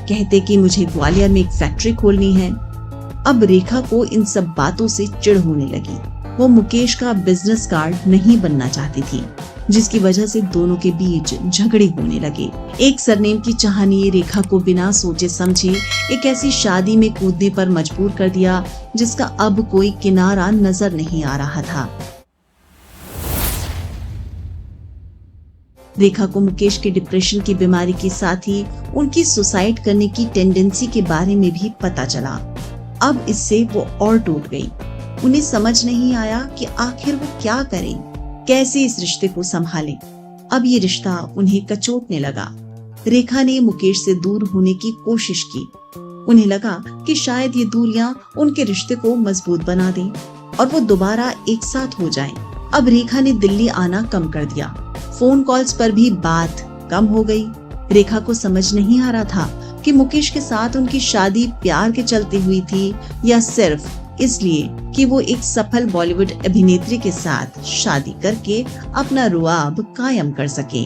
कहते कि मुझे ग्वालियर में एक फैक्ट्री खोलनी है। अब रेखा को इन सब बातों से चिढ़ होने लगी। वो मुकेश का बिजनेस कार्ड नहीं बनना चाहती थी। जिसकी वजह से दोनों के बीच झगड़े होने लगे। एक सरनेम की चाह ने रेखा को बिना सोचे समझे एक ऐसी शादी में कूदने पर मजबूर कर दिया जिसका अब कोई किनारा नजर नहीं आ रहा था। रेखा को मुकेश के डिप्रेशन की बीमारी के साथ ही उनकी सुसाइड करने की टेंडेंसी के बारे में भी पता चला। अब इससे वो और टूट गई। उन्हें समझ नहीं आया कि आखिर वो क्या करें, कैसे इस रिश्ते को संभालें। अब ये रिश्ता उन्हें कचोटने लगा। रेखा ने मुकेश से दूर होने की कोशिश की। उन्हें लगा कि शायद ये दूरियां उनके रिश्ते को मजबूत बना दें और वो दोबारा एक साथ हो जाएं। अब रेखा ने दिल्ली आना कम कर दिया। फोन कॉल्स पर भी बात कम हो गई। रेखा को समझ नहीं आ रहा था कि मुकेश के साथ उनकी शादी प्यार के चलते हुई थी या सिर्फ इसलिए कि वो एक सफल बॉलीवुड अभिनेत्री के साथ शादी करके अपना रुआब कायम कर सके।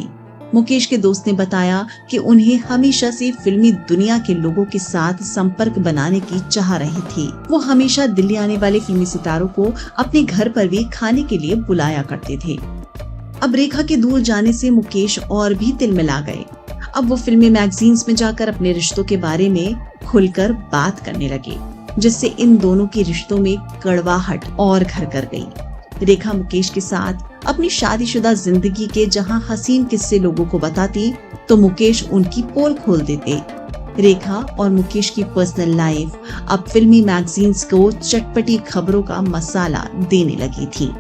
मुकेश के दोस्त ने बताया कि उन्हें हमेशा से फिल्मी दुनिया के लोगों के साथ संपर्क बनाने की चाह रही थी। वो हमेशा दिल्ली आने वाले फिल्मी सितारों को अपने घर पर भी खाने के लिए बुलाया करते थे। अब रेखा के दूर जाने से मुकेश और भी तिलमिला गए। अब वो फिल्मी मैगजीन्स में जाकर अपने रिश्तों के बारे में खुलकर बात करने लगे, जिससे इन दोनों के रिश्तों में कड़वाहट और घर कर गई। रेखा मुकेश के साथ अपनी शादीशुदा जिंदगी के जहां हसीन किस्से लोगों को बताती, तो मुकेश उनकी पोल खोल देते। रेखा और मुकेश की पर्सनल लाइफ अब फिल्मी मैगजीन्स को चटपटी खबरों का मसाला देने लगी थी,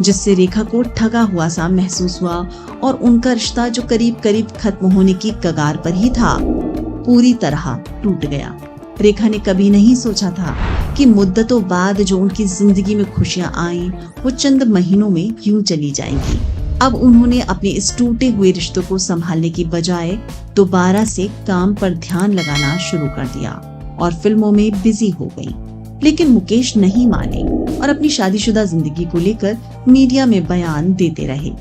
जिससे रेखा को ठगा हुआ सा महसूस हुआ और उनका रिश्ता जो करीब करीब खत्म होने की कगार पर ही था, पूरी तरह टूट गया। रेखा ने कभी नहीं सोचा था कि मुद्दतों बाद जो उनकी जिंदगी में खुशियां आईं, वो चंद महीनों में यूं चली जाएंगी। अब उन्होंने अपने इस टूटे हुए रिश्तों को संभालने की बजाय दोबारा से काम पर ध्यान लगाना शुरू कर दिया और फिल्मों में बिजी हो गई। लेकिन मुकेश नहीं माने और अपनी शादीशुदा जिंदगी को लेकर मीडिया में बयान देते रहे।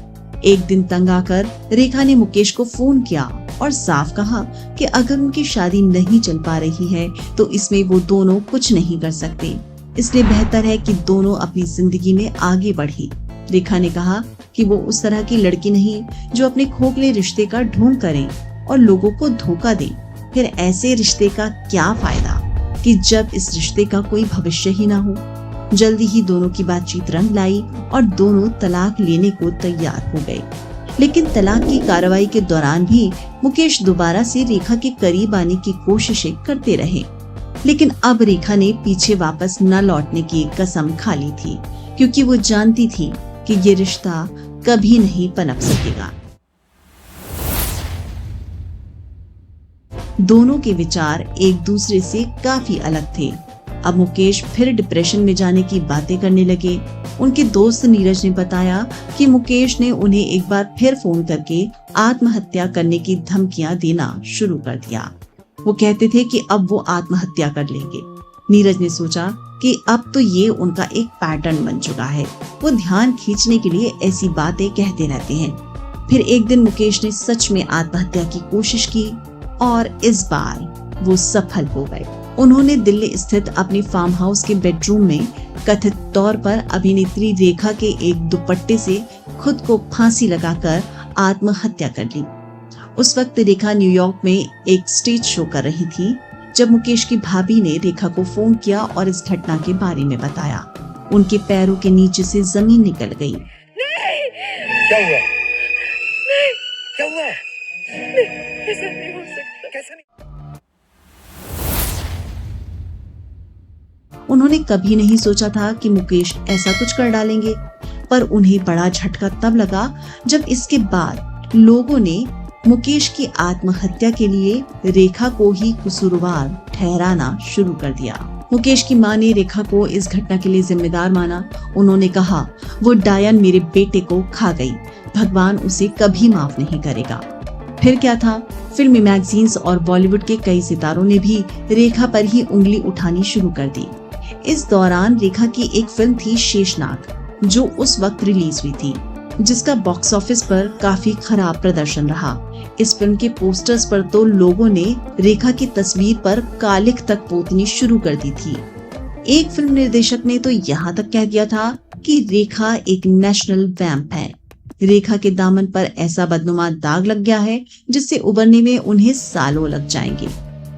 एक दिन तंग आकर रेखा ने मुकेश को फोन किया और साफ कहा कि अगर उनकी शादी नहीं चल पा रही है तो इसमें वो दोनों कुछ नहीं कर सकते, इसलिए बेहतर है कि दोनों अपनी जिंदगी में आगे बढ़े। रेखा ने कहा कि वो उस तरह की लड़की नहीं जो अपने खोखले रिश्ते का ढोंग करे और लोगों को धोखा दे। फिर ऐसे रिश्ते का क्या फायदा कि जब इस रिश्ते का कोई भविष्य ही ना हो। जल्दी ही दोनों की बातचीत रंग लाई और दोनों तलाक लेने को तैयार हो गए। लेकिन तलाक की कार्रवाई के दौरान भी मुकेश दोबारा से रेखा के करीब आने की कोशिशें करते रहे, लेकिन अब रेखा ने पीछे वापस न लौटने की कसम खा ली थी, क्योंकि वो जानती थी कि ये रिश्ता कभी नहीं पनप सकेगा। दोनों के विचार एक दूसरे से काफी अलग थे। अब मुकेश फिर डिप्रेशन में जाने की बातें करने लगे। उनके दोस्त नीरज ने बताया कि मुकेश ने उन्हें एक बार फिर फोन करके आत्महत्या करने की धमकियां देना शुरू कर दिया। वो कहते थे कि अब वो आत्महत्या कर लेंगे। नीरज ने सोचा कि अब तो ये उनका एक पैटर्न बन चुका है। वो ध्यान खींचने के लिए ऐसी बातें कहते रहते हैं। फिर एक दिन मुकेश ने सच में आत्महत्या की कोशिश की और इस बार वो सफल हो गए। उन्होंने दिल्ली स्थित अपने फार्म हाउस के बेडरूम में कथित तौर पर अभिनेत्री रेखा के एक दुपट्टे से खुद को फांसी लगाकर आत्महत्या कर ली। उस वक्त रेखा न्यूयॉर्क में एक स्टेज शो कर रही थी जब मुकेश की भाभी ने रेखा को फोन किया और इस घटना के बारे में बताया। उनके पैरों के नीचे से जमीन निकल गई। क्या हुआ? क्या हुआ? ऐसा नहीं हो सकता। कैसे नहीं? उन्होंने कभी नहीं सोचा था कि मुकेश ऐसा कुछ कर डालेंगे, पर उन्हें बड़ा झटका तब लगा जब इसके बाद लोगों ने मुकेश की आत्महत्या के लिए रेखा को ही कसूरवार ठहराना शुरू कर दिया। मुकेश की मां ने रेखा को इस घटना के लिए जिम्मेदार माना। उन्होंने कहा, वो डायन मेरे बेटे को खा गई, भगवान उसे कभी माफ नहीं करेगा। फिर क्या था, फिल्मी मैगजीन्स और बॉलीवुड के कई सितारों ने भी रेखा पर ही उंगली उठानी शुरू कर दी। इस दौरान रेखा की एक फिल्म थी शेषनाग, जो उस वक्त रिलीज हुई थी, जिसका बॉक्स ऑफिस पर काफी खराब प्रदर्शन रहा। इस फिल्म के पोस्टर्स पर तो लोगों ने रेखा की तस्वीर पर कालिख तक पोतनी शुरू कर दी थी। एक फिल्म निर्देशक ने तो यहाँ तक कह दिया था कि रेखा एक नेशनल वैम्प है। रेखा के दामन पर ऐसा बदनुमा दाग लग गया है जिससे उबरने में उन्हें सालों लग जाएंगे।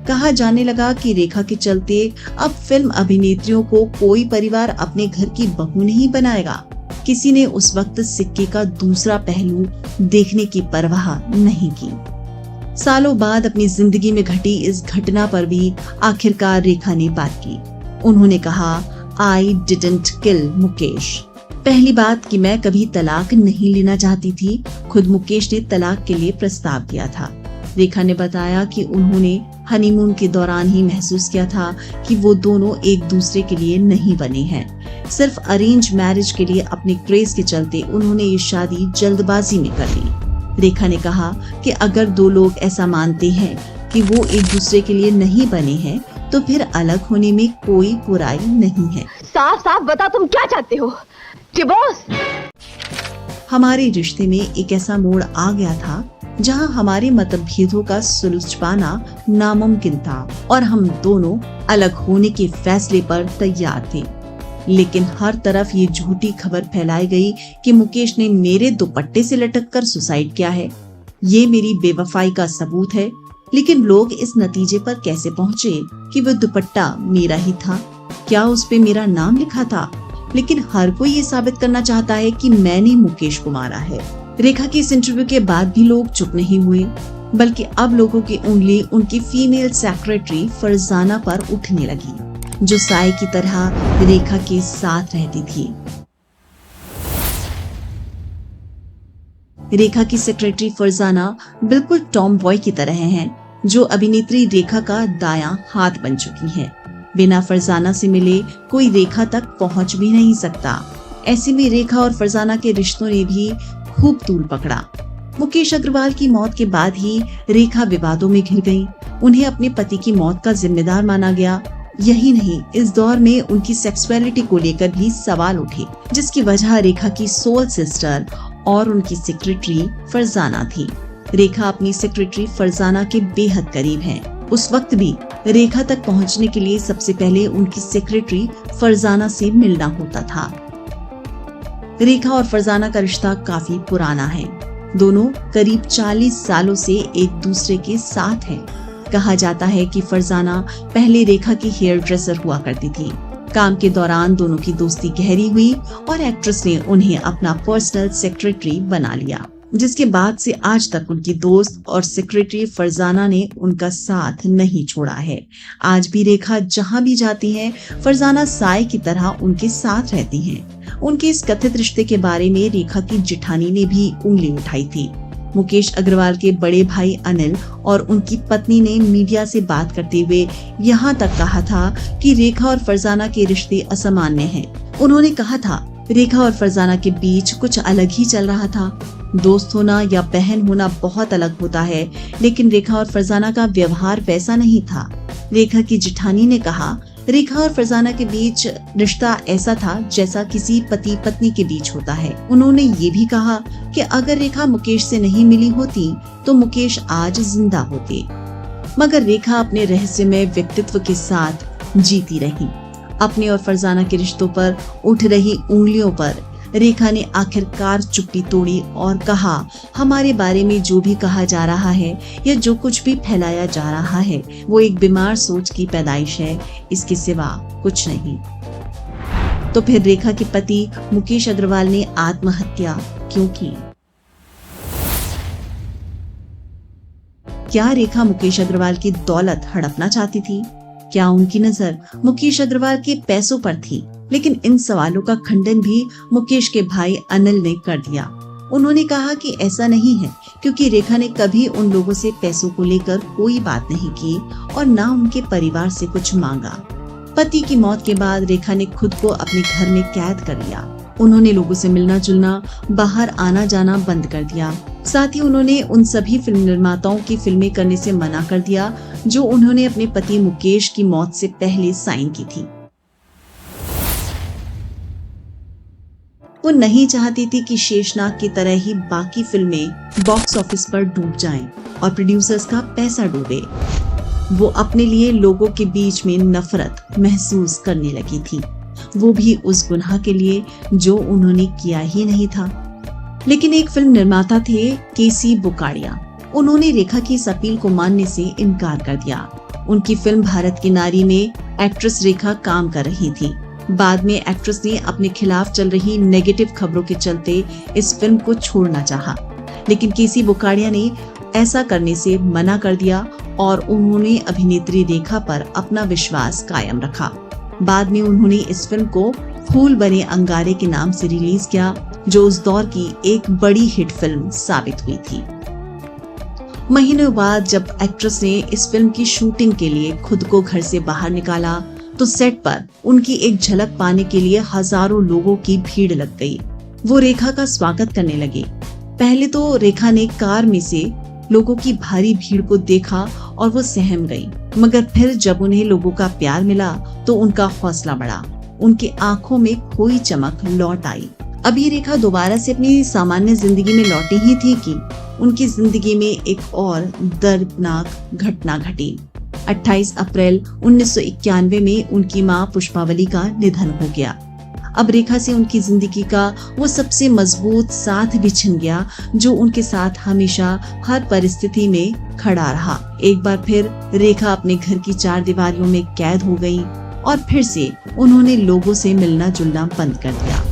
कहा जाने लगा कि रेखा के चलते अब फिल्म अभिनेत्रियों को कोई परिवार अपने घर की बहू नहीं बनाएगा। किसी ने उस वक्त सिक्के का दूसरा पहलू देखने की परवाह नहीं की। सालों बाद अपनी जिंदगी में घटी इस घटना पर भी आखिरकार रेखा ने बात की। उन्होंने कहा, आई डिडंट किल मुकेश। पहली बात कि मैं कभी तलाक नहीं लेना चाहती थी। खुद मुकेश ने तलाक के लिए प्रस्ताव दिया था। रेखा ने बताया कि उन्होंने हनीमून के दौरान ही महसूस किया था कि वो दोनों एक दूसरे के लिए नहीं बने हैं। सिर्फ अरेंज मैरिज के लिए अपने क्रेज के चलते उन्होंने ये शादी जल्दबाजी में कर ली। रेखा ने कहा कि अगर दो लोग ऐसा मानते हैं कि वो एक दूसरे के लिए नहीं बने हैं तो फिर अलग होने में कोई बुराई नहीं है। साफ साफ बता, तुम क्या चाहते हो? डिवोर्स? हमारे रिश्ते में एक ऐसा मोड़ आ गया था जहां हमारे मतभेदों का सुलझ पाना नामुमकिन था और हम दोनों अलग होने के फैसले पर तैयार थे। लेकिन हर तरफ ये झूठी खबर फैलाई गई कि मुकेश ने मेरे दुपट्टे से लटककर सुसाइड किया है। ये मेरी बेवफाई का सबूत है। लेकिन लोग इस नतीजे पर कैसे पहुँचे कि वो दुपट्टा मेरा ही था? क्या उस पे मेरा नाम लिखा था? लेकिन हर कोई ये साबित करना चाहता है कि मैंने मुकेश को मारा है। रेखा के इस इंटरव्यू के बाद भी लोग चुप नहीं हुए, बल्कि अब लोगों की उंगली उनकी फीमेल सेक्रेटरी फरजाना पर उठने लगी, जो साय की तरह रेखा के साथ रहती थी। रेखा की सेक्रेटरी फरजाना बिल्कुल टॉम बॉय की तरह हैं, जो अभिनेत्री रेखा का दायां हाथ बन चुकी है। बिना फरजाना से मिले कोई रेखा तक पहुंच भी नहीं सकता। ऐसे में रेखा और फरजाना के रिश्तों ने भी खूब तूल पकड़ा। मुकेश अग्रवाल की मौत के बाद ही रेखा विवादों में घिर गई। उन्हें अपने पति की मौत का जिम्मेदार माना गया। यही नहीं, इस दौर में उनकी सेक्सुअलिटी को लेकर भी सवाल उठे, जिसकी वजह रेखा की सोल सिस्टर और उनकी सेक्रेटरी फरजाना थी। रेखा अपनी सेक्रेटरी फरजाना के बेहद करीब है। उस वक्त भी रेखा तक पहुंचने के लिए सबसे पहले उनकी सेक्रेटरी फरजाना से मिलना होता था। रेखा और फरजाना का रिश्ता काफी पुराना है। दोनों करीब 40 सालों से एक दूसरे के साथ हैं। कहा जाता है कि फरजाना पहले रेखा की हेयर ड्रेसर हुआ करती थी। काम के दौरान दोनों की दोस्ती गहरी हुई और एक्ट्रेस ने उन्हें अपना पर्सनल सेक्रेटरी बना लिया, जिसके बाद से आज तक उनकी दोस्त और सेक्रेटरी फरजाना ने उनका साथ नहीं छोड़ा है। आज भी रेखा जहां भी जाती हैं, फरजाना साय की तरह उनके साथ रहती हैं। उनके इस कथित रिश्ते के बारे में रेखा की जेठानी ने भी उंगली उठाई थी। मुकेश अग्रवाल के बड़े भाई अनिल और उनकी पत्नी ने मीडिया से बात करते हुए यहाँ तक कहा था कि रेखा और फरजाना के रिश्ते असामान्य हैं। उन्होंने कहा था, रेखा और फरजाना के बीच कुछ अलग ही चल रहा था। दोस्त होना या बहन होना बहुत अलग होता है, लेकिन रेखा और फरजाना का व्यवहार वैसा नहीं था। रेखा की जेठानी ने कहा, रेखा और फरजाना के बीच रिश्ता ऐसा था जैसा किसी पति पत्नी के बीच होता है। उन्होंने ये भी कहा कि अगर रेखा मुकेश से नहीं मिली होती तो मुकेश आज जिंदा होते, मगर रेखा अपने रहस्यमय व्यक्तित्व के साथ जीती रही। अपने और फरजाना के रिश्तों पर उठ रही उंगलियों पर रेखा ने आखिरकार चुप्पी तोड़ी और कहा, हमारे बारे में जो भी कहा जा रहा है या जो कुछ भी फैलाया जा रहा है वो एक बीमार सोच की पैदाइश है, इसके सिवा कुछ नहीं। तो फिर रेखा के पति मुकेश अग्रवाल ने आत्महत्या क्यों की? क्या रेखा मुकेश अग्रवाल की दौलत हड़पना चाहती थी? क्या उनकी नजर मुकेश अग्रवाल के पैसों पर थी? लेकिन इन सवालों का खंडन भी मुकेश के भाई अनिल ने कर दिया। उन्होंने कहा कि ऐसा नहीं है, क्योंकि रेखा ने कभी उन लोगों से पैसों को लेकर कोई बात नहीं की और ना उनके परिवार से कुछ मांगा। पति की मौत के बाद रेखा ने खुद को अपने घर में कैद कर लिया। उन्होंने लोगों से मिलना जुलना, बाहर आना जाना बंद कर दिया। साथ ही उन्होंने उन सभी फिल्म निर्माताओं की फिल्में करने से मना कर दिया जो उन्होंने अपने पति मुकेश की मौत से पहले साइन की थी। वो नहीं चाहती थी कि शेषनाग की तरह ही बाकी फिल्में बॉक्स ऑफिस पर डूब जाएं और प्रोड्यूसर्स का पैसा डूबे। वो अपने लिए लोगों के बीच में नफरत महसूस करने लगी थी, वो भी उस गुनाह के लिए जो उन्होंने किया ही नहीं था। लेकिन एक फिल्म निर्माता थे केसी बुकाड़िया। उन्होंने रेखा की इस अपील को मानने से इनकार कर दिया। उनकी फिल्म भारत की नारी में एक्ट्रेस रेखा काम कर रही थी। बाद में एक्ट्रेस ने अपने खिलाफ चल रही नेगेटिव खबरों के चलते इस फिल्म को छोड़ना चाहा, लेकिन केसी बुकाड़िया ने ऐसा करने से मना कर दिया और उन्होंने अभिनेत्री रेखा पर अपना विश्वास कायम रखा। बाद में उन्होंने इस फिल्म को फूल बने अंगारे के नाम से रिलीज किया, जो उस दौर की एक बड़ी हिट फिल्म साबित हुई थी। महीनों बाद जब एक्ट्रेस ने इस फिल्म की शूटिंग के लिए खुद को घर से बाहर निकाला तो सेट पर उनकी एक झलक पाने के लिए हजारों लोगों की भीड़ लग गई। वो रेखा का स्वागत करने लगे। पहले तो रेखा ने कार में से लोगों की भारी भीड़ को देखा और वो सहम गई, मगर फिर जब उन्हें लोगों का प्यार मिला तो उनका हौसला बढ़ा। उनकी आंखों में खोई चमक लौट आई। अभी रेखा दोबारा से अपनी सामान्य जिंदगी में लौटी ही थी कि उनकी जिंदगी में एक और दर्दनाक घटना घटी। 28 अप्रैल 1991 में उनकी मां पुष्पावली का निधन हो गया। अब रेखा से उनकी जिंदगी का वो सबसे मजबूत साथ भी छिन गया, जो उनके साथ हमेशा हर परिस्थिति में खड़ा रहा। एक बार फिर रेखा अपने घर की 4 दीवारियों में कैद हो गई और फिर से उन्होंने लोगों से मिलना जुलना बंद कर दिया।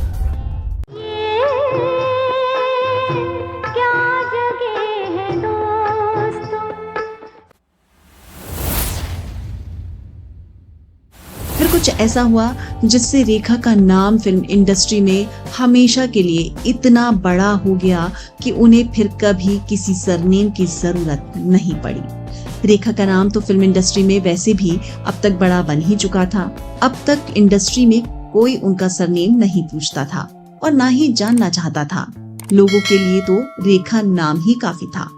फिर कुछ ऐसा हुआ जिससे रेखा का नाम फिल्म इंडस्ट्री में हमेशा के लिए इतना बड़ा हो गया कि उन्हें फिर कभी किसी सरनेम की जरूरत नहीं पड़ी। रेखा का नाम तो फिल्म इंडस्ट्री में वैसे भी अब तक बड़ा बन ही चुका था। अब तक इंडस्ट्री में कोई उनका सरनेम नहीं पूछता था और ना ही जानना चाहता था। लोगों के लिए तो रेखा नाम ही काफी था।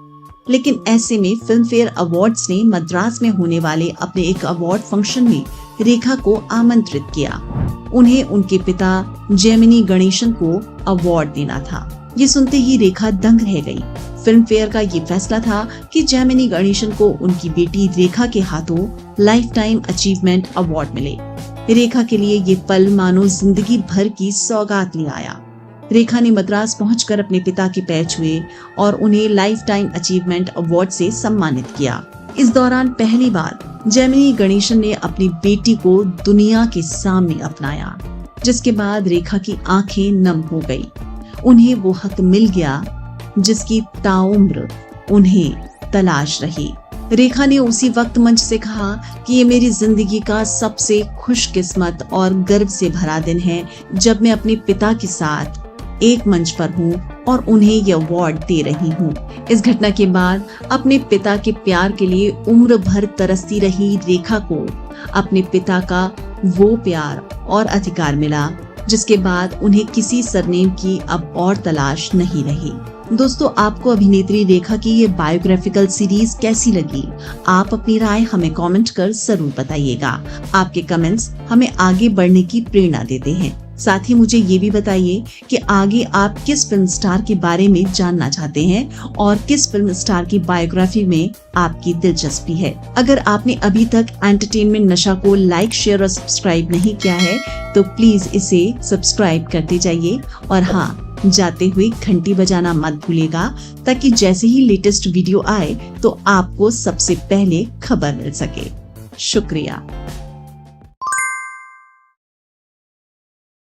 लेकिन ऐसे में फिल्म फेयर अवार्ड्स ने मद्रास में होने वाले अपने एक अवार्ड फंक्शन में रेखा को आमंत्रित किया। उन्हें उनके पिता जेमिनी गणेशन को अवार्ड देना था। ये सुनते ही रेखा दंग रह गई। फिल्म फेयर का ये फैसला था कि जेमिनी गणेशन को उनकी बेटी रेखा के हाथों लाइफ टाइम अचीवमेंट अवार्ड मिले। रेखा के लिए ये पल मानो जिंदगी भर की सौगात ले आया। रेखा ने मद्रास पहुंचकर अपने पिता के पैर छुए और उन्हें लाइफ टाइम अचीवमेंट अवार्ड से सम्मानित किया। इस दौरान पहली बार जेमिनी गणेशन ने अपनी बेटी को दुनिया के सामने अपनाया, जिसके बाद रेखा की आंखें नम हो गई। उन्हें वो हक मिल गया जिसकी ताउम्र उन्हें तलाश रही। रेखा ने उसी वक्त मंच से कहा कि ये मेरी जिंदगी का सबसे खुशकिस्मत और गर्व से भरा दिन है जब मैं अपने पिता के साथ एक मंच पर हूँ और उन्हें यह अवार्ड दे रही हूँ। इस घटना के बाद अपने पिता के प्यार के लिए उम्र भर तरसती रही रेखा को अपने पिता का वो प्यार और अधिकार मिला, जिसके बाद उन्हें किसी सरनेम की अब और तलाश नहीं रही। दोस्तों, आपको अभिनेत्री रेखा की ये बायोग्राफिकल सीरीज कैसी लगी? आप अपनी राय हमें कमेंट कर जरूर बताइएगा। आपके कमेंट्स हमें आगे बढ़ने की प्रेरणा देते हैं। साथ ही मुझे ये भी बताइए कि आगे आप किस फिल्म स्टार के बारे में जानना चाहते हैं और किस फिल्म स्टार की बायोग्राफी में आपकी दिलचस्पी है। अगर आपने अभी तक एंटरटेनमेंट नशा को लाइक, शेयर और सब्सक्राइब नहीं किया है तो प्लीज इसे सब्सक्राइब करते जाइए और हाँ, जाते हुए घंटी बजाना मत भूलिएगा ताकि जैसे ही लेटेस्ट वीडियो आए तो आपको सबसे पहले खबर मिल सके। शुक्रिया।